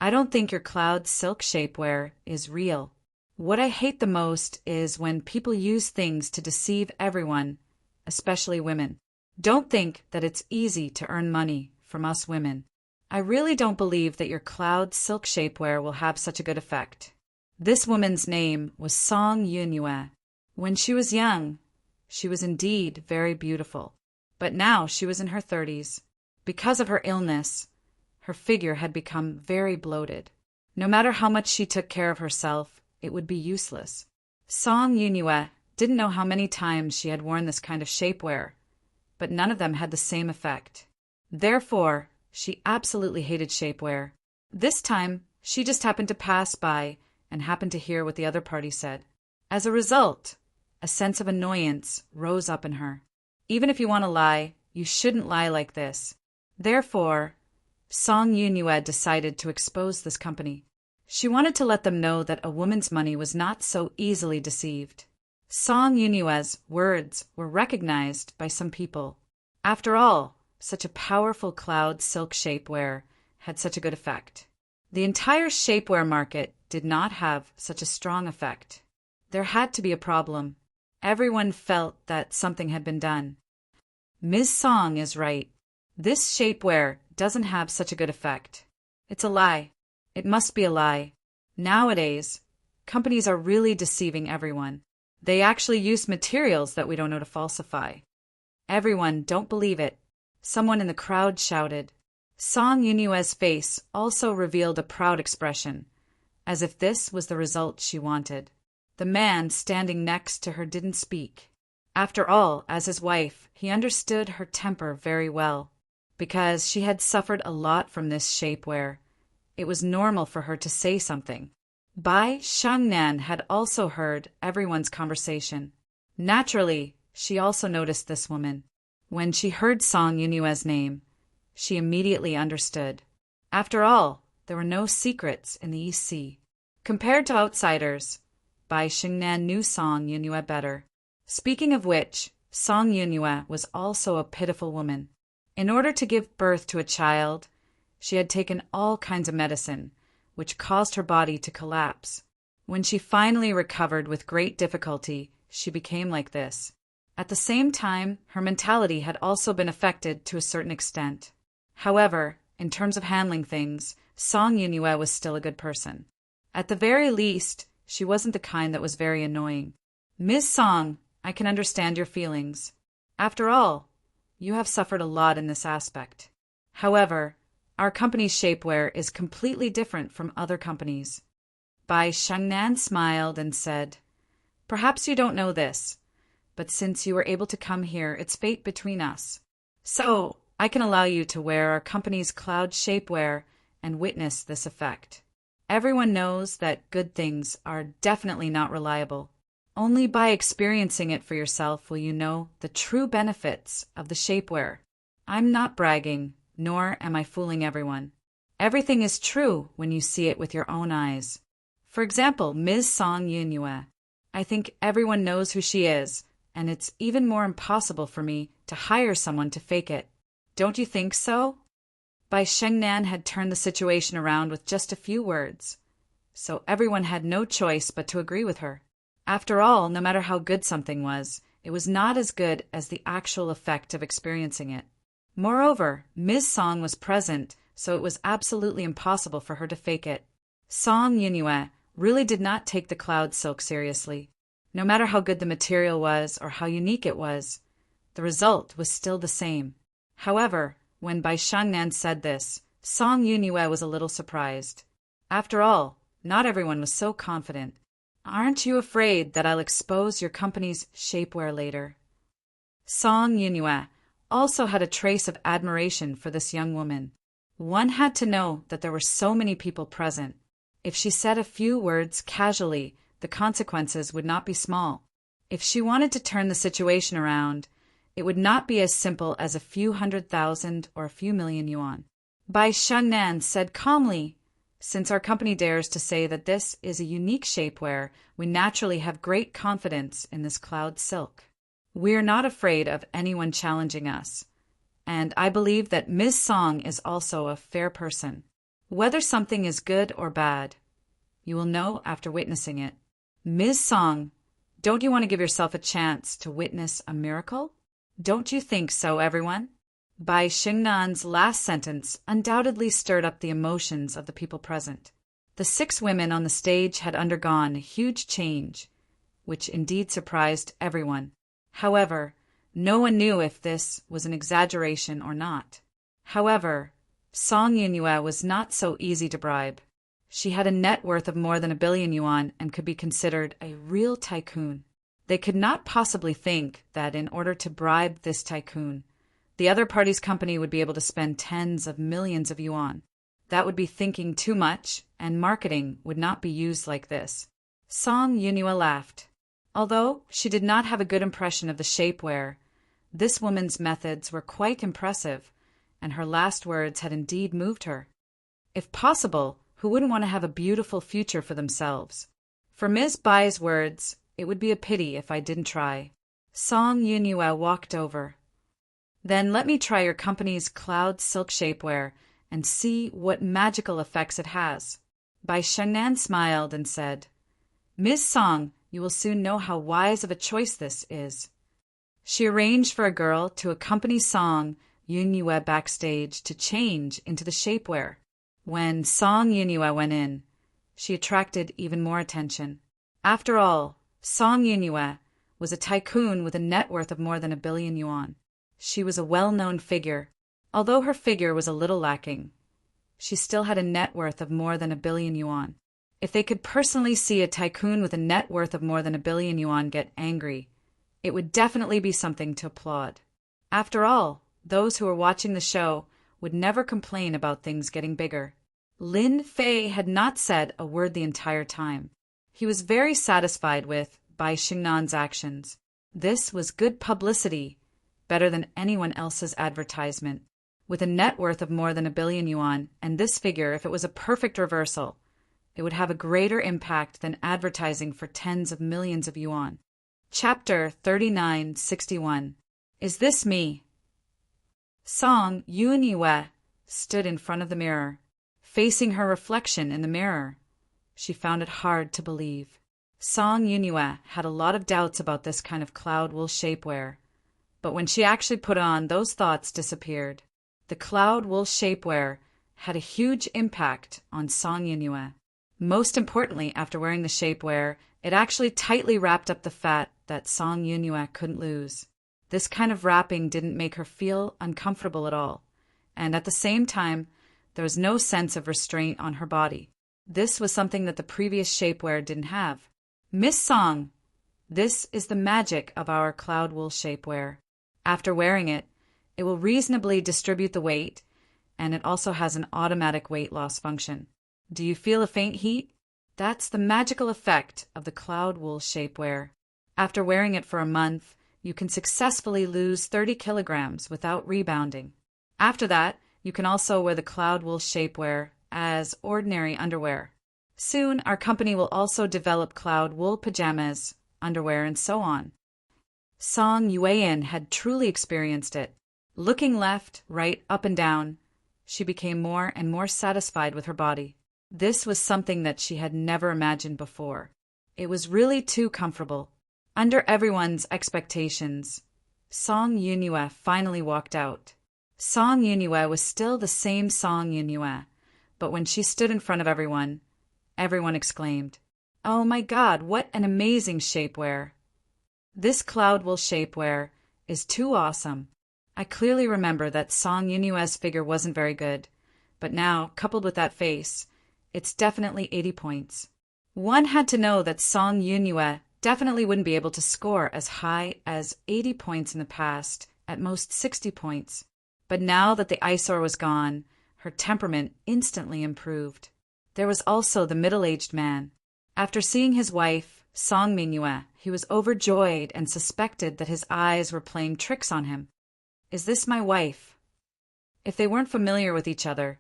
I don't think your cloud silk shapewear is real. What I hate the most is when people use things to deceive everyone, especially women. Don't think that it's easy to earn money from us women. I really don't believe that your cloud silk shapewear will have such a good effect. This woman's name was Song Yunyue. When she was young, she was indeed very beautiful. But now she was in her 30s. Because of her illness, her figure had become very bloated. No matter how much she took care of herself, it would be useless. Song Yunyue didn't know how many times she had worn this kind of shapewear, but none of them had the same effect. Therefore, she absolutely hated shapewear. This time, she just happened to pass by and happened to hear what the other party said. As a result, a sense of annoyance rose up in her. Even if you want to lie, you shouldn't lie like this. Therefore, Song Yunyue decided to expose this company. She wanted to let them know that a woman's money was not so easily deceived. Song Yunyue's words were recognized by some people. After all, such a powerful cloud silk shapewear had such a good effect. The entire shapewear market did not have such a strong effect. There had to be a problem. Everyone felt that something had been done. Ms. Song is right. This shapewear doesn't have such a good effect. It's a lie. It must be a lie. Nowadays, companies are really deceiving everyone. They actually use materials that we don't know to falsify. Everyone, don't believe it. Someone in the crowd shouted. Song Yunyue's face also revealed a proud expression, as if this was the result she wanted. The man standing next to her didn't speak. After all, as his wife, he understood her temper very well. Because she had suffered a lot from this shapewear, it was normal for her to say something. Bai Shangnan had also heard everyone's conversation. Naturally, she also noticed this woman. When she heard Song Yunyue's name, she immediately understood. After all, there were no secrets in the East Sea. Compared to outsiders, Bai Shangnan knew Song Yunyue better. Speaking of which, Song Yunyue was also a pitiful woman. In order to give birth to a child, she had taken all kinds of medicine, which caused her body to collapse. When she finally recovered with great difficulty, she became like this. At the same time, her mentality had also been affected to a certain extent. However, in terms of handling things, Song Yunyue was still a good person. At the very least, she wasn't the kind that was very annoying. Ms. Song, I can understand your feelings. After all, you have suffered a lot in this aspect. However, our company's shapewear is completely different from other companies. Bai Shangnan smiled and said, Perhaps you don't know this, but since you were able to come here, it's fate between us. So, I can allow you to wear our company's cloud shapewear and witness this effect. Everyone knows that good things are definitely not reliable. Only by experiencing it for yourself will you know the true benefits of the shapewear. I'm not bragging, nor am I fooling everyone. Everything is true when you see it with your own eyes. For example, Ms. Song Yunyue. I think everyone knows who she is, and it's even more impossible for me to hire someone to fake it. Don't you think so? Bai Shangnan had turned the situation around with just a few words, so everyone had no choice but to agree with her. After all, no matter how good something was, it was not as good as the actual effect of experiencing it. Moreover, Ms. Song was present, so it was absolutely impossible for her to fake it. Song Yunyue really did not take the cloud silk seriously. No matter how good the material was or how unique it was, the result was still the same. However, when Bai Shangnan said this, Song Yunyue was a little surprised. After all, not everyone was so confident. Aren't you afraid that I'll expose your company's shapewear later? Song Yunyue also had a trace of admiration for this young woman. One had to know that there were so many people present. If she said a few words casually, the consequences would not be small. If she wanted to turn the situation around, it would not be as simple as a few 100,000 or a few million yuan. Bai Shengnan said calmly, "Since our company dares to say that this is a unique shapewear, we naturally have great confidence in this cloud silk. We are not afraid of anyone challenging us, and I believe that Ms. Song is also a fair person. Whether something is good or bad, you will know after witnessing it. Ms. Song, don't you want to give yourself a chance to witness a miracle? Don't you think so, everyone?" Bai Xingnan's last sentence undoubtedly stirred up the emotions of the people present. The 6 women on the stage had undergone a huge change, which indeed surprised everyone. However, no one knew if this was an exaggeration or not. However, Song Yunyue was not so easy to bribe. She had a net worth of more than 1 billion yuan and could be considered a real tycoon. They could not possibly think that in order to bribe this tycoon, the other party's company would be able to spend tens of millions of yuan. That would be thinking too much, and marketing would not be used like this. Song Yunyue laughed. Although she did not have a good impression of the shapewear, this woman's methods were quite impressive, and her last words had indeed moved her. If possible, who wouldn't want to have a beautiful future for themselves? For Ms. Bai's words, "It would be a pity if I didn't try." Song Yunyue walked over. "Then let me try your company's cloud silk shapewear and see what magical effects it has." Bai Shengnan smiled and said, "Ms. Song, you will soon know how wise of a choice this is." She arranged for a girl to accompany Song Yunyue backstage to change into the shapewear. When Song Yunyue went in, she attracted even more attention. After all, Song Yunyue was a tycoon with a net worth of more than 1 billion yuan. She was a well-known figure. Although her figure was a little lacking, she still had a net worth of more than 1 billion yuan. If they could personally see a tycoon with a net worth of more than 1 billion yuan get angry, it would definitely be something to applaud. After all, those who were watching the show would never complain about things getting bigger. Lin Fei had not said a word the entire time. He was very satisfied with Bai Xingnan's actions. This was good publicity, better than anyone else's advertisement. With a net worth of more than 1 billion yuan, and this figure, if it was a perfect reversal, it would have a greater impact than advertising for tens of millions of yuan. Chapter 3961. Is this me? Song Yunyue stood in front of the mirror, facing her reflection in the mirror. She found it hard to believe. Song Yunyue had a lot of doubts about this kind of cloud wool shapewear, but when she actually put it on, those thoughts disappeared. The cloud wool shapewear had a huge impact on Song Yunyue. Most importantly, after wearing the shapewear, it actually tightly wrapped up the fat that Song Yunyue couldn't lose. This kind of wrapping didn't make her feel uncomfortable at all, and at the same time, there was no sense of restraint on her body. This was something that the previous shapewear didn't have. "Miss Song, this is the magic of our cloud wool shapewear. After wearing it, it will reasonably distribute the weight, and it also has an automatic weight loss function. Do you feel a faint heat? That's the magical effect of the cloud wool shapewear. After wearing it for a month, you can successfully lose 30 kilograms without rebounding. After that, you can also wear the cloud wool shapewear as ordinary underwear. Soon, our company will also develop cloud wool pajamas, underwear, and so on." Song Yueyin had truly experienced it. Looking left, right, up and down, she became more and more satisfied with her body. This was something that she had never imagined before. It was really too comfortable. Under everyone's expectations, Song Yunyue finally walked out. Song Yunyue was still the same Song Yunyue, but when she stood in front of everyone exclaimed, "Oh my God, what an amazing shapewear! This cloud wool shapewear is too awesome." I clearly remember that Song Yunyue's figure wasn't very good, but now, coupled with that face, it's definitely 80 points. One had to know that Song Yunyue definitely wouldn't be able to score as high as 80 points in the past, at most 60 points. But now that the eyesore was gone, her temperament instantly improved. There was also the middle-aged man. After seeing his wife, Song Mingyue, he was overjoyed and suspected that his eyes were playing tricks on him. Is this my wife? If they weren't familiar with each other,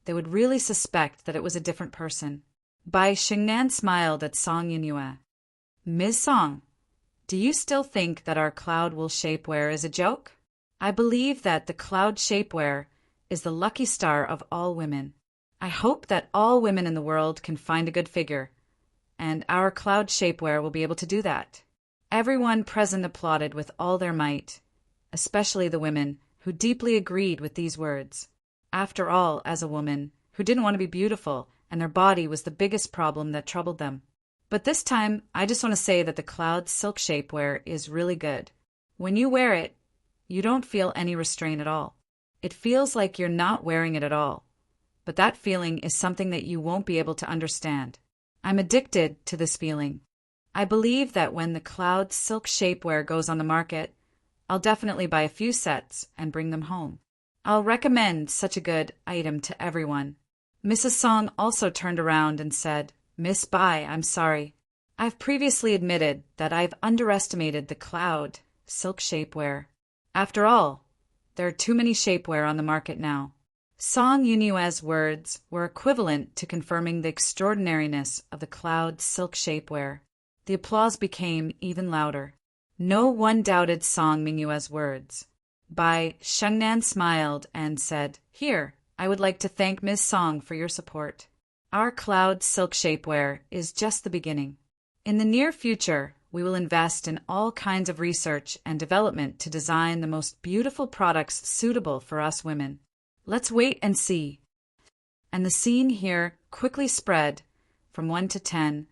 they would really suspect that it was a different person. Bai Xingnan smiled at Song Yingyue. Ms. Song, do you still think that our cloud wool shapewear is a joke? I believe that the cloud shapewear is the lucky star of all women. I hope that all women in the world can find a good figure, and our cloud shapewear will be able to do that. Everyone present applauded with all their might, especially the women, who deeply agreed with these words. After all, as a woman, who didn't want to be beautiful, and their body was the biggest problem that troubled them. But this time, I just want to say that the cloud silk shapewear is really good. When you wear it, you don't feel any restraint at all. It feels like you're not wearing it at all. But that feeling is something that you won't be able to understand. I'm addicted to this feeling. I believe that when the cloud silk shapewear goes on the market, I'll definitely buy a few sets and bring them home. I'll recommend such a good item to everyone. Mrs. Song also turned around and said, Miss Bai, I'm sorry. I've previously admitted that I've underestimated the cloud silk shapewear. After all, there are too many shapewear on the market now. Song Yunyue's words were equivalent to confirming the extraordinariness of the cloud silk shapewear. The applause became even louder. No one doubted Song Mingyue's words. Bai Shengnan smiled and said, Here, I would like to thank Ms. Song for your support. Our cloud silk shapewear is just the beginning. In the near future, we will invest in all kinds of research and development to design the most beautiful products suitable for us women. Let's wait and see. And the scene here quickly spread from 1 to 10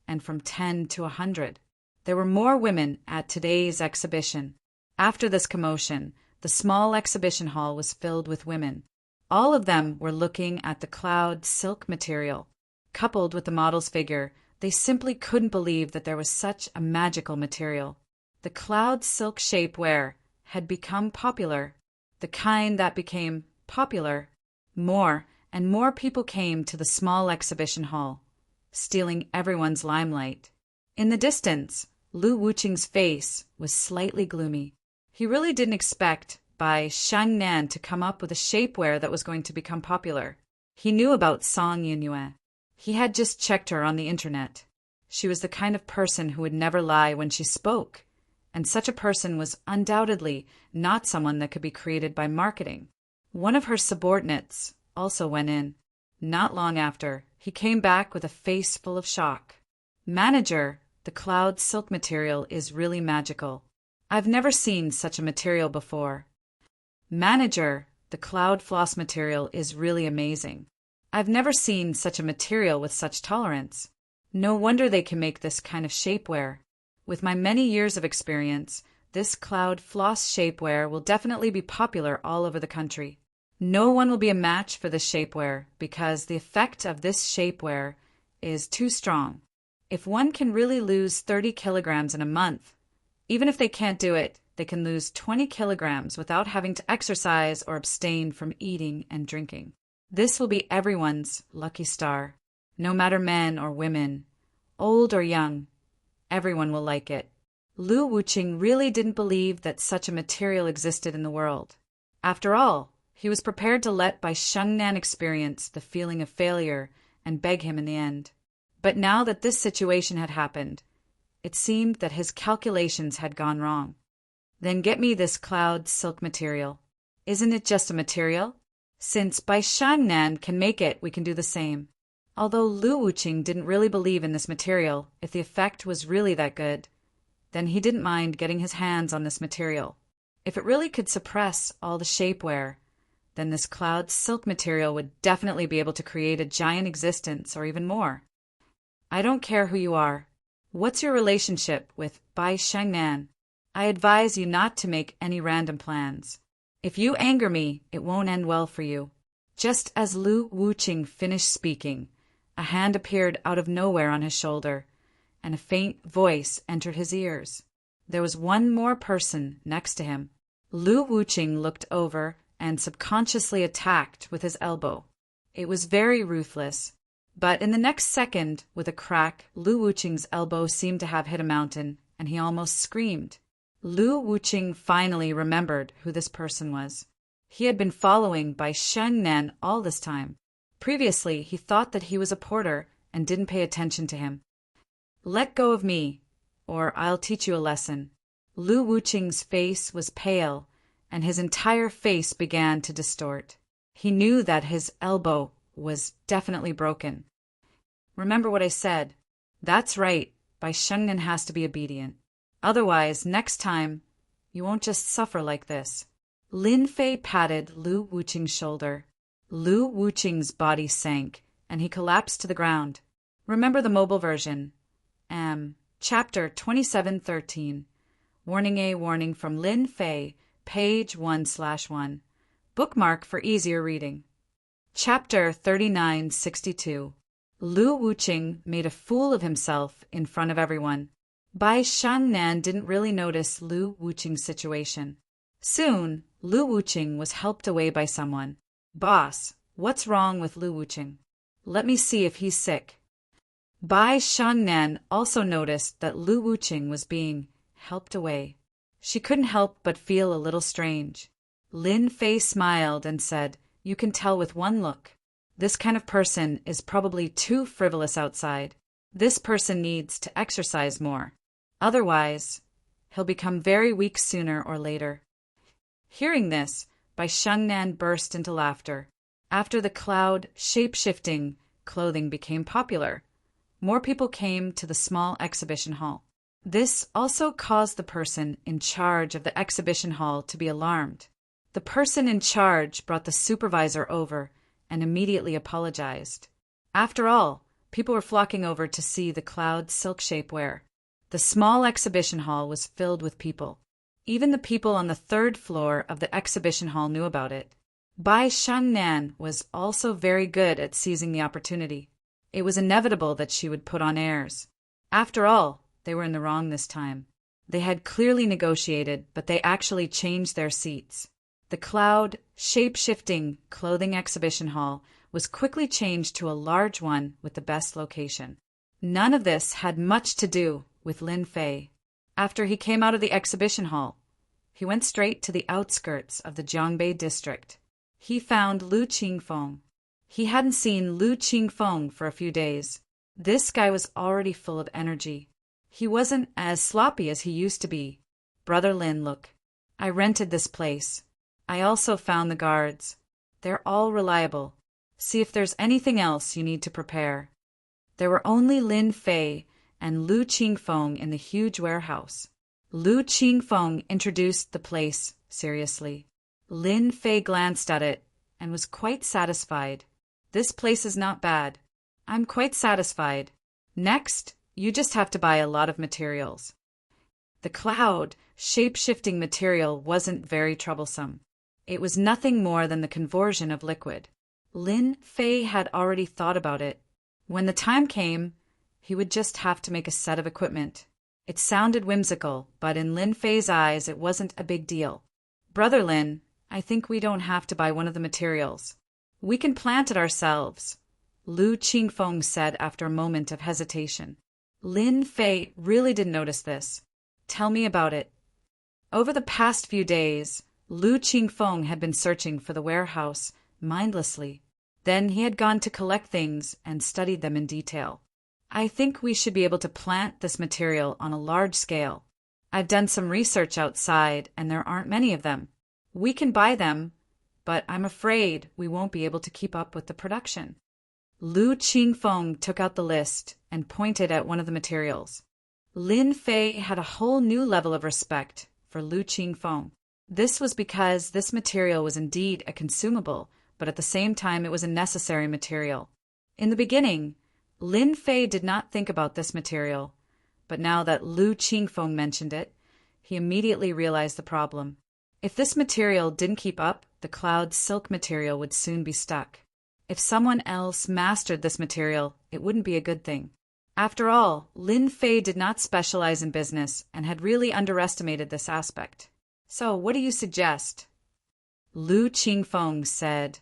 and from 10 to 100. There were more women at today's exhibition. After this commotion, the small exhibition hall was filled with women. All of them were looking at the cloud silk material. Coupled with the model's figure, they simply couldn't believe that there was such a magical material. The cloud silk shapewear had become popular, the kind that became popular. More and more people came to the small exhibition hall, stealing everyone's limelight. In the distance, Lu Wuqing's face was slightly gloomy. He really didn't expect Bai Shangnan to come up with a shapewear that was going to become popular. He knew about Song Yinyue. He had just checked her on the internet. She was the kind of person who would never lie when she spoke, and such a person was undoubtedly not someone that could be created by marketing. One of her subordinates also went in. Not long after, he came back with a face full of shock. Manager, the cloud silk material is really magical. I've never seen such a material before. Manager, the cloud floss material is really amazing. I've never seen such a material with such tolerance. No wonder they can make this kind of shapewear. With my many years of experience, this cloud floss shapewear will definitely be popular all over the country. No one will be a match for this shapewear because the effect of this shapewear is too strong. If one can really lose 30 kilograms in a month, even if they can't do it, they can lose 20 kilograms without having to exercise or abstain from eating and drinking. This will be everyone's lucky star. No matter men or women, old or young, everyone will like it. Lu Wuqing really didn't believe that such a material existed in the world. After all, he was prepared to let Bai Shengnan experience the feeling of failure and beg him in the end. But now that this situation had happened, it seemed that his calculations had gone wrong. Then get me this cloud silk material. Isn't it just a material? Since Bai Shangnan can make it, we can do the same. Although Lu Wuqing didn't really believe in this material, if the effect was really that good, then he didn't mind getting his hands on this material. If it really could suppress all the shapewear, then this cloud silk material would definitely be able to create a giant existence or even more. I don't care who you are. What's your relationship with Bai Shangnan? I advise you not to make any random plans. If you anger me, it won't end well for you. Just as Lu Wuqing finished speaking, a hand appeared out of nowhere on his shoulder, and a faint voice entered his ears. There was one more person next to him. Lu Wuqing looked over and subconsciously attacked with his elbow. It was very ruthless. But in the next second, with a crack, Lu Wuqing's elbow seemed to have hit a mountain, and he almost screamed. Lu Wuqing finally remembered who this person was. He had been following Bai Shengnan all this time. Previously, he thought that he was a porter and didn't pay attention to him. "Let go of me, or I'll teach you a lesson." Lu Wuqing's face was pale, and his entire face began to distort. He knew that his elbow was definitely broken. "Remember what I said." "That's right, Bai Shengnan has to be obedient. Otherwise, next time, you won't just suffer like this." Lin Fei patted Lu Wuqing's shoulder. Lu Wuqing's body sank, and he collapsed to the ground. Remember the mobile version. Chapter 2713. Warning from Lin Fei, page 1/1. Bookmark for easier reading. Chapter 3962. Lu Wuqing made a fool of himself in front of everyone. Bai Shengnan didn't really notice Lu Wuqing's situation. Soon, Lu Wuqing was helped away by someone. "Boss, what's wrong with Lu Wuqing? Let me see if he's sick." Bai Shengnan also noticed that Lu Wuqing was being helped away. She couldn't help but feel a little strange. Lin Fei smiled and said, "You can tell with one look. This kind of person is probably too frivolous outside. This person needs to exercise more. Otherwise, he'll become very weak sooner or later." Hearing this, Bai Shengnan burst into laughter. After the cloud shape-shifting clothing became popular, more people came to the small exhibition hall. This also caused the person in charge of the exhibition hall to be alarmed. The person in charge brought the supervisor over and immediately apologized. After all, people were flocking over to see the cloud silk shapewear. The small exhibition hall was filled with people. Even the people on the third floor of the exhibition hall knew about it. Bai Shengnan was also very good at seizing the opportunity. It was inevitable that she would put on airs. After all, they were in the wrong this time. They had clearly negotiated, but they actually changed their seats. The cloud, shape-shifting clothing exhibition hall was quickly changed to a large one with the best location. None of this had much to do with Lin Fei. After he came out of the exhibition hall, he went straight to the outskirts of the Jiangbei district. He found Lu Qingfeng. He hadn't seen Lu Qingfeng for a few days. This guy was already full of energy. He wasn't as sloppy as he used to be. "Brother Lin, look. I rented this place. I also found the guards. They're all reliable. See if there's anything else you need to prepare." There were only Lin Fei and Lu Qingfeng in the huge warehouse. Lu Qingfeng introduced the place seriously. Lin Fei glanced at it and was quite satisfied. "This place is not bad. I'm quite satisfied. Next, you just have to buy a lot of materials." The cloud, shape-shifting material wasn't very troublesome. It was nothing more than the conversion of liquid. Lin Fei had already thought about it. When the time came, he would just have to make a set of equipment. It sounded whimsical, but in Lin Fei's eyes it wasn't a big deal. "Brother Lin, I think we don't have to buy one of the materials. We can plant it ourselves," Lu Qingfeng said after a moment of hesitation. Lin Fei really didn't notice this. "Tell me about it." Over the past few days, Lu Qingfeng had been searching for the warehouse mindlessly. Then he had gone to collect things and studied them in detail. "I think we should be able to plant this material on a large scale. I've done some research outside, and there aren't many of them. We can buy them, but I'm afraid we won't be able to keep up with the production." Lu Qingfeng took out the list and pointed at one of the materials. Lin Fei had a whole new level of respect for Lu Qingfeng. This was because this material was indeed a consumable, but at the same time it was a necessary material. In the beginning, Lin Fei did not think about this material, but now that Lu Qingfeng mentioned it, he immediately realized the problem. If this material didn't keep up, the cloud silk material would soon be stuck. If someone else mastered this material, it wouldn't be a good thing. After all, Lin Fei did not specialize in business and had really underestimated this aspect. "So, what do you suggest?" Lu Qingfeng said,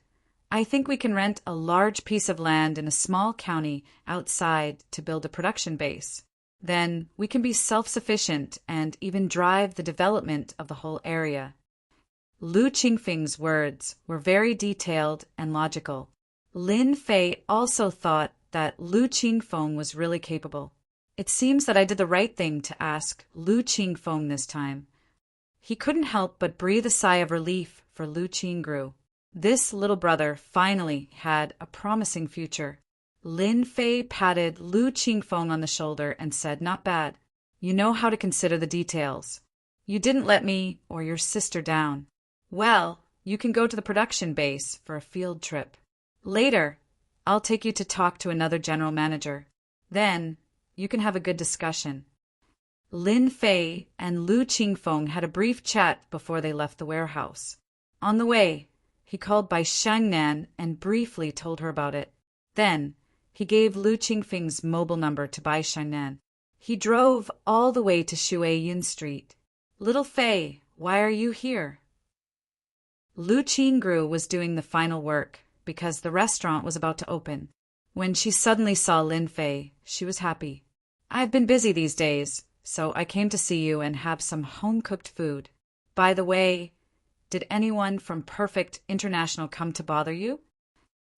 I think we can rent a large piece of land in a small county outside to build a production base. Then we can be self-sufficient and even drive the development of the whole area. Lu Qingfeng's words were very detailed and logical. Lin Fei also thought that Lu Qingfeng was really capable. It seems that I did the right thing to ask Lu Qingfeng this time. He couldn't help but breathe a sigh of relief for Lu Qingru. This little brother finally had a promising future. Lin Fei patted Lu Qingfeng on the shoulder and said, "Not bad. You know how to consider the details. You didn't let me or your sister down. Well, you can go to the production base for a field trip. Later, I'll take you to talk to another general manager. Then, you can have a good discussion." Lin Fei and Lu Qingfeng had a brief chat before they left the warehouse. On the way, he called Bai Shangnan and briefly told her about it. Then, he gave Lu Qingfeng's mobile number to Bai Shangnan. He drove all the way to Shuiyin Street. "Little Fei, why are you here?" Lu Qingru was doing the final work because the restaurant was about to open. When she suddenly saw Lin Fei, she was happy. "I've been busy these days, so I came to see you and have some home-cooked food. By the way, did anyone from Perfect International come to bother you?"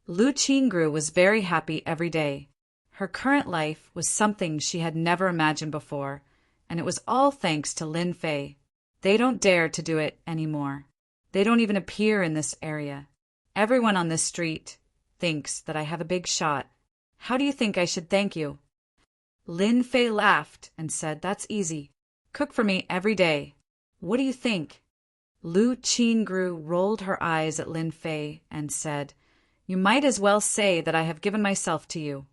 Lu Qingru was very happy every day. Her current life was something she had never imagined before, and it was all thanks to Lin Fei. They don't dare to do it anymore. They don't even appear in this area. Everyone on this street thinks that I have a big shot. How do you think I should thank you? Lin Fei laughed and said, "That's easy. Cook for me every day. What do you think?" Lu Qingru rolled her eyes at Lin Fei and said, "You might as well say that I have given myself to you."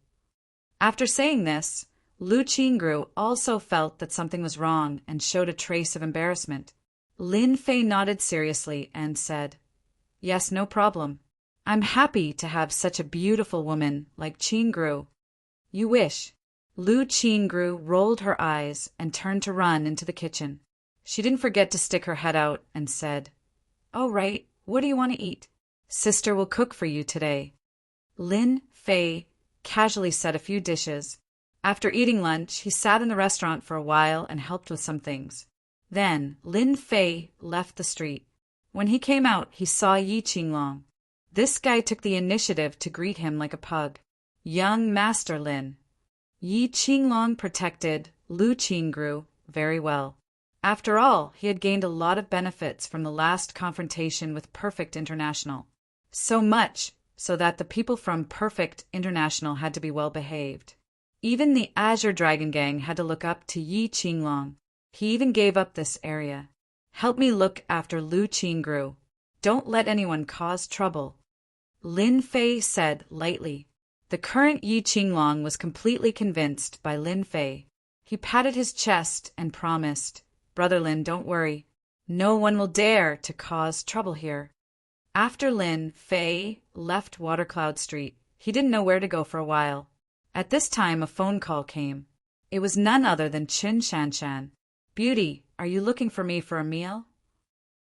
After saying this, Lu Qingru also felt that something was wrong and showed a trace of embarrassment. Lin Fei nodded seriously and said, "Yes, no problem. I'm happy to have such a beautiful woman like Qingru." "You wish." Lu Qingru rolled her eyes and turned to run into the kitchen. She didn't forget to stick her head out and said, "All right, what do you want to eat? Sister will cook for you today." Lin Fei casually said a few dishes. After eating lunch, he sat in the restaurant for a while and helped with some things. Then Lin Fei left the street. When he came out, he saw Yi Qinglong. This guy took the initiative to greet him like a pug. "Young Master Lin." Yi Qinglong protected Lu Qingru very well. After all, he had gained a lot of benefits from the last confrontation with Perfect International. So much so that the people from Perfect International had to be well behaved. Even the Azure Dragon Gang had to look up to Yi Qinglong. He even gave up this area. "Help me look after Lu Qingru. Don't let anyone cause trouble," Lin Fei said lightly. The current Yi Qinglong was completely convinced by Lin Fei. He patted his chest and promised, "Brother Lin, don't worry. No one will dare to cause trouble here." After Lin Fei left Watercloud Street, he didn't know where to go for a while. At this time, a phone call came. It was none other than Qin Shanshan. "Beauty, are you looking for me for a meal?"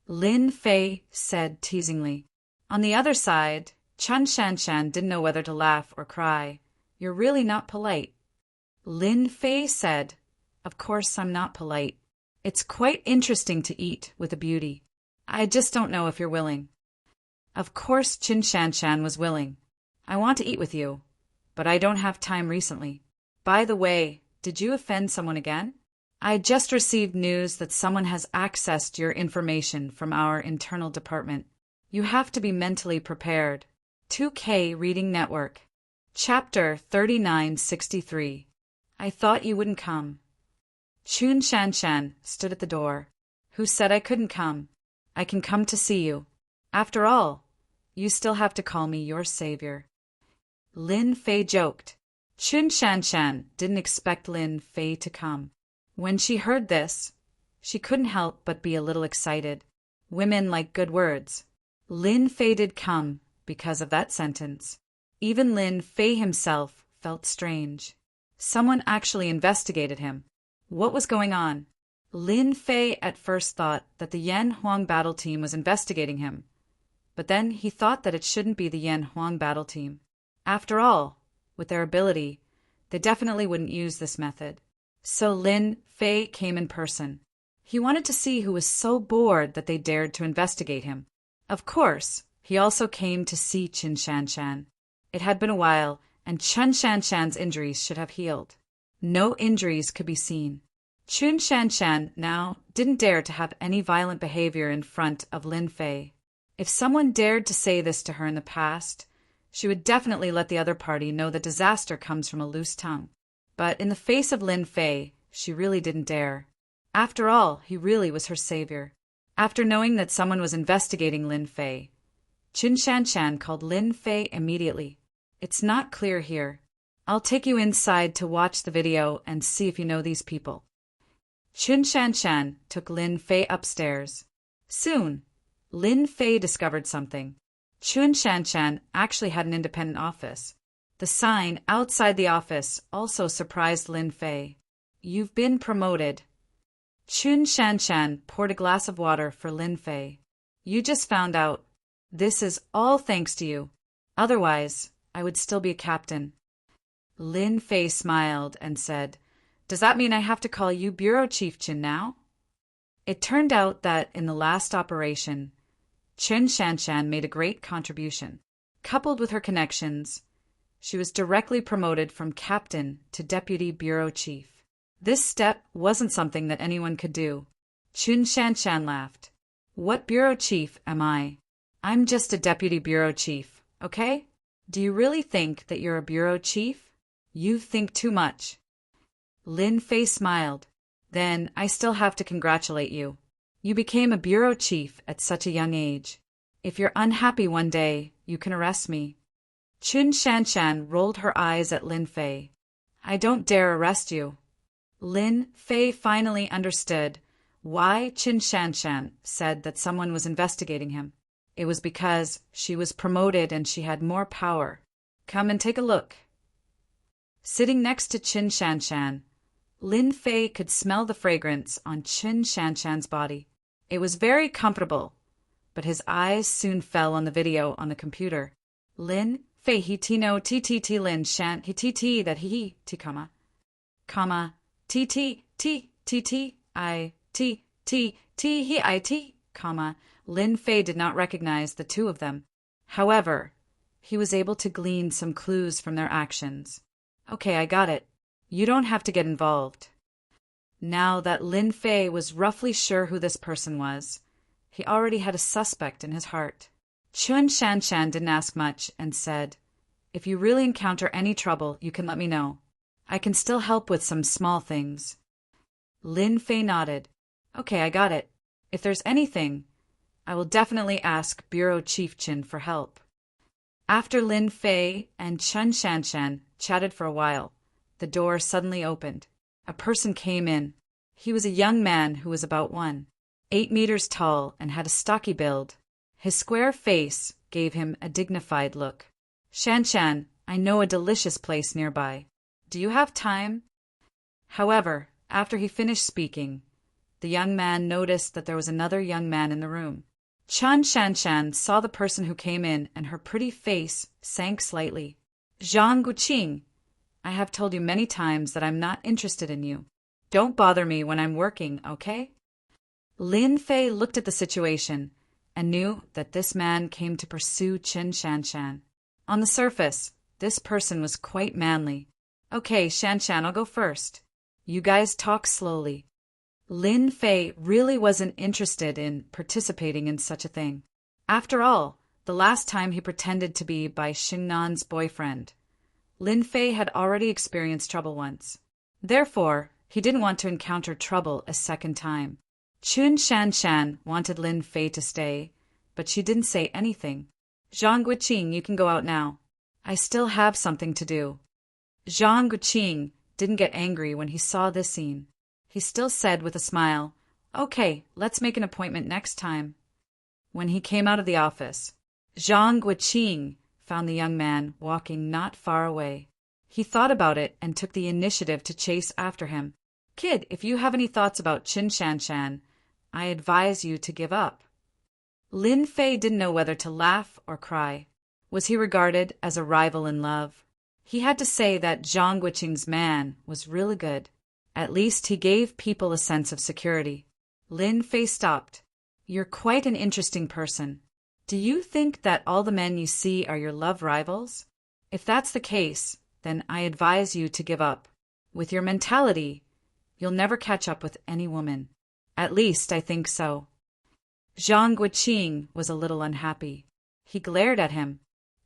Lin Fei said teasingly. On the other side, Qin Shanshan didn't know whether to laugh or cry. "You're really not polite." Lin Fei said, "Of course I'm not polite. It's quite interesting to eat with a beauty. I just don't know if you're willing." Of course Qin Shanshan was willing. "I want to eat with you, but I don't have time recently. By the way, did you offend someone again? I just received news that someone has accessed your information from our internal department. You have to be mentally prepared." 2K Reading Network. Chapter 3963. I thought you wouldn't come. Qin Shanshan stood at the door. "Who said I couldn't come? I can come to see you. After all, you still have to call me your savior." Lin Fei joked. Qin Shanshan didn't expect Lin Fei to come. When she heard this, she couldn't help but be a little excited. Women like good words. Lin Fei did come because of that sentence. Even Lin Fei himself felt strange. Someone actually investigated him. What was going on? Lin Fei at first thought that the Yan Huang battle team was investigating him. but then he thought that it shouldn't be the Yan Huang battle team. After all, with their ability, they definitely wouldn't use this method. So Lin Fei came in person. He wanted to see who was so bored that they dared to investigate him. Of course, he also came to see Qin Shanshan. It had been a while, and Qin Shanshan's injuries should have healed. No injuries could be seen. Qin Shanshan now didn't dare to have any violent behavior in front of Lin Fei. If someone dared to say this to her in the past, she would definitely let the other party know that disaster comes from a loose tongue. But in the face of Lin Fei, she really didn't dare. After all, he really was her savior. After knowing that someone was investigating Lin Fei, Qin Shanshan called Lin Fei immediately. It's not clear here. I'll take you inside to watch the video and see if you know these people. Qin Shanshan took Lin Fei upstairs. Soon, Lin Fei discovered something. Qin Shanshan actually had an independent office. The sign outside the office also surprised Lin Fei. You've been promoted. Qin Shanshan poured a glass of water for Lin Fei. You just found out. This is all thanks to you. Otherwise, I would still be a captain. Lin Fei smiled and said, Does that mean I have to call you Bureau Chief Qin now? It turned out that in the last operation, Qin Shanshan made a great contribution. Coupled with her connections, she was directly promoted from captain to deputy bureau chief. This step wasn't something that anyone could do. Qin Shanshan laughed. What bureau chief am I? I'm just a deputy bureau chief, okay? Do you really think that you're a bureau chief? You think too much. Lin Fei smiled. Then I still have to congratulate you. You became a bureau chief at such a young age. If you're unhappy one day, you can arrest me. Qin Shanshan rolled her eyes at Lin Fei. I don't dare arrest you. Lin Fei finally understood why Qin Shanshan said that someone was investigating him. It was because she was promoted and she had more power. Come and take a look. Sitting next to Qin Shanshan, Lin Fei could smell the fragrance on Qin Shanshan's body. It was very comfortable, but his eyes soon fell on the video on the computer. Lin Fei he ti no ttt Lin Shan he tt that he t comma tt I t he I t comma. Lin Fei did not recognize the two of them. However, he was able to glean some clues from their actions. Okay, I got it. You don't have to get involved. Now that Lin Fei was roughly sure who this person was, he already had a suspect in his heart. Qin Shanshan didn't ask much and said, If you really encounter any trouble, you can let me know. I can still help with some small things. Lin Fei nodded. Okay, I got it. If there's anything, I will definitely ask Bureau Chief Qin for help. After Lin Fei and Qin Shanshan chatted for a while, the door suddenly opened. A person came in. He was a young man who was about 8 meters tall and had a stocky build. His square face gave him a dignified look. Shanshan, I know a delicious place nearby. Do you have time? However, after he finished speaking, the young man noticed that there was another young man in the room. Qin Shanshan saw the person who came in and her pretty face sank slightly. Zhang Guqing, I have told you many times that I'm not interested in you. Don't bother me when I'm working, okay? Lin Fei looked at the situation and knew that this man came to pursue Qin Shanshan. On the surface, this person was quite manly. Okay, Shanshan, I'll go first. You guys talk slowly. Lin Fei really wasn't interested in participating in such a thing. After all, the last time he pretended to be Bai Xingnan's boyfriend, Lin Fei had already experienced trouble once. Therefore, he didn't want to encounter trouble a second time. Qin Shanshan wanted Lin Fei to stay, but she didn't say anything. Zhang Guqing, you can go out now. I still have something to do. Zhang Guqing didn't get angry when he saw this scene. He still said with a smile, Okay, let's make an appointment next time. When he came out of the office, Zhang Guqing found the young man walking not far away. He thought about it and took the initiative to chase after him. Kid, if you have any thoughts about Qin Shanshan, I advise you to give up. Lin Fei didn't know whether to laugh or cry. Was he regarded as a rival in love? He had to say that Zhang Guiqing's man was really good. At least he gave people a sense of security. Lin Fei stopped. You're quite an interesting person. Do you think that all the men you see are your love rivals? If that's the case, then I advise you to give up. With your mentality, you'll never catch up with any woman. At least I think so. Zhang Guiqing was a little unhappy. He glared at him.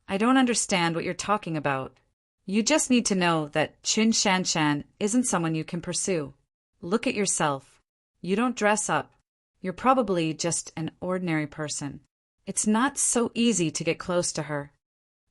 I don't understand what you're talking about. You just need to know that Qin Shanshan isn't someone you can pursue. Look at yourself. You don't dress up. You're probably just an ordinary person. It's not so easy to get close to her.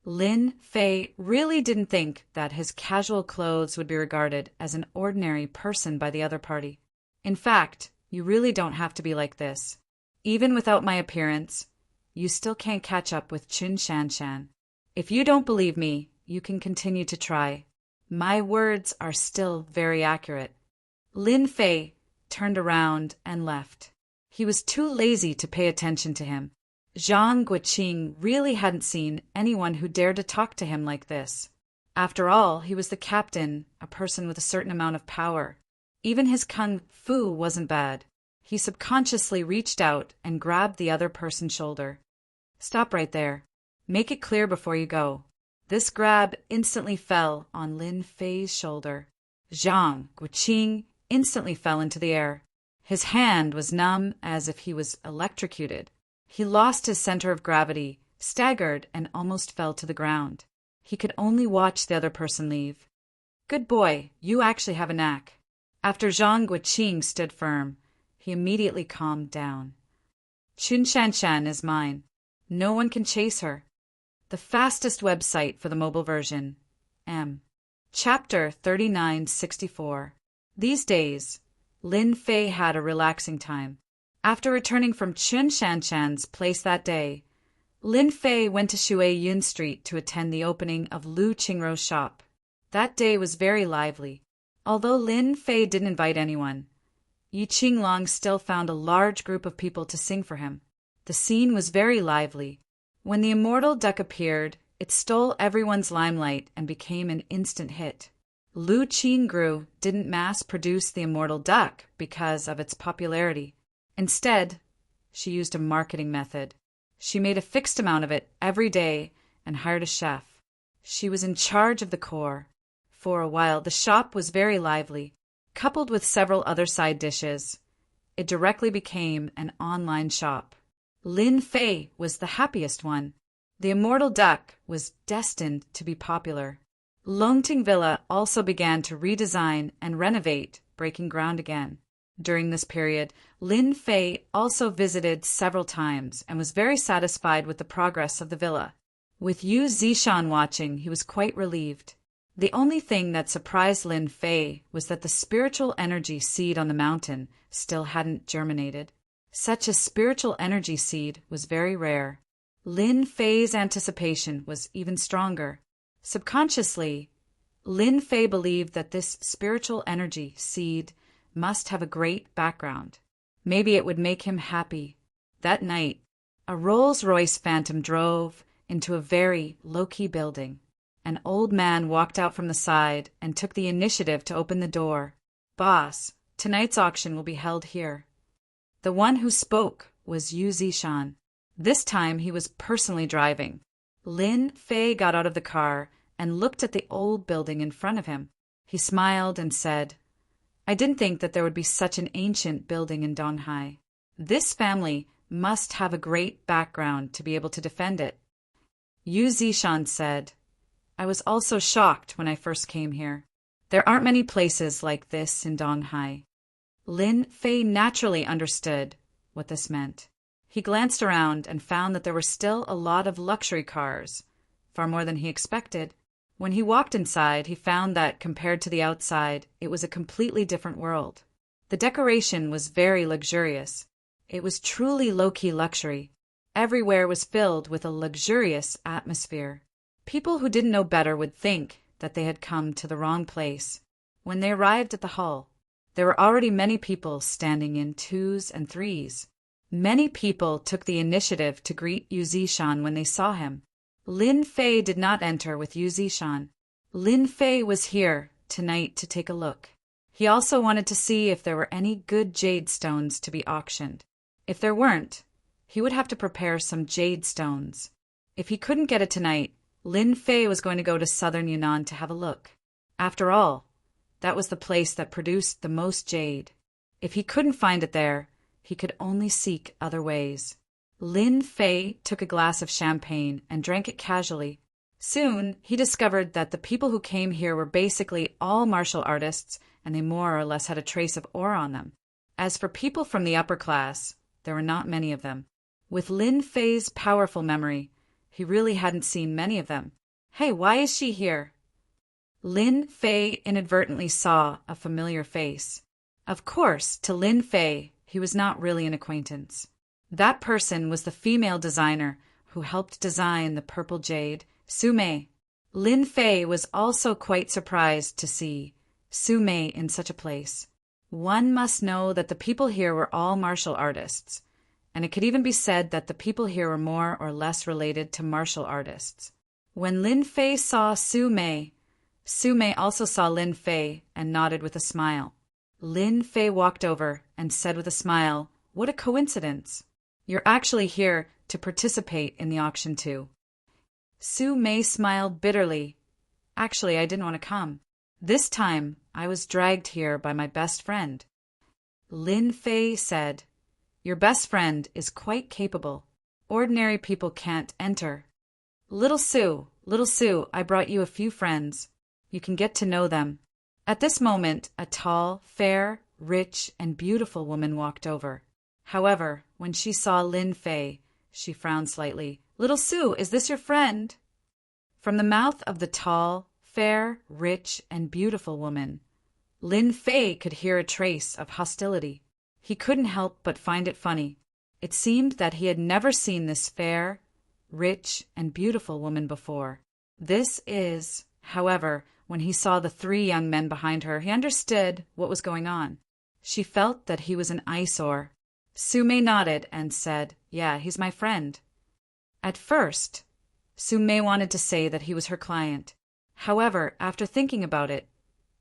Lin Fei really didn't think that his casual clothes would be regarded as an ordinary person by the other party. In fact, you really don't have to be like this. Even without my appearance, you still can't catch up with Qin Shanshan. If you don't believe me, you can continue to try. My words are still very accurate. Lin Fei turned around and left. He was too lazy to pay attention to him. Zhang Guiqing really hadn't seen anyone who dared to talk to him like this. After all, he was the captain, a person with a certain amount of power. Even his kung fu wasn't bad. He subconsciously reached out and grabbed the other person's shoulder. Stop right there. Make it clear before you go. This grab instantly fell on Lin Fei's shoulder. Zhang Guiqing instantly fell into the air. His hand was numb as if he was electrocuted. He lost his center of gravity, staggered, and almost fell to the ground. He could only watch the other person leave. Good boy, you actually have a knack. After Zhang Guiqing stood firm, he immediately calmed down. Qin Shanshan is mine. No one can chase her. The fastest website for the mobile version. Chapter 3964. These days, Lin Fei had a relaxing time. After returning from Qin Shanshan's place that day, Lin Fei went to Shui Yun Street to attend the opening of Lu Qingrou's shop. That day was very lively. Although Lin Fei didn't invite anyone, Yi Qinglong still found a large group of people to sing for him. The scene was very lively. When the immortal duck appeared, it stole everyone's limelight and became an instant hit. Lu Qingru didn't mass-produce the immortal duck because of its popularity. Instead, she used a marketing method. She made a fixed amount of it every day and hired a chef. She was in charge of the core. For a while, the shop was very lively. Coupled with several other side dishes, it directly became an online shop. Lin Fei was the happiest one. The immortal duck was destined to be popular. Longting Villa also began to redesign and renovate, breaking ground again. During this period, Lin Fei also visited several times and was very satisfied with the progress of the villa. With Yu Zishan watching, he was quite relieved. The only thing that surprised Lin Fei was that the spiritual energy seed on the mountain still hadn't germinated. Such a spiritual energy seed was very rare. Lin Fei's anticipation was even stronger. Subconsciously, Lin Fei believed that this spiritual energy seed must have a great background. Maybe it would make him happy. That night, a Rolls-Royce Phantom drove into a very low-key building. An old man walked out from the side and took the initiative to open the door. Boss, tonight's auction will be held here. The one who spoke was Yu Zishan. This time he was personally driving. Lin Fei got out of the car and looked at the old building in front of him. He smiled and said, I didn't think that there would be such an ancient building in Donghai. This family must have a great background to be able to defend it. Yu Zishan said, I was also shocked when I first came here. There aren't many places like this in Donghai. Lin Fei naturally understood what this meant. He glanced around and found that there were still a lot of luxury cars, far more than he expected. When he walked inside, he found that, compared to the outside, it was a completely different world. The decoration was very luxurious. It was truly low-key luxury. Everywhere was filled with a luxurious atmosphere. People who didn't know better would think that they had come to the wrong place. When they arrived at the hall, there were already many people standing in twos and threes. Many people took the initiative to greet Yu Zishan when they saw him. Lin Fei did not enter with Yu Zishan. Lin Fei was here tonight to take a look. He also wanted to see if there were any good jade stones to be auctioned. If there weren't, he would have to prepare some jade stones. If he couldn't get it tonight, Lin Fei was going to go to southern Yunnan to have a look. After all, that was the place that produced the most jade. If he couldn't find it there, he could only seek other ways. Lin Fei took a glass of champagne and drank it casually. Soon, he discovered that the people who came here were basically all martial artists, and they more or less had a trace of aura on them. As for people from the upper class, there were not many of them. With Lin Fei's powerful memory, he really hadn't seen many of them. Hey, why is she here? Lin Fei inadvertently saw a familiar face. Of course, to Lin Fei, he was not really an acquaintance. That person was the female designer who helped design the purple jade, Su Mei. Lin Fei was also quite surprised to see Su Mei in such a place. One must know that the people here were all martial artists, and it could even be said that the people here were more or less related to martial artists. When Lin Fei saw Su Mei also saw Lin Fei and nodded with a smile. Lin Fei walked over and said with a smile, "What a coincidence. You're actually here to participate in the auction too." Su Mei smiled bitterly. "Actually, I didn't want to come. This time, I was dragged here by my best friend." Lin Fei said, "Your best friend is quite capable. Ordinary people can't enter. Little Su, I brought you a few friends. You can get to know them." At this moment, a tall, fair, rich, and beautiful woman walked over. However, when she saw Lin Fei, she frowned slightly. "Little Su, is this your friend?" From the mouth of the tall, fair, rich, and beautiful woman, Lin Fei could hear a trace of hostility. He couldn't help but find it funny. It seemed that he had never seen this fair, rich, and beautiful woman before. However, when he saw the three young men behind her, he understood what was going on. She felt that he was an eyesore. Su Mei nodded and said, "Yeah, he's my friend." At first, Su Mei wanted to say that he was her client. However, after thinking about it,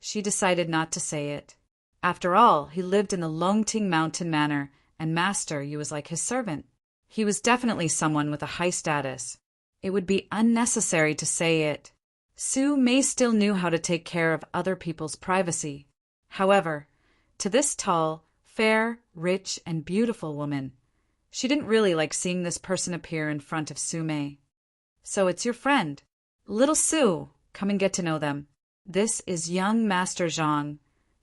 she decided not to say it. After all, he lived in the Longting Mountain Manor, and Master Yu was like his servant. He was definitely someone with a high status. It would be unnecessary to say it. Su Mei still knew how to take care of other people's privacy. However, to this tall, fair, rich, and beautiful woman, she didn't really like seeing this person appear in front of Su Mei. "So it's your friend. Little Su, come and get to know them. This is young Master Zhang,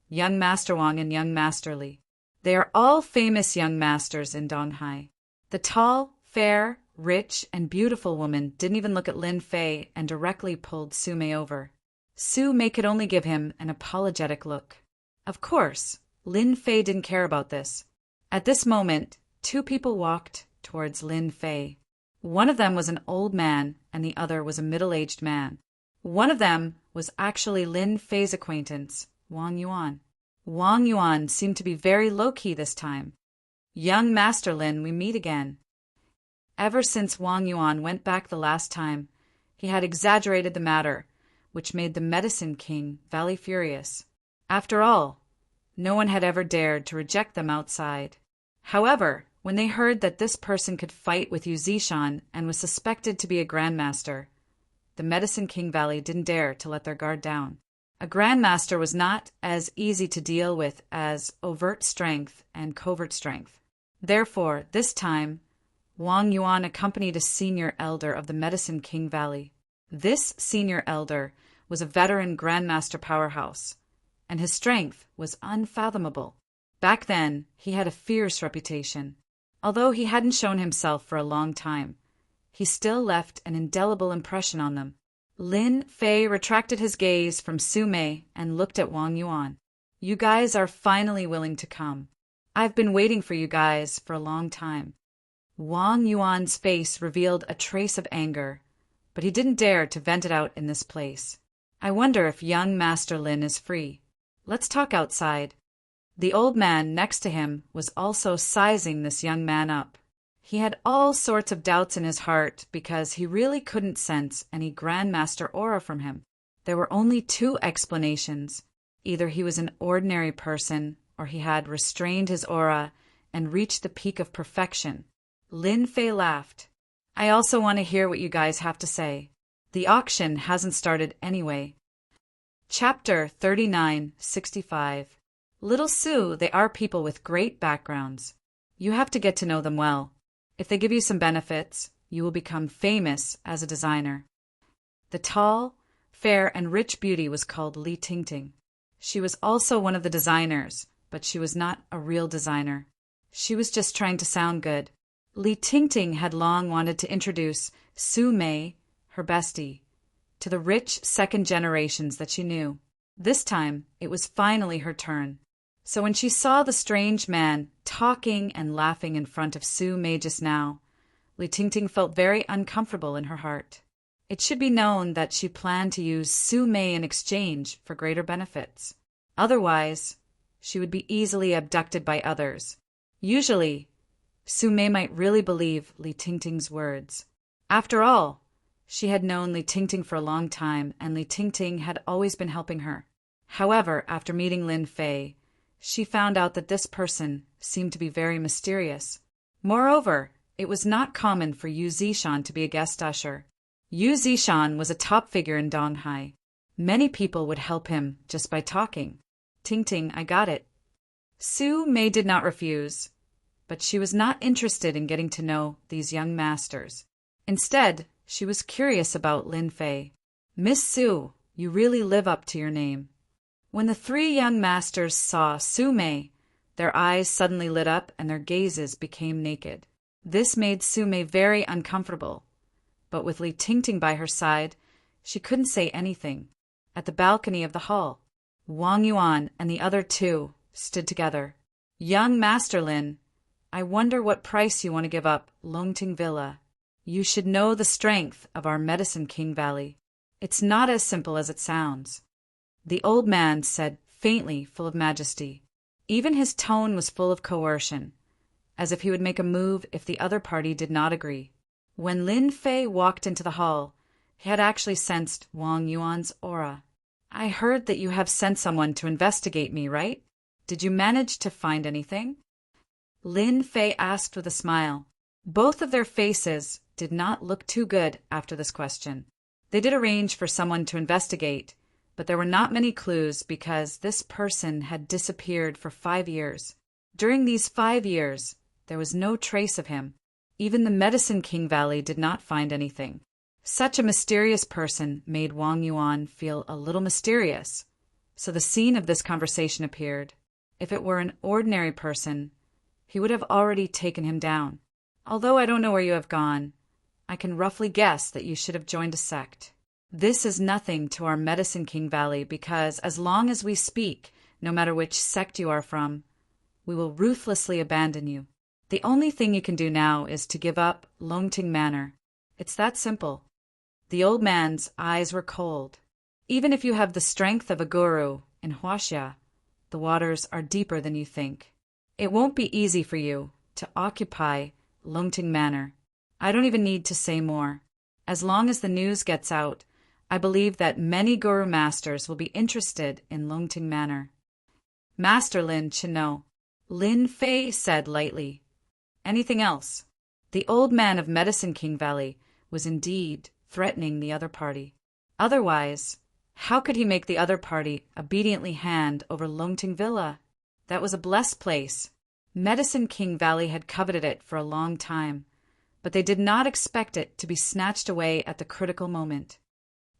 young Master Wang, and young Master Li. They are all famous young masters in Donghai." The tall, fair, rich, and beautiful woman didn't even look at Lin Fei and directly pulled Su Mei over. Su Mei could only give him an apologetic look. Of course, Lin Fei didn't care about this. At this moment, two people walked towards Lin Fei. One of them was an old man, and the other was a middle-aged man. One of them was actually Lin Fei's acquaintance, Wang Yuan. Wang Yuan seemed to be very low-key this time. "Young Master Lin, we meet again." Ever since Wang Yuan went back the last time, he had exaggerated the matter, which made the Medicine King Valley furious. After all, no one had ever dared to reject them outside. However, when they heard that this person could fight with Yu Zishan and was suspected to be a grandmaster, the Medicine King Valley didn't dare to let their guard down. A grandmaster was not as easy to deal with as overt strength and covert strength. Therefore, this time, Wang Yuan accompanied a senior elder of the Medicine King Valley. This senior elder was a veteran grandmaster powerhouse, and his strength was unfathomable. Back then, he had a fierce reputation. Although he hadn't shown himself for a long time, he still left an indelible impression on them. Lin Fei retracted his gaze from Su Mei and looked at Wang Yuan. "You guys are finally willing to come. I've been waiting for you guys for a long time." Wang Yuan's face revealed a trace of anger, but he didn't dare to vent it out in this place. "I wonder if young Master Lin is free. Let's talk outside." The old man next to him was also sizing this young man up. He had all sorts of doubts in his heart because he really couldn't sense any Grandmaster aura from him. There were only two explanations. Either he was an ordinary person, or he had restrained his aura and reached the peak of perfection. Lin Fei laughed. I also want to hear what you guys have to say. The auction hasn't started anyway. Chapter 3965. Little Sue, they are people with great backgrounds. You have to get to know them well. If they give you some benefits, you will become famous as a designer. The tall, fair, and rich beauty was called Li Tingting. She was also one of the designers, but she was not a real designer. She was just trying to sound good. Li Tingting had long wanted to introduce Su Mei, her bestie, to the rich second generations that she knew. This time, it was finally her turn. So when she saw the strange man talking and laughing in front of Su Mei just now, Li Tingting felt very uncomfortable in her heart. It should be known that she planned to use Su Mei in exchange for greater benefits. Otherwise, she would be easily abducted by others. Usually, Su Mei might really believe Li Tingting's words. After all, she had known Li Tingting for a long time, and Li Tingting had always been helping her. However, after meeting Lin Fei, she found out that this person seemed to be very mysterious. Moreover, it was not common for Yu Zishan to be a guest usher. Yu Zishan was a top figure in Donghai. Many people would help him just by talking. Tingting, I got it. Su Mei did not refuse, but she was not interested in getting to know these young masters. Instead, she was curious about Lin Fei. Miss Su, you really live up to your name. When the three young masters saw Su Mei, their eyes suddenly lit up and their gazes became naked. This made Su Mei very uncomfortable. But with Li Tingting by her side, she couldn't say anything. At the balcony of the hall, Wang Yuan and the other two stood together. Young Master Lin, I wonder what price you want to give up Longting Villa. You should know the strength of our Medicine King Valley. It's not as simple as it sounds. The old man said faintly, full of majesty. Even his tone was full of coercion, as if he would make a move if the other party did not agree. When Lin Fei walked into the hall, he had actually sensed Wang Yuan's aura. I heard that you have sent someone to investigate me, right? Did you manage to find anything? Lin Fei asked with a smile. Both of their faces did not look too good after this question. They did arrange for someone to investigate, but there were not many clues because this person had disappeared for 5 years. During these 5 years, there was no trace of him. Even the Medicine King Valley did not find anything. Such a mysterious person made Wang Yuan feel a little mysterious, so the scene of this conversation appeared. If it were an ordinary person, he would have already taken him down. Although I don't know where you have gone, I can roughly guess that you should have joined a sect. This is nothing to our Medicine King Valley because as long as we speak, no matter which sect you are from, we will ruthlessly abandon you. The only thing you can do now is to give up Longting Manor. It's that simple. The old man's eyes were cold. Even if you have the strength of a guru in Huaxia, the waters are deeper than you think. It won't be easy for you to occupy Longting Manor. I don't even need to say more. As long as the news gets out, I believe that many guru masters will be interested in Longting Manor. Master Lin should know, Lin Fei said lightly. Anything else? The old man of Medicine King Valley was indeed threatening the other party. Otherwise, how could he make the other party obediently hand over Longting Villa? That was a blessed place. Medicine King Valley had coveted it for a long time, but they did not expect it to be snatched away at the critical moment.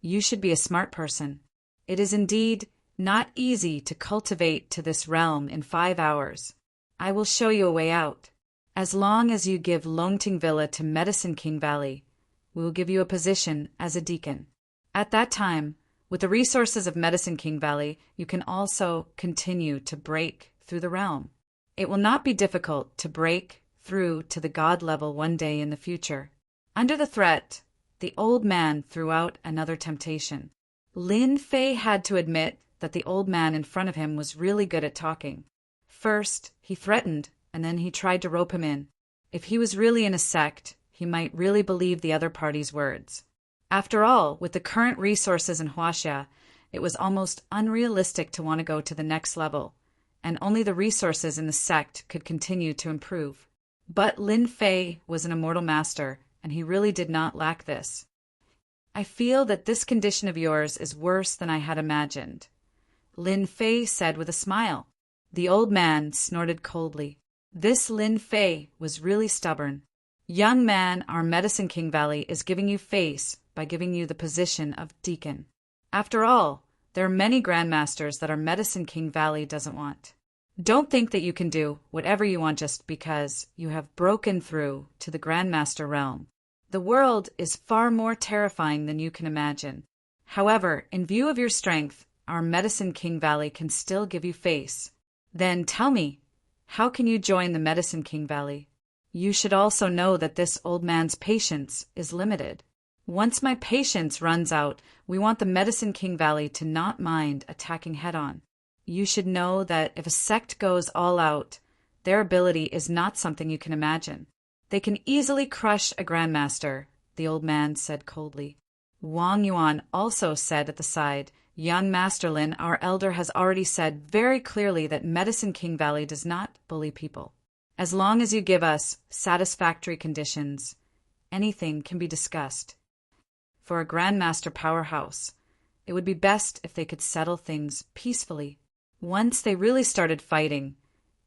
You should be a smart person. It is indeed not easy to cultivate to this realm in 5 hours. I will show you a way out. As long as you give Longting Villa to Medicine King Valley, we will give you a position as a deacon. At that time, with the resources of Medicine King Valley, you can also continue to break through the realm. It will not be difficult to break through to the god level one day in the future. Under the threat, the old man threw out another temptation. Lin Fei had to admit that the old man in front of him was really good at talking. First, he threatened, and then he tried to rope him in. If he was really in a sect, he might really believe the other party's words. After all, with the current resources in Huaxia, it was almost unrealistic to want to go to the next level, and only the resources in the sect could continue to improve. But Lin Fei was an immortal master, and he really did not lack this. I feel that this condition of yours is worse than I had imagined, Lin Fei said with a smile. The old man snorted coldly. This Lin Fei was really stubborn. Young man, our Medicine King Valley is giving you face by giving you the position of deacon. After all, there are many grandmasters that our Medicine King Valley doesn't want. Don't think that you can do whatever you want just because you have broken through to the grandmaster realm. The world is far more terrifying than you can imagine. However, in view of your strength, our Medicine King Valley can still give you face. Then tell me, how can you join the Medicine King Valley? You should also know that this old man's patience is limited. Once my patience runs out, we want the Medicine King Valley to not mind attacking head-on. You should know that if a sect goes all out, their ability is not something you can imagine. They can easily crush a grandmaster, the old man said coldly. Wang Yuan also said at the side, Young Master Lin, our elder has already said very clearly that Medicine King Valley does not bully people. As long as you give us satisfactory conditions, anything can be discussed. For a grandmaster powerhouse, it would be best if they could settle things peacefully. Once they really started fighting,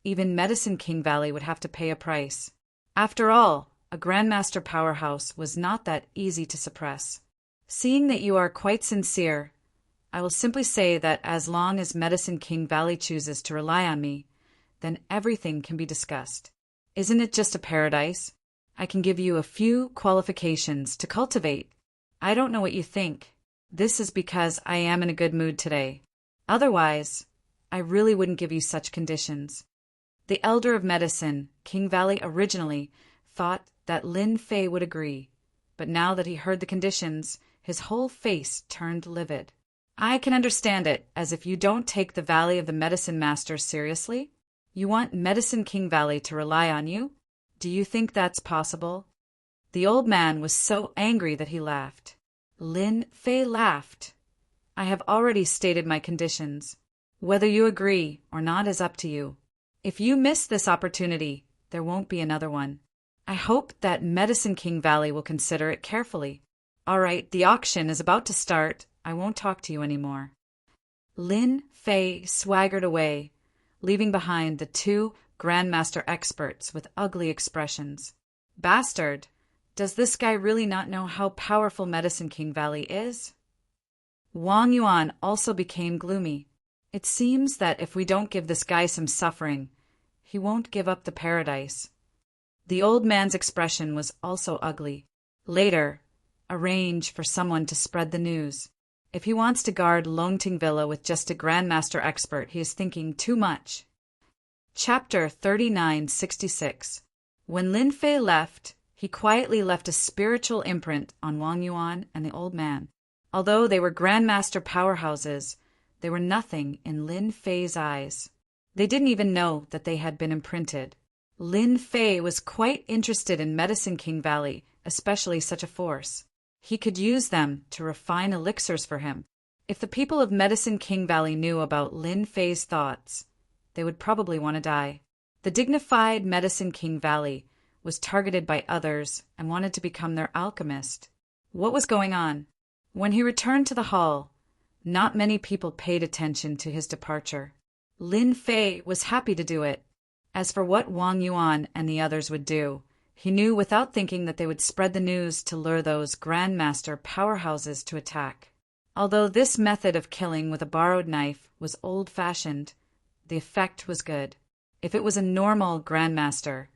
even Medicine King Valley would have to pay a price. After all, a grandmaster powerhouse was not that easy to suppress. Seeing that you are quite sincere, I will simply say that as long as Medicine King Valley chooses to rely on me, then everything can be discussed. Isn't it just a paradise? I can give you a few qualifications to cultivate. I don't know what you think. This is because I am in a good mood today. Otherwise, I really wouldn't give you such conditions. The elder of medicine, King Valley originally, thought that Lin Fei would agree, but now that he heard the conditions, his whole face turned livid. I can understand it, as if you don't take the Valley of the Medicine Master seriously. You want Medicine King Valley to rely on you? Do you think that's possible? The old man was so angry that he laughed. Lin Fei laughed. I have already stated my conditions. Whether you agree or not is up to you. If you miss this opportunity, there won't be another one. I hope that Medicine King Valley will consider it carefully. All right, the auction is about to start. I won't talk to you anymore. Lin Fei swaggered away, leaving behind the two Grandmaster experts with ugly expressions. Bastard! Does this guy really not know how powerful Medicine King Valley is? Wang Yuan also became gloomy. It seems that if we don't give this guy some suffering, he won't give up the paradise. The old man's expression was also ugly. Later, arrange for someone to spread the news. If he wants to guard Longting Villa with just a Grandmaster expert, he is thinking too much. Chapter 3966. When Lin Fei left, he quietly left a spiritual imprint on Wang Yuan and the old man. Although they were Grandmaster powerhouses, they were nothing in Lin Fei's eyes. They didn't even know that they had been imprinted. Lin Fei was quite interested in Medicine King Valley, especially such a force. He could use them to refine elixirs for him. If the people of Medicine King Valley knew about Lin Fei's thoughts, they would probably want to die. The dignified Medicine King Valley was targeted by others and wanted to become their alchemist. What was going on? When he returned to the hall, not many people paid attention to his departure. Lin Fei was happy to do it. As for what Wang Yuan and the others would do, he knew without thinking that they would spread the news to lure those Grandmaster powerhouses to attack. Although this method of killing with a borrowed knife was old-fashioned, the effect was good. If it was a normal Grandmaster,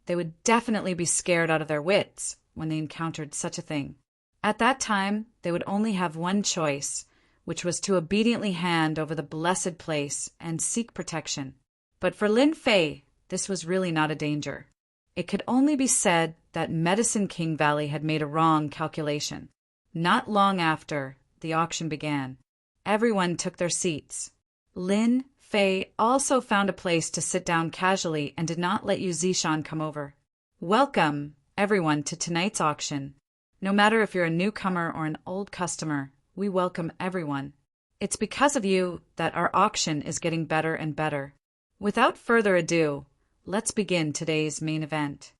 they would definitely be scared out of their wits when they encountered such a thing. At that time, they would only have one choice, which was to obediently hand over the blessed place and seek protection. But for Lin Fei, this was really not a danger. It could only be said that Medicine King Valley had made a wrong calculation. Not long after, the auction began. Everyone took their seats. Lin Fei also found a place to sit down casually and did not let Yu Zishan come over. Welcome, everyone, to tonight's auction. No matter if you're a newcomer or an old customer, we welcome everyone. It's because of you that our auction is getting better and better. Without further ado, let's begin today's main event.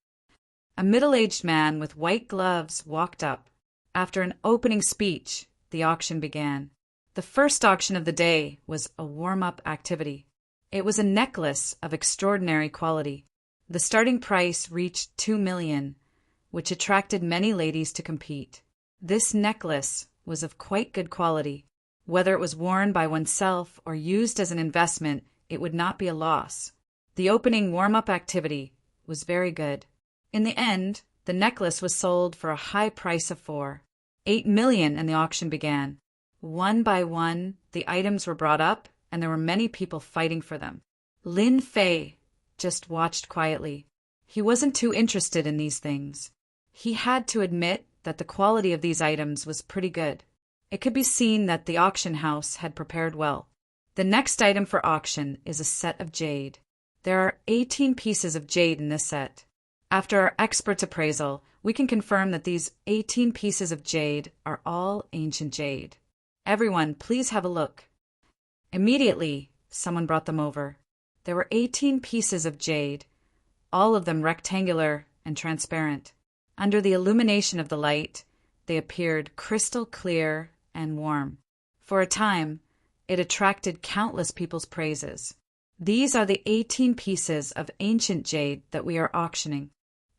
A middle-aged man with white gloves walked up. After an opening speech, the auction began. The first auction of the day was a warm-up activity. It was a necklace of extraordinary quality. The starting price reached 2 million, which attracted many ladies to compete. This necklace was of quite good quality. Whether it was worn by oneself or used as an investment, it would not be a loss. The opening warm-up activity was very good. In the end, the necklace was sold for a high price of 8 million, and the auction began. One by one, the items were brought up, and there were many people fighting for them. Lin Fei just watched quietly. He wasn't too interested in these things. He had to admit that the quality of these items was pretty good. It could be seen that the auction house had prepared well. The next item for auction is a set of jade. There are 18 pieces of jade in this set. After our expert's appraisal, we can confirm that these 18 pieces of jade are all ancient jade. Everyone, please have a look. Immediately, someone brought them over. There were 18 pieces of jade, all of them rectangular and transparent. Under the illumination of the light, they appeared crystal clear and warm. For a time, it attracted countless people's praises. These are the 18 pieces of ancient jade that we are auctioning.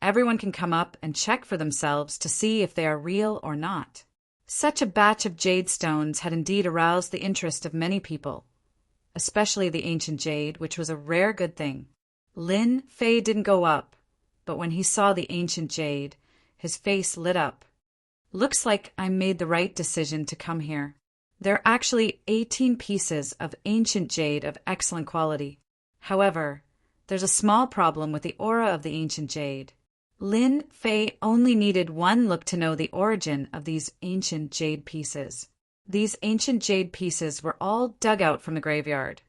Everyone can come up and check for themselves to see if they are real or not. Such a batch of jade stones had indeed aroused the interest of many people, especially the ancient jade, which was a rare good thing. Lin Fei didn't go up, but when he saw the ancient jade, his face lit up. Looks like I made the right decision to come here. There are actually 18 pieces of ancient jade of excellent quality. However, there's a small problem with the aura of the ancient jade. Lin Fei only needed one look to know the origin of these ancient jade pieces. These ancient jade pieces were all dug out from the graveyard,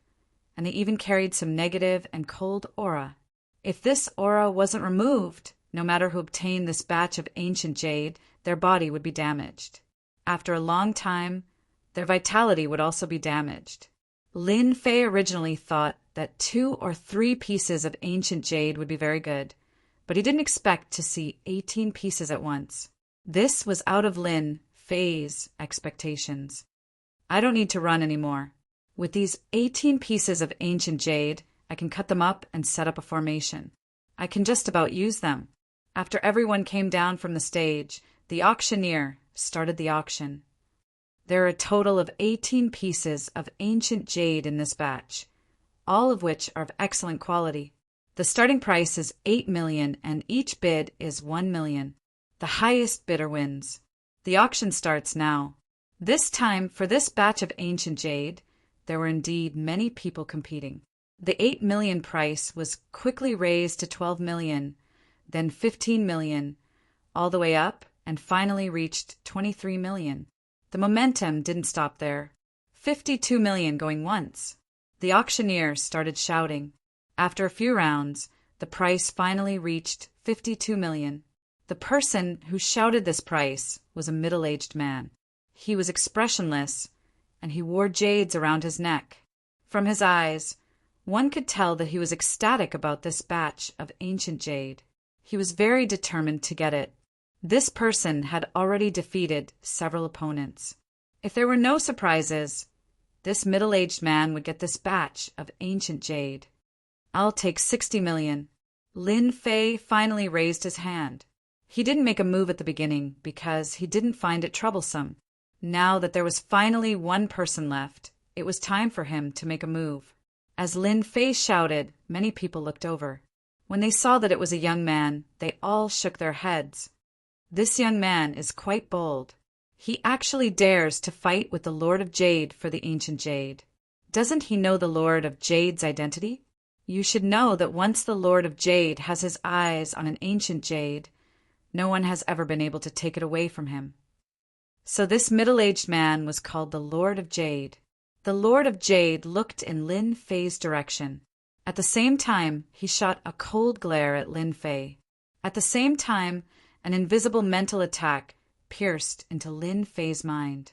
and they even carried some negative and cold aura. If this aura wasn't removed, no matter who obtained this batch of ancient jade, their body would be damaged. After a long time, their vitality would also be damaged. Lin Fei originally thought that 2 or 3 pieces of ancient jade would be very good, but he didn't expect to see 18 pieces at once. This was out of Lin Fei's expectations. I don't need to run anymore. With these 18 pieces of ancient jade, I can cut them up and set up a formation. I can just about use them. After everyone came down from the stage, the auctioneer started the auction. There are a total of 18 pieces of ancient jade in this batch, all of which are of excellent quality. The starting price is 8 million and each bid is 1 million. The highest bidder wins. The auction starts now. This time, for this batch of ancient jade, there were indeed many people competing. The 8 million price was quickly raised to 12 million, then 15 million, all the way up, and finally reached 23 million. The momentum didn't stop there. 52 million going once. The auctioneer started shouting. After a few rounds, the price finally reached 52 million. The person who shouted this price was a middle-aged man. He was expressionless, and he wore jades around his neck. From his eyes, one could tell that he was ecstatic about this batch of ancient jade. He was very determined to get it. This person had already defeated several opponents. If there were no surprises, this middle-aged man would get this batch of ancient jade. I'll take 60 million. Lin Fei finally raised his hand. He didn't make a move at the beginning because he didn't find it troublesome. Now that there was finally one person left, it was time for him to make a move. As Lin Fei shouted, many people looked over. When they saw that it was a young man, they all shook their heads. This young man is quite bold. He actually dares to fight with the Lord of Jade for the ancient jade. Doesn't he know the Lord of Jade's identity? You should know that once the Lord of Jade has his eyes on an ancient jade, no one has ever been able to take it away from him. So this middle-aged man was called the Lord of Jade. The Lord of Jade looked in Lin Fei's direction. At the same time, he shot a cold glare at Lin Fei. At the same time, an invisible mental attack pierced into Lin Fei's mind.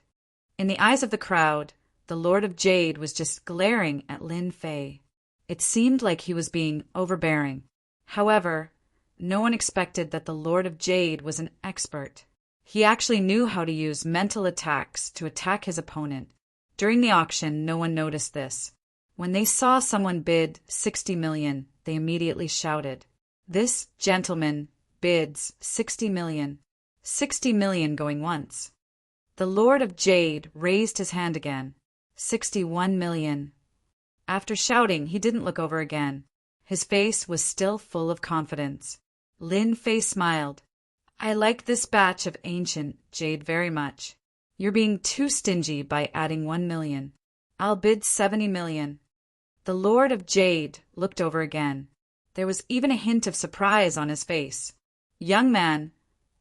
In the eyes of the crowd, the Lord of Jade was just glaring at Lin Fei. It seemed like he was being overbearing. However, no one expected that the Lord of Jade was an expert. He actually knew how to use mental attacks to attack his opponent. During the auction, no one noticed this. When they saw someone bid 60 million, they immediately shouted, "This gentleman bids 60 million. 60 million going once." The Lord of Jade raised his hand again. 61 million. After shouting, he didn't look over again. His face was still full of confidence. Lin Fei smiled. "I like this batch of ancient jade very much. You're being too stingy by adding 1 million. I'll bid 70 million. The Lord of Jade looked over again. There was even a hint of surprise on his face. "Young man,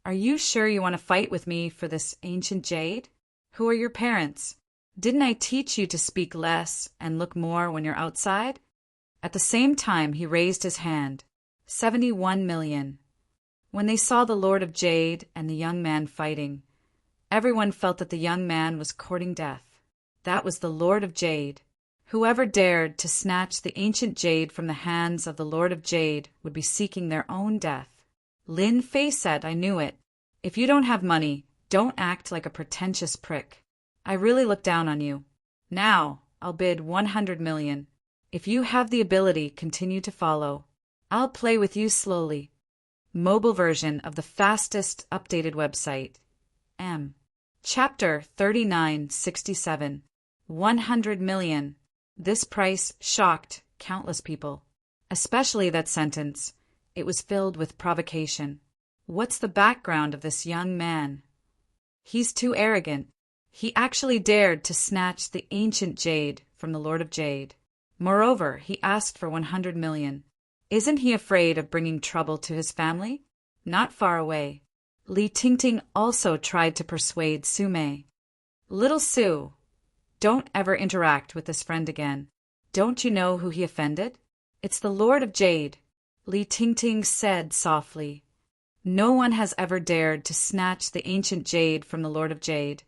are you sure you want to fight with me for this ancient jade? Who are your parents? Didn't I teach you to speak less and look more when you're outside?" At the same time, he raised his hand. 71 million. When they saw the Lord of Jade and the young man fighting, everyone felt that the young man was courting death. That was the Lord of Jade. Whoever dared to snatch the ancient jade from the hands of the Lord of Jade would be seeking their own death. Lin Fei said, "I knew it. If you don't have money, don't act like a pretentious prick. I really look down on you. Now, I'll bid 100 million. If you have the ability, continue to follow. I'll play with you slowly." Mobile version of the fastest updated website. Chapter 3967. 100 million. This price shocked countless people. Especially that sentence. It was filled with provocation. What's the background of this young man? He's too arrogant. He actually dared to snatch the ancient jade from the Lord of Jade. Moreover, he asked for 100 million. Isn't he afraid of bringing trouble to his family? Not far away. Li Tingting also tried to persuade Su Mei. "Little Su, don't ever interact with this friend again. Don't you know who he offended? It's the Lord of Jade," Li Tingting said softly. "No one has ever dared to snatch the ancient jade from the Lord of Jade,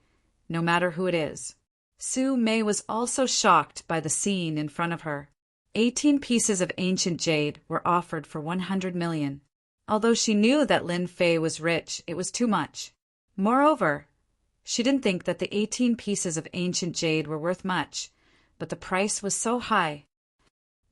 no matter who it is." Su Mei was also shocked by the scene in front of her. 18 pieces of ancient jade were offered for 100 million. Although she knew that Lin Fei was rich, it was too much. Moreover, she didn't think that the 18 pieces of ancient jade were worth much, but the price was so high.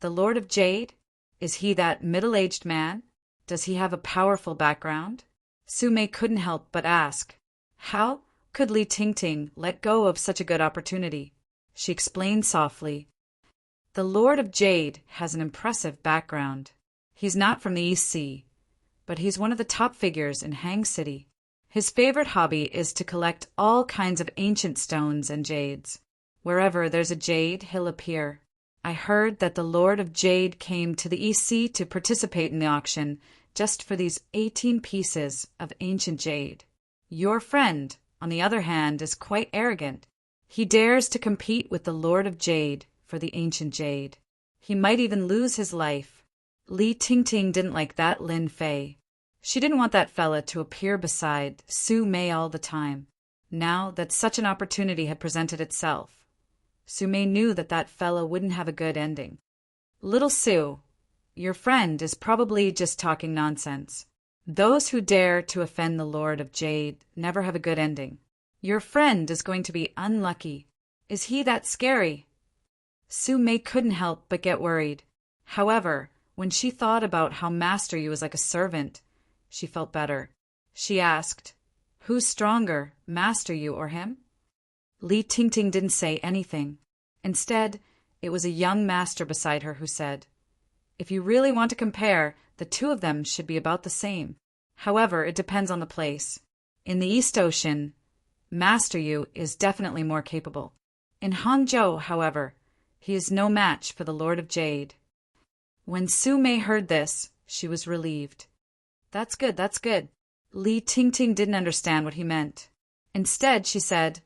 The Lord of Jade? Is he that middle-aged man? Does he have a powerful background? Su Mei couldn't help but ask. How could Li Tingting let go of such a good opportunity? She explained softly. The Lord of Jade has an impressive background. He's not from the East Sea, but he's one of the top figures in Hang City. His favorite hobby is to collect all kinds of ancient stones and jades. Wherever there's a jade, he'll appear. I heard that the Lord of Jade came to the East Sea to participate in the auction just for these 18 pieces of ancient jade. Your friend, on the other hand, is quite arrogant. He dares to compete with the Lord of Jade for the ancient jade. He might even lose his life. Li Tingting didn't like that Lin Fei. She didn't want that fella to appear beside Su Mei all the time. Now that such an opportunity had presented itself, Su Mei knew that that fella wouldn't have a good ending. Little Su, your friend is probably just talking nonsense. Those who dare to offend the Lord of Jade never have a good ending. Your friend is going to be unlucky. Is he that scary? Su Mei couldn't help but get worried. However, when she thought about how Master Yu was like a servant, she felt better. She asked, Who's stronger, Master Yu or him? Li Tingting didn't say anything. Instead, it was a young master beside her who said, If you really want to compare, the two of them should be about the same. However, it depends on the place. In the East Ocean, Master Yu is definitely more capable. In Hangzhou, however, he is no match for the Lord of Jade. When Su Mei heard this, she was relieved. That's good. Li Tingting didn't understand what he meant. Instead, she said,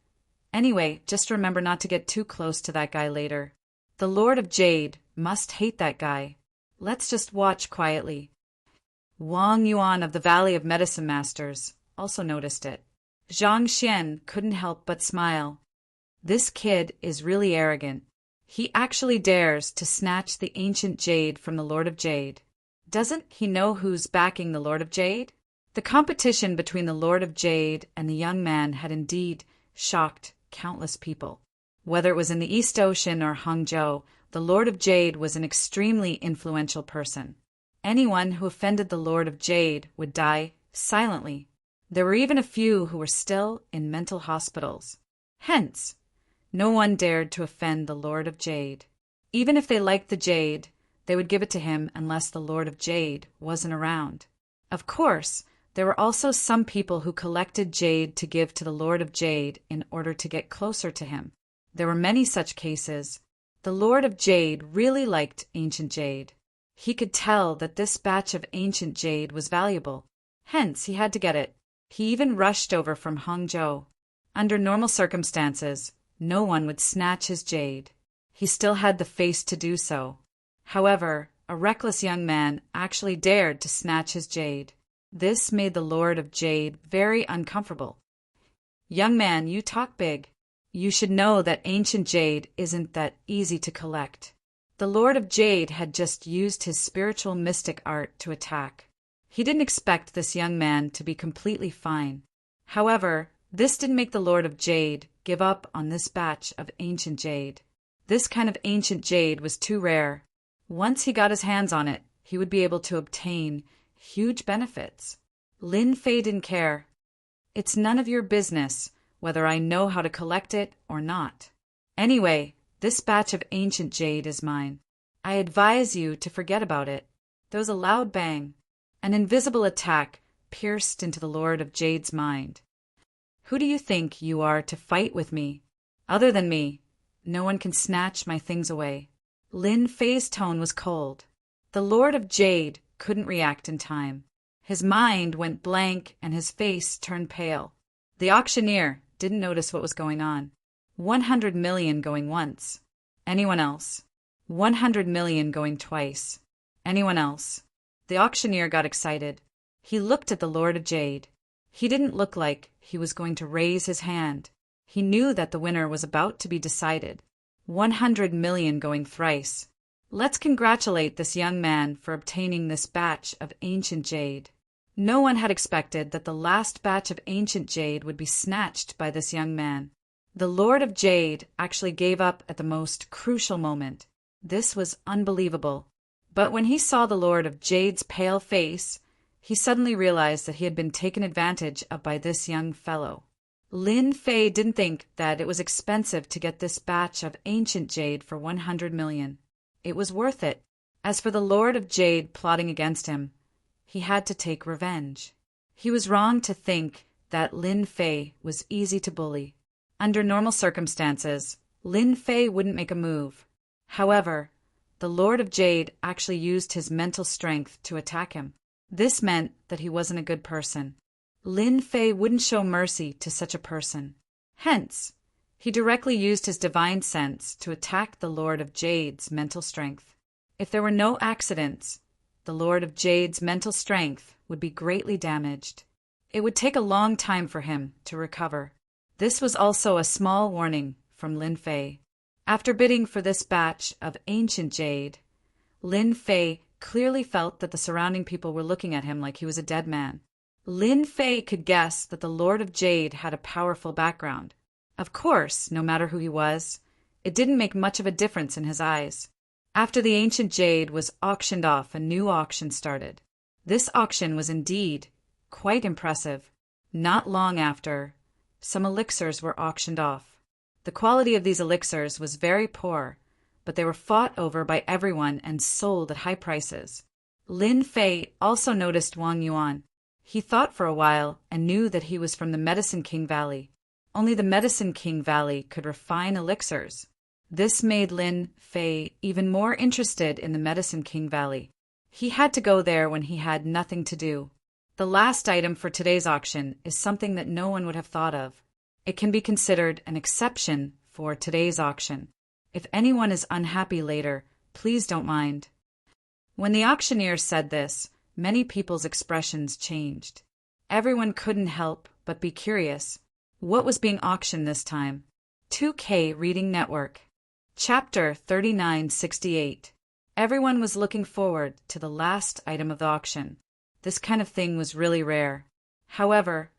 Anyway, just remember not to get too close to that guy later. The Lord of Jade must hate that guy. Let's just watch quietly. Wang Yuan of the Valley of Medicine Masters also noticed it. Zhang Xian couldn't help but smile. This kid is really arrogant. He actually dares to snatch the ancient jade from the Lord of Jade. Doesn't he know who's backing the Lord of Jade? The competition between the Lord of Jade and the young man had indeed shocked countless people. Whether it was in the East Ocean or Hangzhou, the Lord of Jade was an extremely influential person. Anyone who offended the Lord of Jade would die silently. There were even a few who were still in mental hospitals. Hence, no one dared to offend the Lord of Jade. Even if they liked the jade, they would give it to him unless the Lord of Jade wasn't around. Of course, there were also some people who collected jade to give to the Lord of Jade in order to get closer to him. There were many such cases. The Lord of Jade really liked ancient jade. He could tell that this batch of ancient jade was valuable. Hence, he had to get it. He even rushed over from Hangzhou. Under normal circumstances, no one would snatch his jade. He still had the face to do so. However, a reckless young man actually dared to snatch his jade. This made the Lord of Jade very uncomfortable. Young man, you talk big. You should know that ancient jade isn't that easy to collect. The Lord of Jade had just used his spiritual mystic art to attack. He didn't expect this young man to be completely fine. However, this didn't make the Lord of Jade give up on this batch of ancient jade. This kind of ancient jade was too rare. Once he got his hands on it, he would be able to obtain huge benefits. Lin Fei didn't care. It's none of your business whether I know how to collect it or not. Anyway, this batch of ancient jade is mine. I advise you to forget about it. There was a loud bang. An invisible attack pierced into the Lord of Jade's mind. Who do you think you are to fight with me? Other than me, no one can snatch my things away. Lin Fei's tone was cold. The Lord of Jade couldn't react in time. His mind went blank and his face turned pale. The auctioneer didn't notice what was going on. 100 million going once. Anyone else? 100 million going twice. Anyone else? The auctioneer got excited. He looked at the Lord of Jade. He didn't look like he was going to raise his hand. He knew that the winner was about to be decided. 100 million going thrice. Let's congratulate this young man for obtaining this batch of ancient jade. No one had expected that the last batch of ancient jade would be snatched by this young man. The Lord of Jade actually gave up at the most crucial moment. This was unbelievable. But when he saw the Lord of Jade's pale face, he suddenly realized that he had been taken advantage of by this young fellow. Lin Fei didn't think that it was expensive to get this batch of ancient jade for 100 million. It was worth it. As for the Lord of Jade plotting against him, he had to take revenge. He was wrong to think that Lin Fei was easy to bully. Under normal circumstances, Lin Fei wouldn't make a move. However, the Lord of Jade actually used his mental strength to attack him. This meant that he wasn't a good person. Lin Fei wouldn't show mercy to such a person. Hence, he directly used his divine sense to attack the Lord of Jade's mental strength. If there were no accidents, the Lord of Jade's mental strength would be greatly damaged. It would take a long time for him to recover. This was also a small warning from Lin Fei. After bidding for this batch of ancient jade, Lin Fei clearly felt that the surrounding people were looking at him like he was a dead man. Lin Fei could guess that the Lord of Jade had a powerful background. Of course, no matter who he was, it didn't make much of a difference in his eyes. After the ancient jade was auctioned off, a new auction started. This auction was indeed quite impressive. Not long after, some elixirs were auctioned off. The quality of these elixirs was very poor, but they were fought over by everyone and sold at high prices. Lin Fei also noticed Wang Yuan. He thought for a while and knew that he was from the Medicine King Valley. Only the Medicine King Valley could refine elixirs. This made Lin Fei even more interested in the Medicine King Valley. He had to go there when he had nothing to do. The last item for today's auction is something that no one would have thought of. It can be considered an exception for today's auction. If anyone is unhappy later, please don't mind. When the auctioneer said this, many people's expressions changed. Everyone couldn't help but be curious. What was being auctioned this time? 2K Reading Network. Chapter 3968. Everyone was looking forward to the last item of the auction. This kind of thing was really rare. However,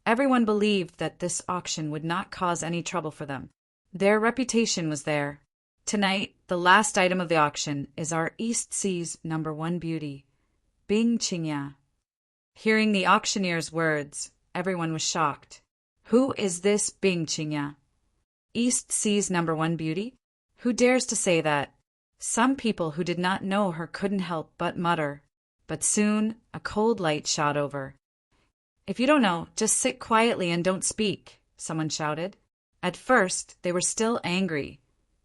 everyone believed that this auction would not cause any trouble for them. Their reputation was there. Tonight, the last item of the auction is our East Sea's #1 beauty, Bing Qingya. Hearing the auctioneer's words, everyone was shocked. Who is this Bing Qingya? East Sea's #1 beauty? Who dares to say that? Some people who did not know her couldn't help but mutter. But soon, a cold light shot over. If you don't know, just sit quietly and don't speak, someone shouted. At first, they were still angry,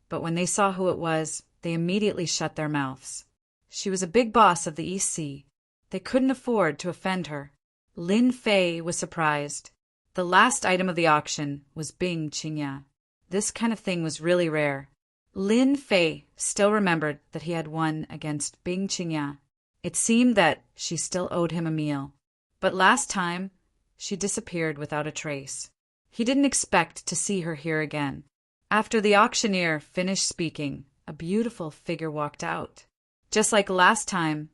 but when they saw who it was, they immediately shut their mouths. She was a big boss of the East Sea. They couldn't afford to offend her. Lin Fei was surprised. The last item of the auction was Bing Qingya. This kind of thing was really rare. Lin Fei still remembered that he had won against Bing Qingya. It seemed that she still owed him a meal. But last time, she disappeared without a trace. He didn't expect to see her here again. After the auctioneer finished speaking, a beautiful figure walked out. Just like last time,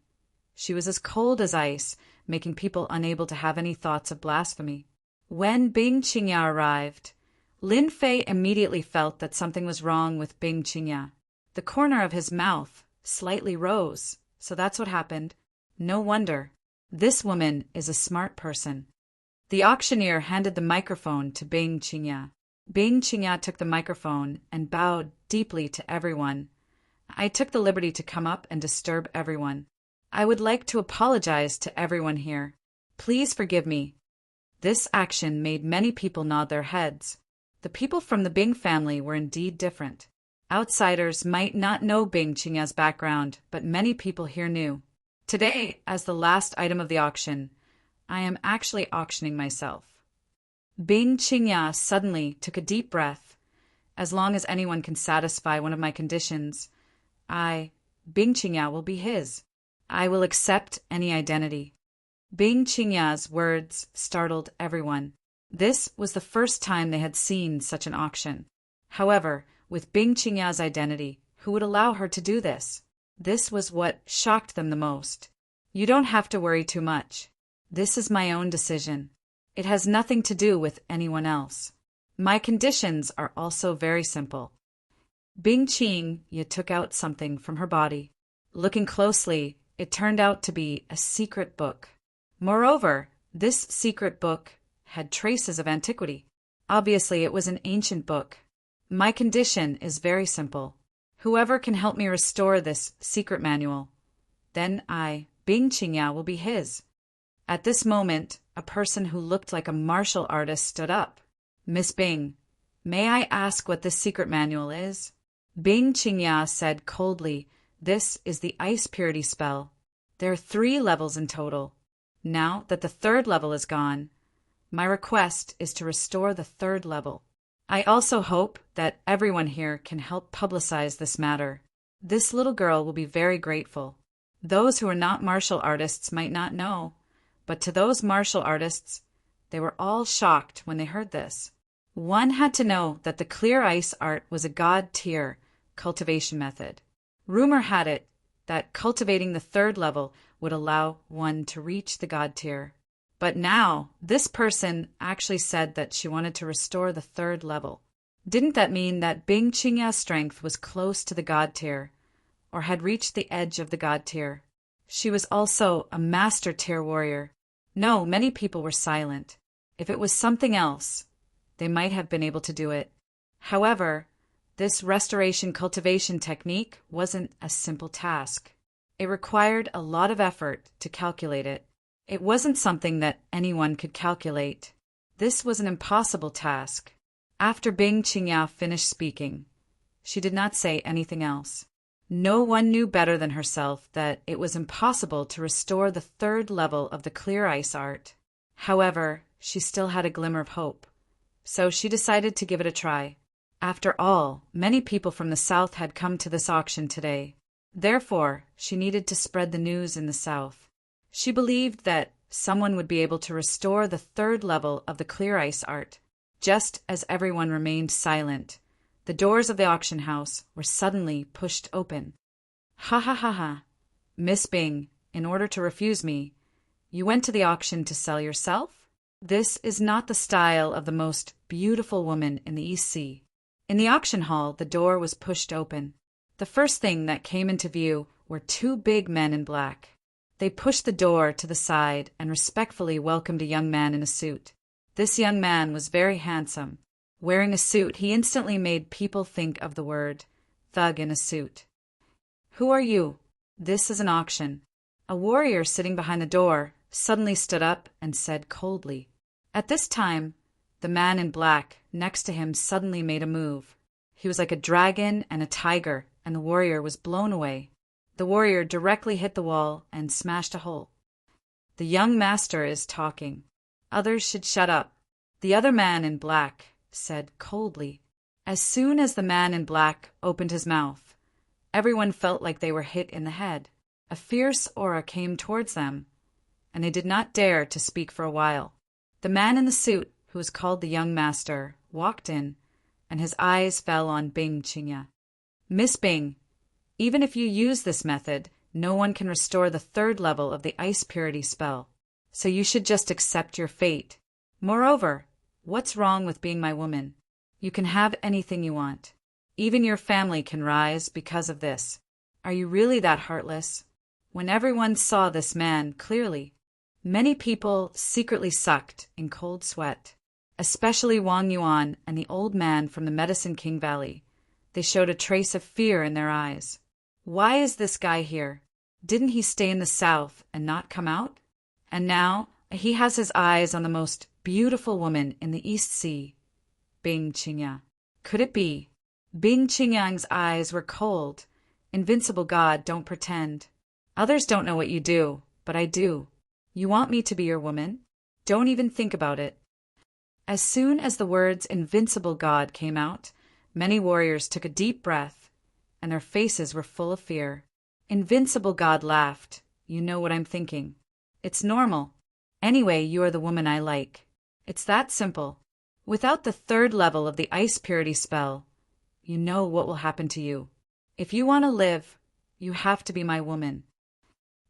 she was as cold as ice, making people unable to have any thoughts of blasphemy. When Bing Qingya arrived, Lin Fei immediately felt that something was wrong with Bing Qingya. The corner of his mouth slightly rose, so that's what happened. No wonder. This woman is a smart person. The auctioneer handed the microphone to Bing Qingya. Bing Qingya took the microphone and bowed deeply to everyone. I took the liberty to come up and disturb everyone. I would like to apologize to everyone here. Please forgive me. This action made many people nod their heads. The people from the Bing family were indeed different. Outsiders might not know Bing Qingya's background, but many people here knew. Today, as the last item of the auction, I am actually auctioning myself. Bing Qingya suddenly took a deep breath. As long as anyone can satisfy one of my conditions, Bing Qingya, will be his. I will accept any identity. Bing Qingya's words startled everyone. This was the first time they had seen such an auction. However, with Bing Qingya's identity, who would allow her to do this? This was what shocked them the most. You don't have to worry too much. This is my own decision. It has nothing to do with anyone else. My conditions are also very simple. Bing Qingya took out something from her body. Looking closely, it turned out to be a secret book. Moreover, this secret book had traces of antiquity. Obviously, it was an ancient book. My condition is very simple. Whoever can help me restore this secret manual, then Bing Qingya, will be his. At this moment, a person who looked like a martial artist stood up. Miss Bing, may I ask what this secret manual is? Bing Qingya said coldly, this is the ice purity spell. There are 3 levels in total. Now that the 3rd level is gone, my request is to restore the 3rd level. I also hope that everyone here can help publicize this matter. This little girl will be very grateful. Those who are not martial artists might not know, but to those martial artists, they were all shocked when they heard this. One had to know that the clear ice art was a god-tier cultivation method. Rumor had it that cultivating the 3rd level would allow one to reach the god tier. But now, this person actually said that she wanted to restore the 3rd level. Didn't that mean that Bing Qingya's strength was close to the god tier, or had reached the edge of the god tier? She was also a master tier warrior. No, many people were silent. If it was something else, they might have been able to do it. However, this restoration cultivation technique wasn't a simple task. It required a lot of effort to calculate it. It wasn't something that anyone could calculate. This was an impossible task. After Bing Qingya finished speaking, she did not say anything else. No one knew better than herself that it was impossible to restore the 3rd level of the clear ice art. However, she still had a glimmer of hope. so she decided to give it a try. After all, many people from the South had come to this auction today. Therefore, she needed to spread the news in the South. She believed that someone would be able to restore the third level of the clear ice art. Just as everyone remained silent, the doors of the auction house were suddenly pushed open. Ha ha ha ha. Miss Bing, in order to refuse me, you went to the auction to sell yourself? This is not the style of the most beautiful woman in the East Sea. In the auction hall, the door was pushed open. The first thing that came into view were two big men in black. They pushed the door to the side and respectfully welcomed a young man in a suit. This young man was very handsome. Wearing a suit, he instantly made people think of the word thug in a suit. Who are you? This is an auction. A warrior sitting behind the door suddenly stood up and said coldly. At this time, the man in black next to him suddenly made a move. He was like a dragon and a tiger, and the warrior was blown away. The warrior directly hit the wall and smashed a hole. The young master is talking. Others should shut up. The other man in black said coldly. As soon as the man in black opened his mouth, everyone felt like they were hit in the head. A fierce aura came towards them, and they did not dare to speak for a while. The man in the suit, who was called the young master, walked in, and his eyes fell on Bing Qingya. Miss Bing, even if you use this method, no one can restore the third level of the ice purity spell, so you should just accept your fate. Moreover, what's wrong with being my woman? You can have anything you want. Even your family can rise because of this. Are you really that heartless? When everyone saw this man clearly, many people secretly sucked in cold sweat, especially Wang Yuan and the old man from the Medicine King Valley. They showed a trace of fear in their eyes. Why is this guy here? Didn't he stay in the South and not come out? And now he has his eyes on the most beautiful woman in the East Sea, Bing Qingya. Could it be? Bing Qingyang's eyes were cold. Invincible God, don't pretend. Others don't know what you do, but I do. You want me to be your woman? Don't even think about it. As soon as the words Invincible God came out, many warriors took a deep breath, and their faces were full of fear. Invincible God laughed. You know what I'm thinking. It's normal. Anyway, you are the woman I like. It's that simple. Without the third level of the ice purity spell, you know what will happen to you. If you want to live, you have to be my woman.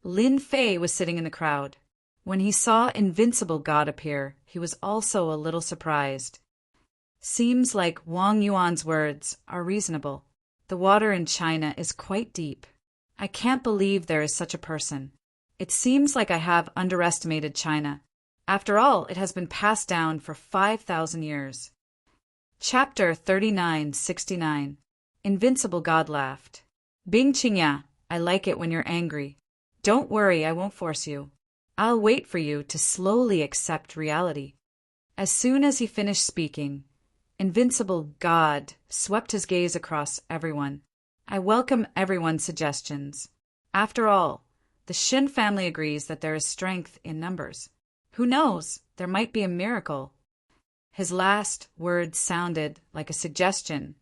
Lin Fei was sitting in the crowd. When he saw Invincible God appear, he was also a little surprised. Seems like Wang Yuan's words are reasonable. The water in China is quite deep. I can't believe there is such a person. It seems like I have underestimated China. After all, it has been passed down for 5,000 years. Chapter 3969. Invincible God laughed. Bing Qingya, I like it when you're angry. Don't worry, I won't force you. I'll wait for you to slowly accept reality. As soon as he finished speaking, Invincible God swept his gaze across everyone. I welcome everyone's suggestions. After all, the Shin family agrees that there is strength in numbers. Who knows? There might be a miracle. His last words sounded like a suggestion,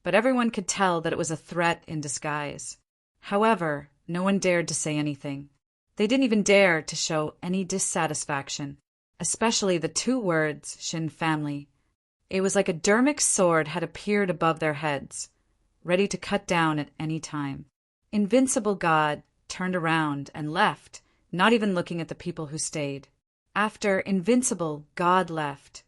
but everyone could tell that it was a threat in disguise. However, no one dared to say anything. They didn't even dare to show any dissatisfaction, especially the two words Shin family. It was like a dermic sword had appeared above their heads, ready to cut down at any time. Invincible God turned around and left, not even looking at the people who stayed. After Invincible God left,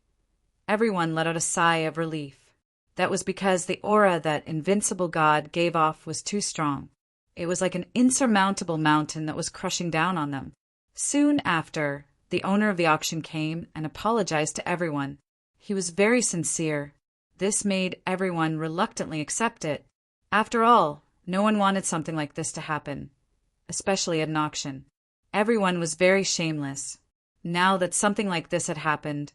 everyone let out a sigh of relief. That was because the aura that Invincible God gave off was too strong. It was like an insurmountable mountain that was crushing down on them. Soon after, the owner of the auction came and apologized to everyone. He was very sincere. This made everyone reluctantly accept it. After all, no one wanted something like this to happen, especially at an auction. Everyone was very shameless. Now that something like this had happened,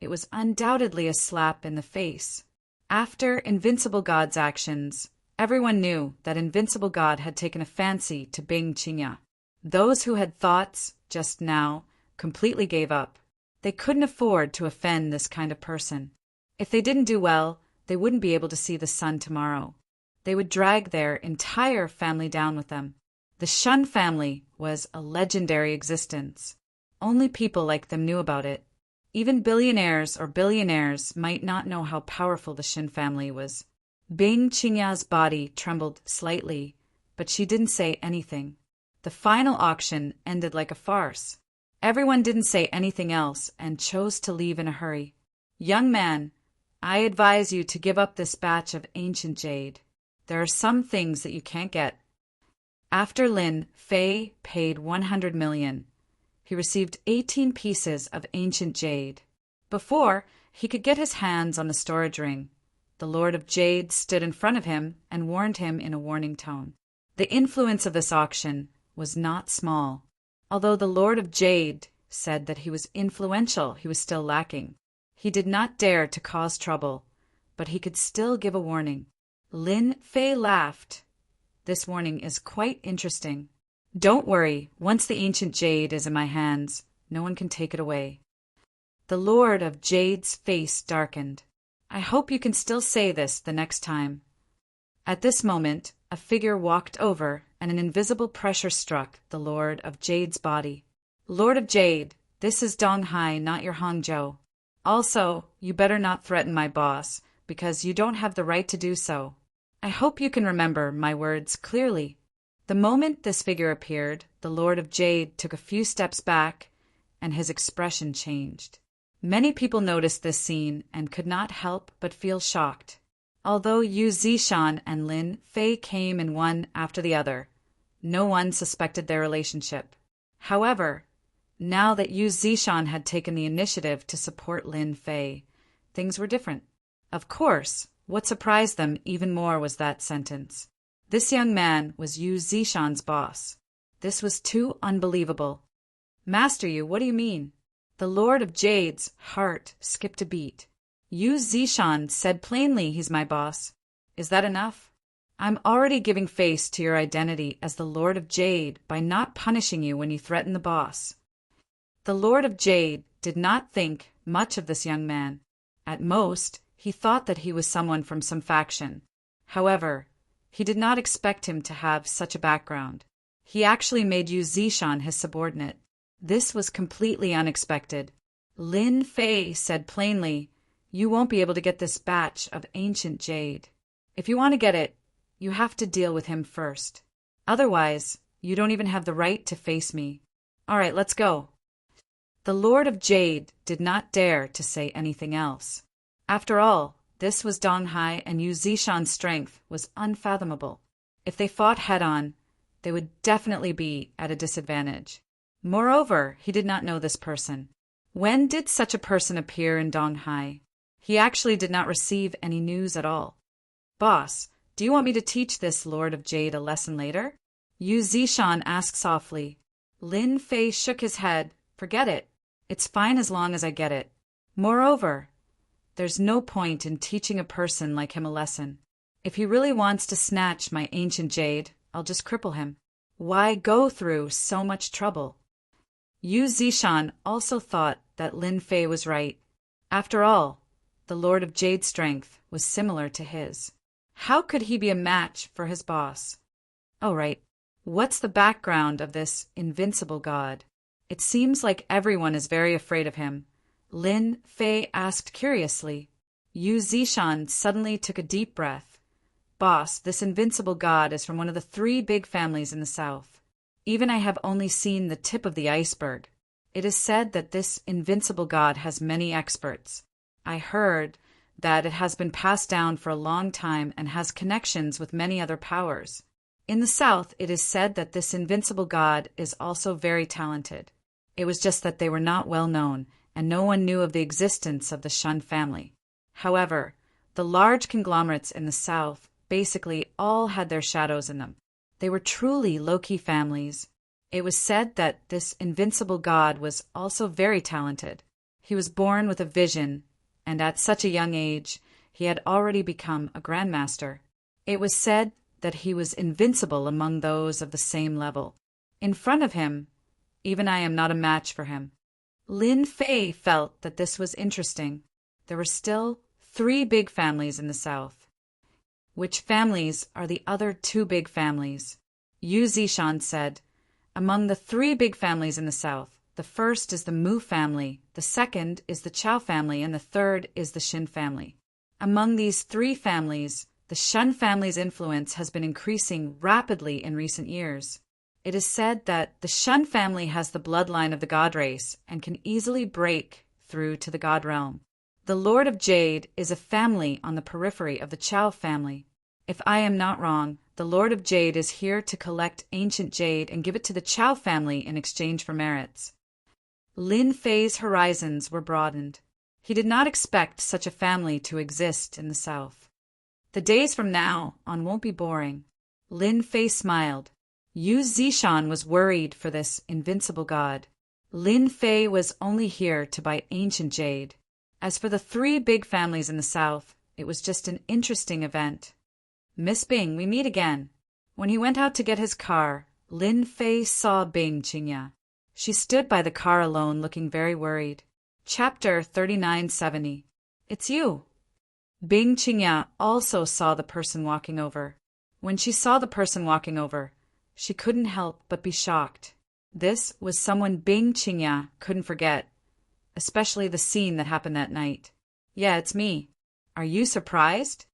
it was undoubtedly a slap in the face. After Invincible God's actions, everyone knew that Invincible God had taken a fancy to Bing Qingya. Those who had thoughts just now completely gave up. They couldn't afford to offend this kind of person. If they didn't do well, they wouldn't be able to see the sun tomorrow. They would drag their entire family down with them. The Shun family was a legendary existence. Only people like them knew about it. Even billionaires or billionaires might not know how powerful the Shin family was. Bing Qingya's body trembled slightly, but she didn't say anything. The final auction ended like a farce. Everyone didn't say anything else and chose to leave in a hurry. Young man, I advise you to give up this batch of ancient jade. There are some things that you can't get. After Lin Fei paid 100 million, he received 18 pieces of ancient jade. Before, he could get his hands on the storage ring. The Lord of Jade stood in front of him and warned him in a warning tone. The influence of this auction was not small. Although the Lord of Jade said that he was influential, he was still lacking. He did not dare to cause trouble, but he could still give a warning. Lin Fei laughed. This warning is quite interesting. Don't worry, once the ancient jade is in my hands, no one can take it away. The Lord of Jade's face darkened. I hope you can still say this the next time. At this moment, a figure walked over and an invisible pressure struck the Lord of Jade's body. Lord of Jade, this is Dong Hai, not your Hangzhou. Also, you better not threaten my boss, because you don't have the right to do so. I hope you can remember my words clearly. The moment this figure appeared, the Lord of Jade took a few steps back, and his expression changed. Many people noticed this scene and could not help but feel shocked. Although Yu Zishan and Lin Fei came in one after the other, no one suspected their relationship. However, now that Yu Zishan had taken the initiative to support Lin Fei, things were different. Of course, what surprised them even more was that sentence. This young man was Yu Zishan's boss. This was too unbelievable. Master Yu, what do you mean? The Lord of Jade's heart skipped a beat. Yu Zishan said plainly he's my boss. Is that enough? I'm already giving face to your identity as the Lord of Jade by not punishing you when you threaten the boss. The Lord of Jade did not think much of this young man. At most, he thought that he was someone from some faction. However, he did not expect him to have such a background. He actually made Yu Zishan his subordinate. This was completely unexpected. Lin Fei said plainly, you won't be able to get this batch of ancient jade. If you want to get it, you have to deal with him first. Otherwise, you don't even have the right to face me. All right, let's go. The Lord of Jade did not dare to say anything else. After all, this was Dong Hai, and Yu Zishan's strength was unfathomable. If they fought head-on, they would definitely be at a disadvantage. Moreover, he did not know this person. When did such a person appear in Dong Hai? He actually did not receive any news at all. Boss, do you want me to teach this Lord of Jade a lesson later? Yu Zishan asked softly. Lin Fei shook his head. Forget it. It's fine as long as I get it. Moreover, there's no point in teaching a person like him a lesson. If he really wants to snatch my ancient jade, I'll just cripple him. Why go through so much trouble? Yu Zishan also thought that Lin Fei was right. After all, the Lord of Jade's strength was similar to his. How could he be a match for his boss? Oh, right. What's the background of this invincible god? It seems like everyone is very afraid of him. Lin Fei asked curiously. Yu Zishan suddenly took a deep breath. Boss, this invincible god is from one of the 3 big families in the south. Even I have only seen the tip of the iceberg. It is said that this invincible god has many experts. I heard that it has been passed down for a long time and has connections with many other powers. In the south, it is said that this invincible god is also very talented. It was just that they were not well known, and no one knew of the existence of the Shun family. However, the large conglomerates in the south basically all had their shadows in them. They were truly low-key families. It was said that this invincible god was also very talented. He was born with a vision, and at such a young age, he had already become a grandmaster. It was said that he was invincible among those of the same level. In front of him, even I am not a match for him. Lin Fei felt that this was interesting. There were still three big families in the south. Which families are the other two big families? Yu Zishan said, among the three big families in the south, the first is the Mu family, the second is the Chao family, and the third is the Shin family. Among these three families, the Shen family's influence has been increasing rapidly in recent years. It is said that the Shen family has the bloodline of the god race and can easily break through to the god realm. The Lord of Jade is a family on the periphery of the Chao family. If I am not wrong, the Lord of Jade is here to collect ancient jade and give it to the Chao family in exchange for merits. Lin Fei's horizons were broadened. He did not expect such a family to exist in the south. The days from now on won't be boring. Lin Fei smiled. Yu Zishan was worried for this invincible god. Lin Fei was only here to buy ancient jade. As for the three big families in the south, it was just an interesting event. Miss Bing, we meet again. When he went out to get his car, Lin Fei saw Bing Qingya. She stood by the car alone, looking very worried. Chapter 3970. It's you. Bing Qingya also saw the person walking over. When she saw the person walking over, she couldn't help but be shocked. This was someone Bing Qingya couldn't forget, especially the scene that happened that night. Yeah, it's me. Are you surprised?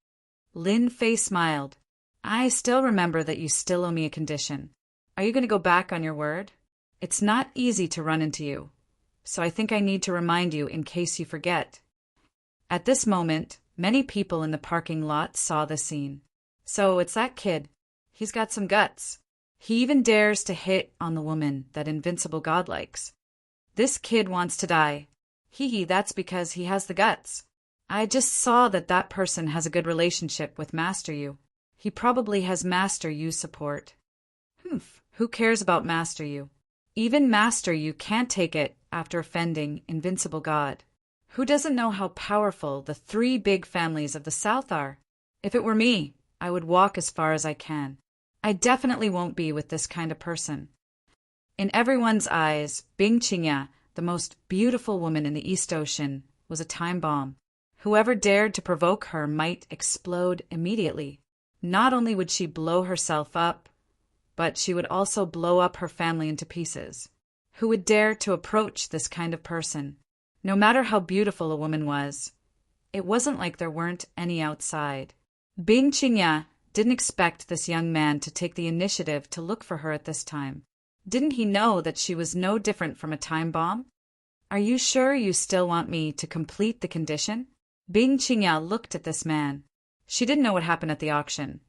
Lin Fei smiled. I still remember that you still owe me a condition. Are you going to go back on your word? It's not easy to run into you, so I think I need to remind you in case you forget. At this moment, many people in the parking lot saw the scene. So it's that kid. He's got some guts. He even dares to hit on the woman that invincible god likes. This kid wants to die. Hee, that's because he has the guts. I just saw that person has a good relationship with Master Yu. He probably has Master Yu's support. Who cares about Master Yu? Even Master Yu can't take it after offending Invincible God. Who doesn't know how powerful the three big families of the South are? If it were me, I would walk as far as I can. I definitely won't be with this kind of person. In everyone's eyes, Bing Qingya, the most beautiful woman in the East Ocean, was a time bomb. Whoever dared to provoke her might explode immediately. Not only would she blow herself up, but she would also blow up her family into pieces. Who would dare to approach this kind of person? No matter how beautiful a woman was, it wasn't like there weren't any outside. Bing Qingya didn't expect this young man to take the initiative to look for her at this time. Didn't he know that she was no different from a time bomb? Are you sure you still want me to complete the condition? Bing Qingya looked at this man. She didn't know what happened at the auction.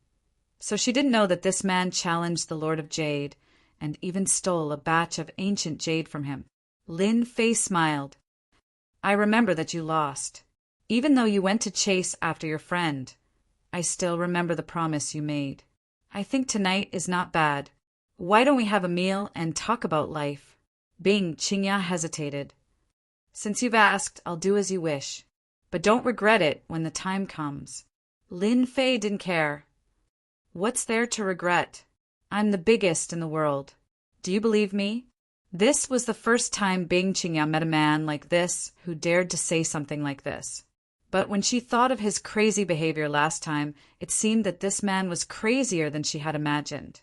So she didn't know that this man challenged the Lord of Jade and even stole a batch of ancient jade from him. Lin Fei smiled. I remember that you lost. Even though you went to chase after your friend, I still remember the promise you made. I think tonight is not bad. Why don't we have a meal and talk about life? Bing Qingya hesitated. Since you've asked, I'll do as you wish. But don't regret it when the time comes. Lin Fei didn't care. What's there to regret? I'm the biggest in the world. Do you believe me? This was the first time Bing Qingya met a man like this who dared to say something like this. But when she thought of his crazy behavior last time, it seemed that this man was crazier than she had imagined.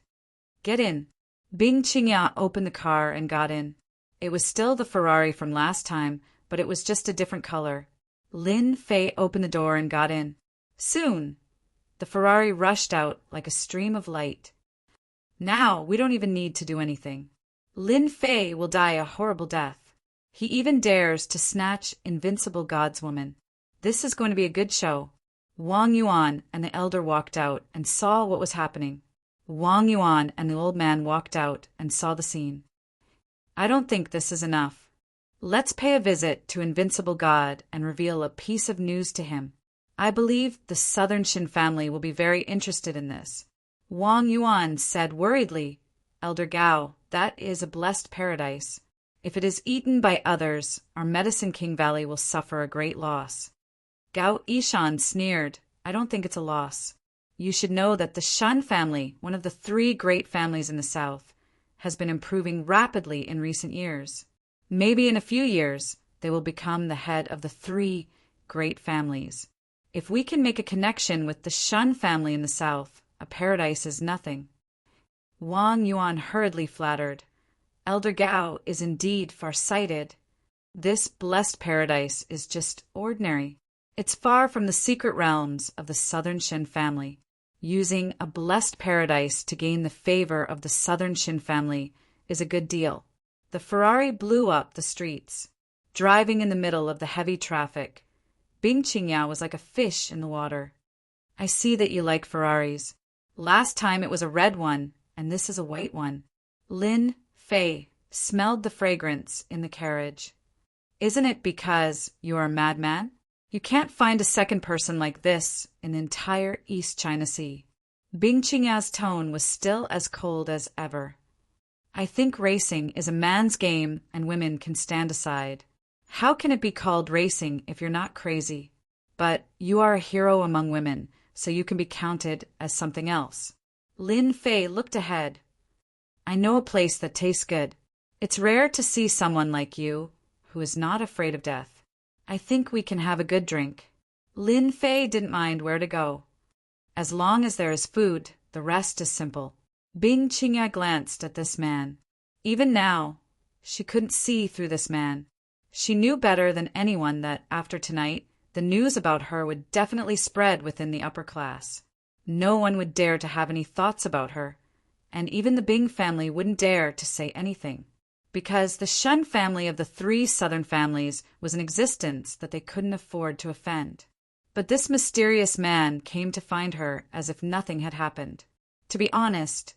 Get in. Bing Qingya opened the car and got in. It was still the Ferrari from last time, but it was just a different color. Lin Fei opened the door and got in. Soon, the Ferrari rushed out like a stream of light. Now we don't even need to do anything. Lin Fei will die a horrible death. He even dares to snatch Invincible God's woman. This is going to be a good show. Wang Yuan and the elder walked out and saw what was happening. Wang Yuan and the old man walked out and saw the scene. I don't think this is enough. Let's pay a visit to Invincible God and reveal a piece of news to him. I believe the Southern Shin family will be very interested in this. Wang Yuan said worriedly, Elder Gao, that is a blessed paradise. If it is eaten by others, our Medicine King Valley will suffer a great loss. Gao Yishan sneered, I don't think it's a loss. You should know that the Shan family, one of the three great families in the south, has been improving rapidly in recent years. Maybe in a few years, they will become the head of the three great families. If we can make a connection with the Shun family in the south, a paradise is nothing. Wang Yuan hurriedly flattered. Elder Gao is indeed far-sighted. This blessed paradise is just ordinary. It's far from the secret realms of the Southern Shin family. Using a blessed paradise to gain the favor of the Southern Shin family is a good deal. The Ferrari blew up the streets, driving in the middle of the heavy traffic. Bing Qingya was like a fish in the water. I see that you like Ferraris. Last time it was a red one, and this is a white one. Lin Fei smelled the fragrance in the carriage. Isn't it because you are a madman? You can't find a second person like this in the entire East China Sea. Bing Qingya's tone was still as cold as ever. I think racing is a man's game and women can stand aside. How can it be called racing if you're not crazy? But you are a hero among women, so you can be counted as something else. Lin Fei looked ahead. I know a place that tastes good. It's rare to see someone like you who is not afraid of death. I think we can have a good drink. Lin Fei didn't mind where to go. As long as there is food, the rest is simple. Bing Qingya glanced at this man. Even now, she couldn't see through this man. She knew better than anyone that, after tonight, the news about her would definitely spread within the upper class. No one would dare to have any thoughts about her, and even the Bing family wouldn't dare to say anything, because the Shun family of the three southern families was in existence that they couldn't afford to offend. But this mysterious man came to find her as if nothing had happened. To be honest,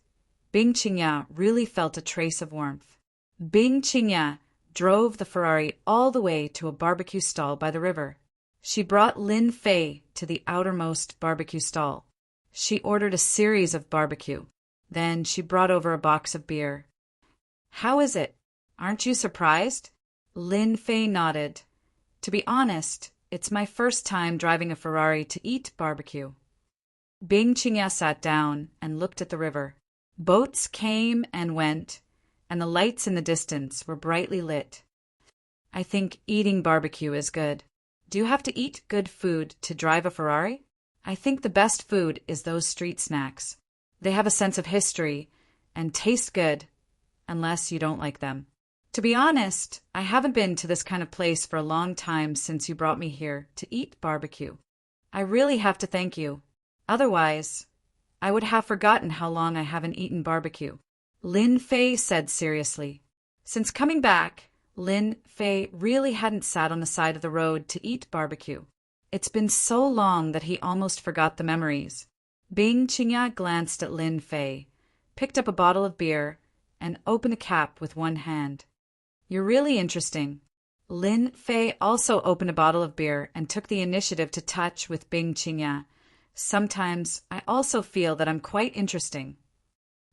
Bing Qingya really felt a trace of warmth. Bing Qingya drove the Ferrari all the way to a barbecue stall by the river. She brought Lin Fei to the outermost barbecue stall. She ordered a series of barbecue. Then she brought over a box of beer. How is it? Aren't you surprised? Lin Fei nodded. To be honest, it's my first time driving a Ferrari to eat barbecue. Bing Qingya sat down and looked at the river. Boats came and went, and the lights in the distance were brightly lit. I think eating barbecue is good. Do you have to eat good food to drive a Ferrari? I think the best food is those street snacks. They have a sense of history and taste good, unless you don't like them. To be honest, I haven't been to this kind of place for a long time since you brought me here to eat barbecue. I really have to thank you. Otherwise, I would have forgotten how long I haven't eaten barbecue. Lin Fei said seriously. Since coming back, Lin Fei really hadn't sat on the side of the road to eat barbecue. It's been so long that he almost forgot the memories. Bing Qingya glanced at Lin Fei, picked up a bottle of beer, and opened the cap with one hand. You're really interesting. Lin Fei also opened a bottle of beer and took the initiative to touch with Bing Qingya. Sometimes I also feel that I'm quite interesting.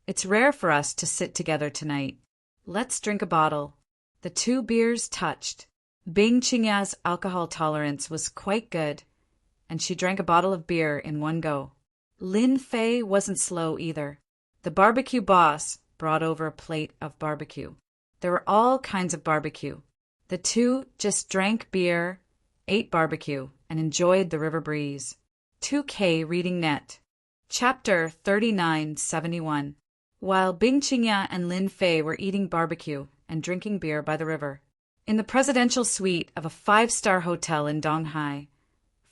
It's rare for us to sit together tonight. Let's drink a bottle. The two beers touched. Bing Qingya's alcohol tolerance was quite good, and she drank a bottle of beer in one go. Lin Fei wasn't slow either. The barbecue boss brought over a plate of barbecue. There were all kinds of barbecue. The two just drank beer, ate barbecue, and enjoyed the river breeze. 2K Reading Net. Chapter 3971. While Bing Qingya and Lin Fei were eating barbecue and drinking beer by the river, in the presidential suite of a 5-star hotel in Donghai,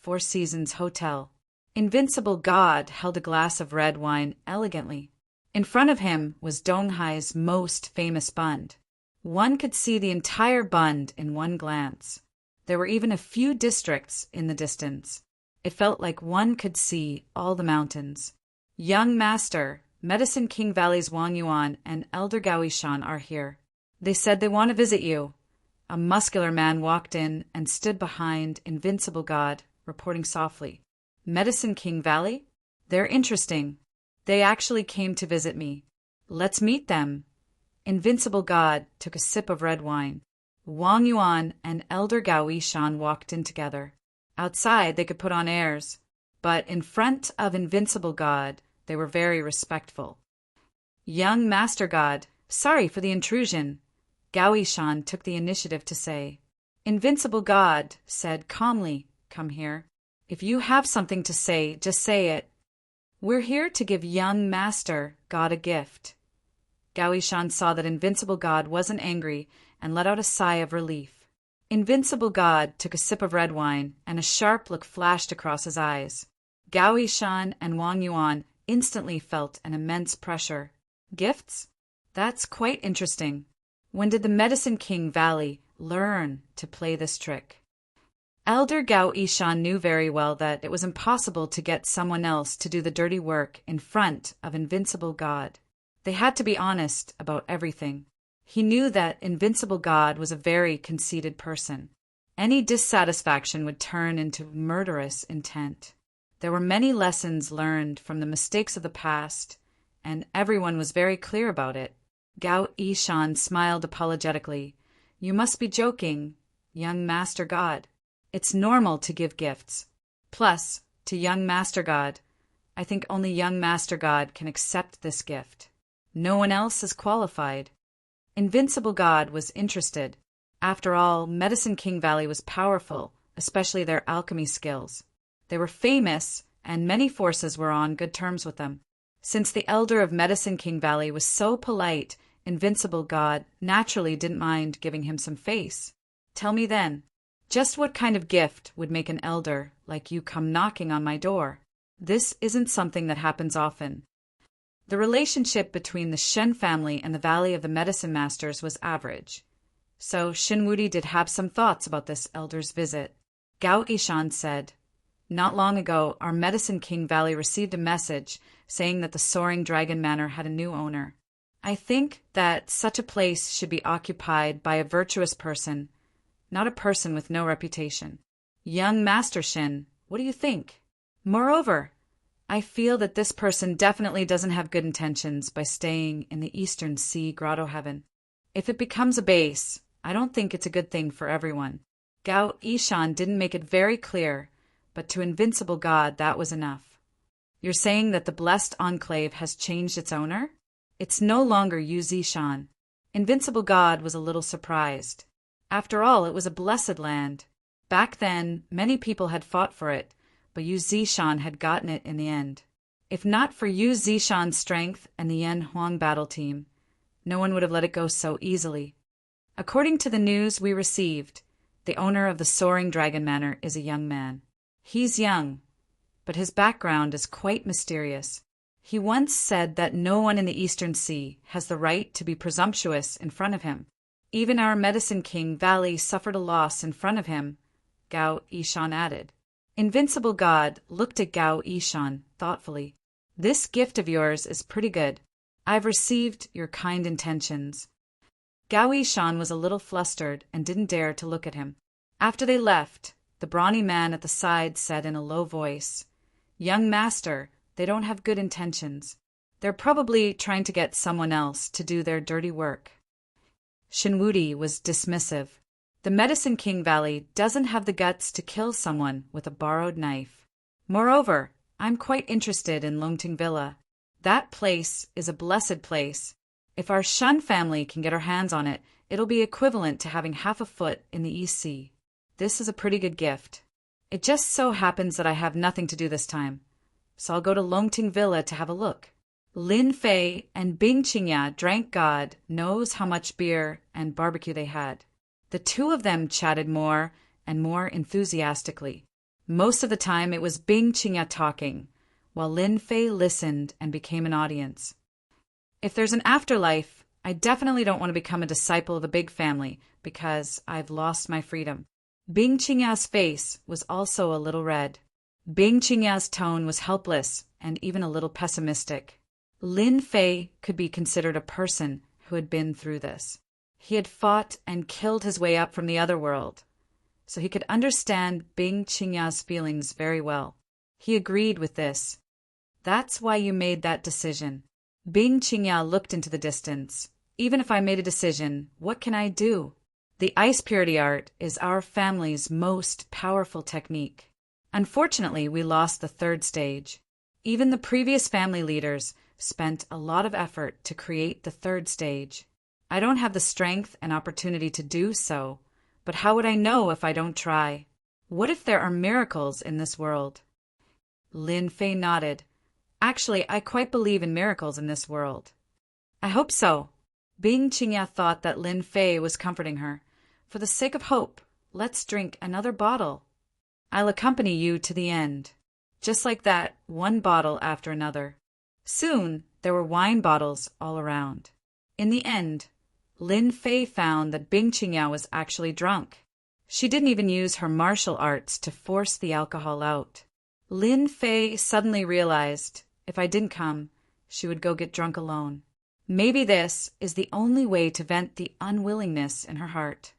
Four Seasons Hotel, Invincible God held a glass of red wine elegantly. In front of him was Donghai's most famous bund. One could see the entire bund in one glance. There were even a few districts in the distance. It felt like one could see all the mountains. Young Master, Medicine King Valley's Wang Yuan and Elder Gaoishan are here. They said they want to visit you. A muscular man walked in and stood behind Invincible God, reporting softly. Medicine King Valley? They're interesting. They actually came to visit me. Let's meet them. Invincible God took a sip of red wine. Wang Yuan and Elder Gaoishan walked in together. Outside they could put on airs, but in front of Invincible God they were very respectful. Young Master God, sorry for the intrusion, Gaoishan took the initiative to say. Invincible God said calmly, come here. If you have something to say, just say it. We're here to give young Master God a gift. Gao Yishan saw that Invincible God wasn't angry and let out a sigh of relief. Invincible God took a sip of red wine, and a sharp look flashed across his eyes. Gao Yishan and Wang Yuan instantly felt an immense pressure. Gifts? That's quite interesting. When did the Medicine King Valley learn to play this trick? Elder Gao Yishan knew very well that it was impossible to get someone else to do the dirty work in front of Invincible God. They had to be honest about everything. He knew that Invincible God was a very conceited person. Any dissatisfaction would turn into murderous intent. There were many lessons learned from the mistakes of the past, and everyone was very clear about it. Gao Yishan smiled apologetically. You must be joking, young Master God. It's normal to give gifts. Plus, to young Master God, I think only young Master God can accept this gift. No one else is qualified. Invincible God was interested. After all, Medicine King Valley was powerful, especially their alchemy skills. They were famous, and many forces were on good terms with them. Since the elder of Medicine King Valley was so polite, Invincible God naturally didn't mind giving him some face. Tell me then, just what kind of gift would make an elder like you come knocking on my door? This isn't something that happens often. The relationship between the Shen family and the Valley of the Medicine Masters was average. So Shinwudi did have some thoughts about this elder's visit. Gao Yishan said, Not long ago, our Medicine King Valley received a message saying that the Soaring Dragon Manor had a new owner. I think that such a place should be occupied by a virtuous person, not a person with no reputation. Young Master Shin, what do you think? Moreover, I feel that this person definitely doesn't have good intentions by staying in the Eastern Sea Grotto Heaven. If it becomes a base, I don't think it's a good thing for everyone. Gao Yishan didn't make it very clear, but to Invincible God that was enough. You're saying that the Blessed Enclave has changed its owner? It's no longer Yu Zishan. Invincible God was a little surprised. After all, it was a blessed land. Back then, many people had fought for it, but Yu Zishan had gotten it in the end. If not for Yu Zishan's strength and the Yan Huang battle team, no one would have let it go so easily. According to the news we received, the owner of the Soaring Dragon Manor is a young man. He's young, but his background is quite mysterious. He once said that no one in the Eastern Sea has the right to be presumptuous in front of him. Even our Medicine King Valley suffered a loss in front of him, Gao Yishan added. Invincible God looked at Gao Yishan thoughtfully. This gift of yours is pretty good. I've received your kind intentions. Gao Yishan was a little flustered and didn't dare to look at him. After they left, the brawny man at the side said in a low voice, Young Master, they don't have good intentions. They're probably trying to get someone else to do their dirty work. Shinwudi was dismissive. The Medicine King Valley doesn't have the guts to kill someone with a borrowed knife. Moreover, I'm quite interested in Longting Villa. That place is a blessed place. If our Shun family can get our hands on it, it'll be equivalent to having half a foot in the East Sea. This is a pretty good gift. It just so happens that I have nothing to do this time, so I'll go to Longting Villa to have a look. Lin Fei and Bing Qingya drank God knows how much beer and barbecue they had. The two of them chatted more and more enthusiastically. Most of the time it was Bing Qingya talking, while Lin Fei listened and became an audience. If there's an afterlife, I definitely don't want to become a disciple of the big family because I've lost my freedom. Bing Qingya's face was also a little red. Bing Qingya's tone was helpless and even a little pessimistic. Lin Fei could be considered a person who had been through this. He had fought and killed his way up from the other world, so he could understand Bing Qingya's feelings very well. He agreed with this. That's why you made that decision. Bing Qingya looked into the distance. Even if I made a decision, what can I do? The ice purity art is our family's most powerful technique. Unfortunately, we lost the third stage. Even the previous family leaders spent a lot of effort to create the third stage. I don't have the strength and opportunity to do so, but how would I know if I don't try? What if there are miracles in this world? Lin Fei nodded. Actually, I quite believe in miracles in this world. I hope so. Bing Qingya thought that Lin Fei was comforting her. For the sake of hope, let's drink another bottle. I'll accompany you to the end. Just like that, one bottle after another. Soon, there were wine bottles all around. In the end, Lin Fei found that Bing Qingya was actually drunk. She didn't even use her martial arts to force the alcohol out. Lin Fei suddenly realized, if I didn't come, she would go get drunk alone. Maybe this is the only way to vent the unwillingness in her heart.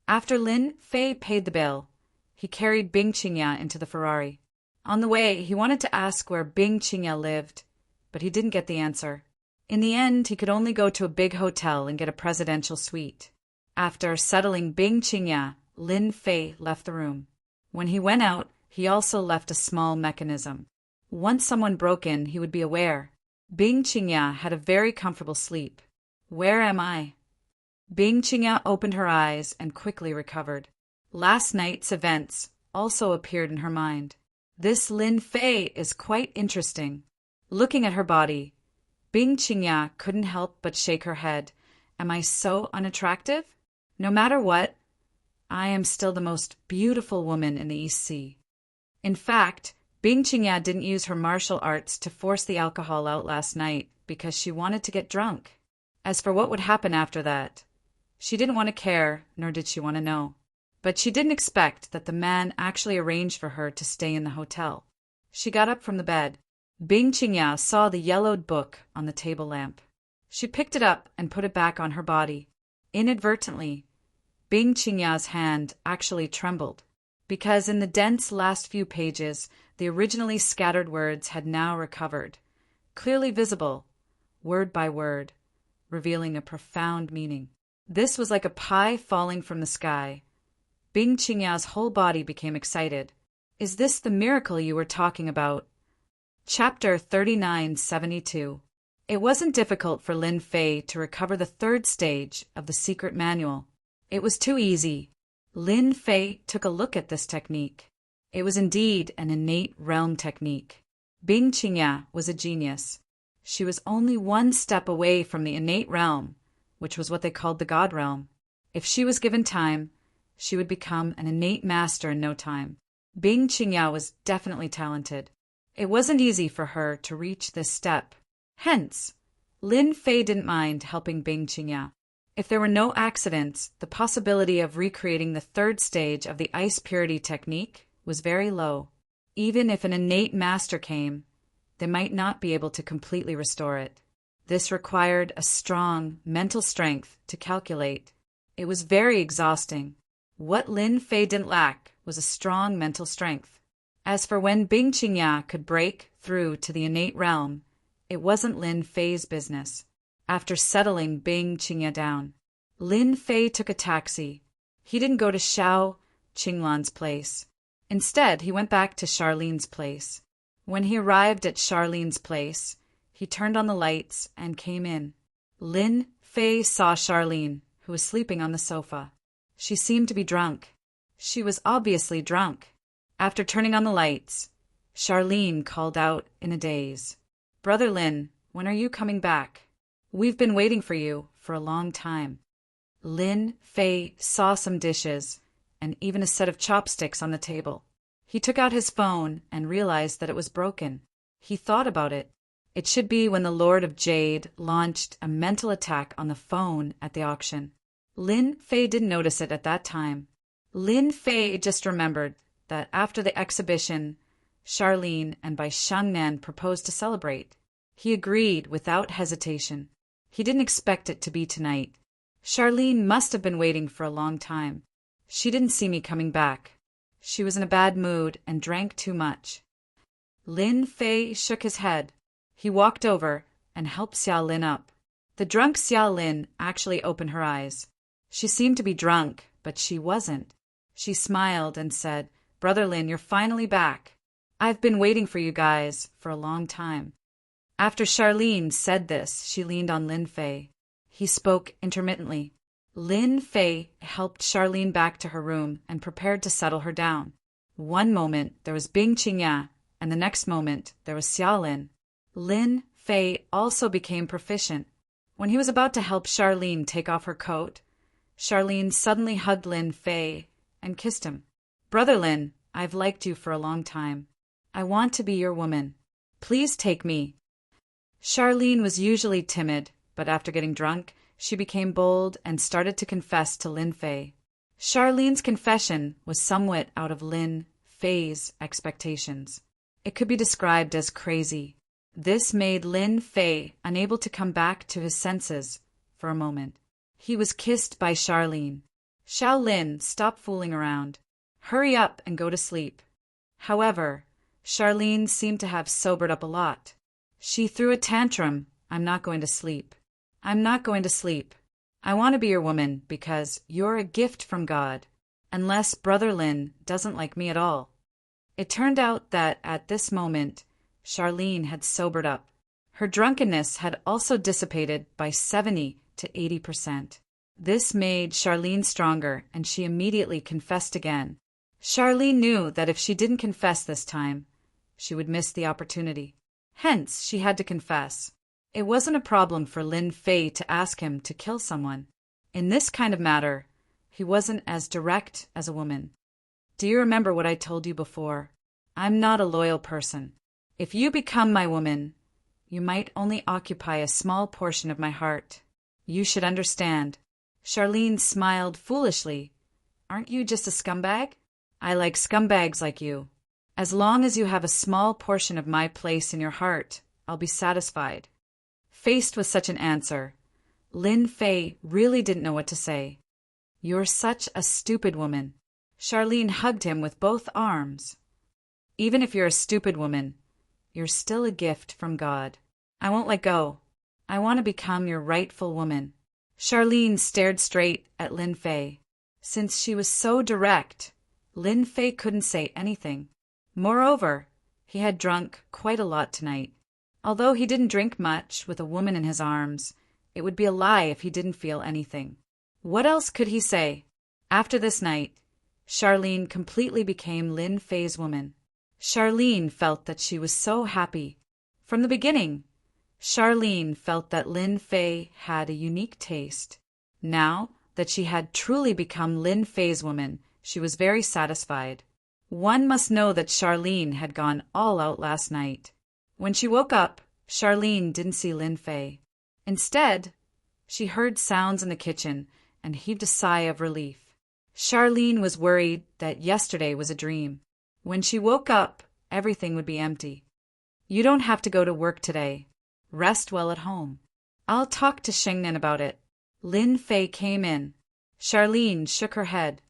After Lin Fei paid the bill, he carried Bing Qingya into the Ferrari. On the way, he wanted to ask where Bing Qingya lived, but he didn't get the answer. In the end, he could only go to a big hotel and get a presidential suite. After settling Bing Qingya, Lin Fei left the room. When he went out, he also left a small mechanism. Once someone broke in, he would be aware. Bing Qingya had a very comfortable sleep. Where am I? Bing Qingya opened her eyes and quickly recovered. Last night's events also appeared in her mind. This Lin Fei is quite interesting. Looking at her body, Bing Qingya couldn't help but shake her head. Am I so unattractive? No matter what, I am still the most beautiful woman in the East Sea. In fact, Bing Qingya didn't use her martial arts to force the alcohol out last night because she wanted to get drunk. As for what would happen after that, she didn't want to care, nor did she want to know. But she didn't expect that the man actually arranged for her to stay in the hotel. She got up from the bed. Bing Qingya saw the yellowed book on the table lamp. She picked it up and put it back on her body. Inadvertently, Bing Qingya's hand actually trembled, because in the dense last few pages, the originally scattered words had now recovered, clearly visible, word by word, revealing a profound meaning. This was like a pie falling from the sky. Bing Qingya's whole body became excited. Is this the miracle you were talking about? Chapter 3972. It wasn't difficult for Lin Fei to recover the third stage of the secret manual. It was too easy. Lin Fei took a look at this technique. It was indeed an innate realm technique. Bing Qingya was a genius. She was only one step away from the innate realm, which was what they called the God realm. If she was given time, she would become an innate master in no time. Bing Qingya was definitely talented. It wasn't easy for her to reach this step. Hence, Lin Fei didn't mind helping Bing Qingya. If there were no accidents, the possibility of recreating the third stage of the ice purity technique was very low. Even if an innate master came, they might not be able to completely restore it. This required a strong mental strength to calculate. It was very exhausting. What Lin Fei didn't lack was a strong mental strength. As for when Bing Qingya could break through to the innate realm, it wasn't Lin Fei's business. After settling Bing Qingya down, Lin Fei took a taxi. He didn't go to Xiao Qinglan's place. Instead, he went back to Charlene's place. When he arrived at Charlene's place, he turned on the lights and came in. Lin Fei saw Charlene, who was sleeping on the sofa. She seemed to be drunk. She was obviously drunk. After turning on the lights, Charlene called out in a daze, "Brother Lin, when are you coming back? We've been waiting for you for a long time." Lin Fei saw some dishes and even a set of chopsticks on the table. He took out his phone and realized that it was broken. He thought about it. It should be when the Lord of Jade launched a mental attack on the phone at the auction. Lin Fei didn't notice it at that time. Lin Fei just remembered that after the exhibition, Charlene and Bai Shangnan proposed to celebrate. He agreed without hesitation. He didn't expect it to be tonight. Charlene must have been waiting for a long time. She didn't see me coming back. She was in a bad mood and drank too much. Lin Fei shook his head. He walked over and helped Xiao Lin up. The drunk Xiao Lin actually opened her eyes. She seemed to be drunk, but she wasn't. She smiled and said, "Brother Lin, you're finally back. I've been waiting for you guys for a long time." After Charlene said this, she leaned on Lin Fei. He spoke intermittently. Lin Fei helped Charlene back to her room and prepared to settle her down. One moment there was Bing Qingya, and the next moment there was Xiaolin. Lin Fei also became proficient. When he was about to help Charlene take off her coat, Charlene suddenly hugged Lin Fei and kissed him. "Brother Lin, I've liked you for a long time. I want to be your woman. Please take me." Charlene was usually timid, but after getting drunk, she became bold and started to confess to Lin Fei. Charlene's confession was somewhat out of Lin Fei's expectations. It could be described as crazy. This made Lin Fei unable to come back to his senses for a moment. He was kissed by Charlene. "Xiaolin, stop fooling around. Hurry up and go to sleep." However, Charlene seemed to have sobered up a lot. She threw a tantrum. "I'm not going to sleep. I'm not going to sleep. I want to be your woman because you're a gift from God, unless Brother Lin doesn't like me at all." It turned out that at this moment, Charlene had sobered up. Her drunkenness had also dissipated by 70 to 80%. This made Charlene stronger, and she immediately confessed again. Charlene knew that if she didn't confess this time, she would miss the opportunity. Hence, she had to confess. It wasn't a problem for Lin Fei to ask him to kill someone. In this kind of matter, he wasn't as direct as a woman. "Do you remember what I told you before? I'm not a loyal person. If you become my woman, you might only occupy a small portion of my heart. You should understand." Charlene smiled foolishly. "Aren't you just a scumbag? I like scumbags like you. As long as you have a small portion of my place in your heart, I'll be satisfied." Faced with such an answer, Lin Fei really didn't know what to say. "You're such a stupid woman." Charlene hugged him with both arms. "Even if you're a stupid woman, you're still a gift from God. I won't let go. I want to become your rightful woman." Charlene stared straight at Lin Fei. Since she was so direct, Lin Fei couldn't say anything. Moreover, he had drunk quite a lot tonight. Although he didn't drink much with a woman in his arms, it would be a lie if he didn't feel anything. What else could he say? After this night, Charlene completely became Lin Fei's woman. Charlene felt that she was so happy. From the beginning, Charlene felt that Lin Fei had a unique taste. Now that she had truly become Lin Fei's woman, she was very satisfied. One must know that Charlene had gone all out last night. When she woke up, Charlene didn't see Lin Fei. Instead, she heard sounds in the kitchen and heaved a sigh of relief. Charlene was worried that yesterday was a dream. When she woke up, everything would be empty. "You don't have to go to work today. Rest well at home. I'll talk to Shengnan about it." Lin Fei came in. Charlene shook her head.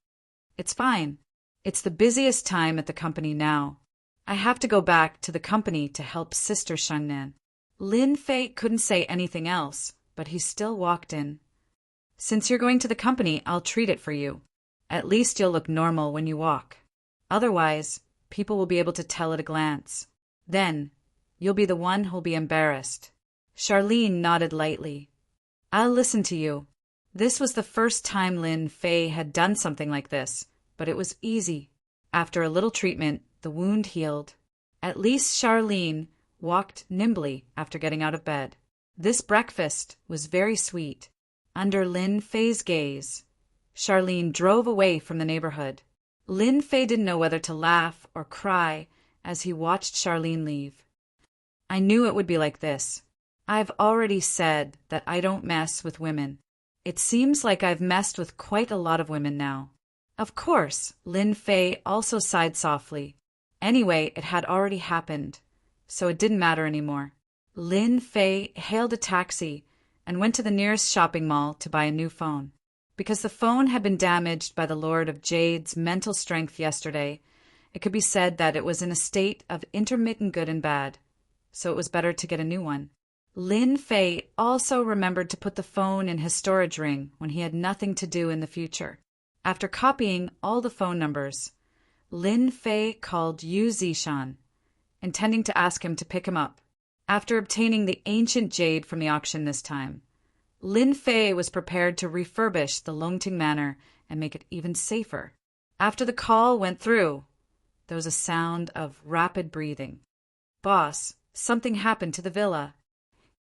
"It's fine. It's the busiest time at the company now. I have to go back to the company to help Sister Shengnan." Lin Fei couldn't say anything else, but he still walked in. "Since you're going to the company, I'll treat it for you. At least you'll look normal when you walk. Otherwise, people will be able to tell at a glance. Then, you'll be the one who'll be embarrassed." Charlene nodded lightly. "I'll listen to you." This was the first time Lin Fei had done something like this, but it was easy. After a little treatment, the wound healed. At least Charlene walked nimbly after getting out of bed. This breakfast was very sweet. Under Lin Fei's gaze, Charlene drove away from the neighborhood. Lin Fei didn't know whether to laugh or cry as he watched Charlene leave. "I knew it would be like this. I've already said that I don't mess with women. It seems like I've messed with quite a lot of women now." Of course, Lin Fei also sighed softly. Anyway, it had already happened, so it didn't matter anymore. Lin Fei hailed a taxi and went to the nearest shopping mall to buy a new phone. Because the phone had been damaged by the Lord of Jade's mental strength yesterday, it could be said that it was in a state of intermittent good and bad, so it was better to get a new one. Lin Fei also remembered to put the phone in his storage ring when he had nothing to do in the future. After copying all the phone numbers, Lin Fei called Yu Zishan, intending to ask him to pick him up. After obtaining the ancient jade from the auction this time, Lin Fei was prepared to refurbish the Longting Manor and make it even safer. After the call went through, there was a sound of rapid breathing. "Boss, something happened to the villa,"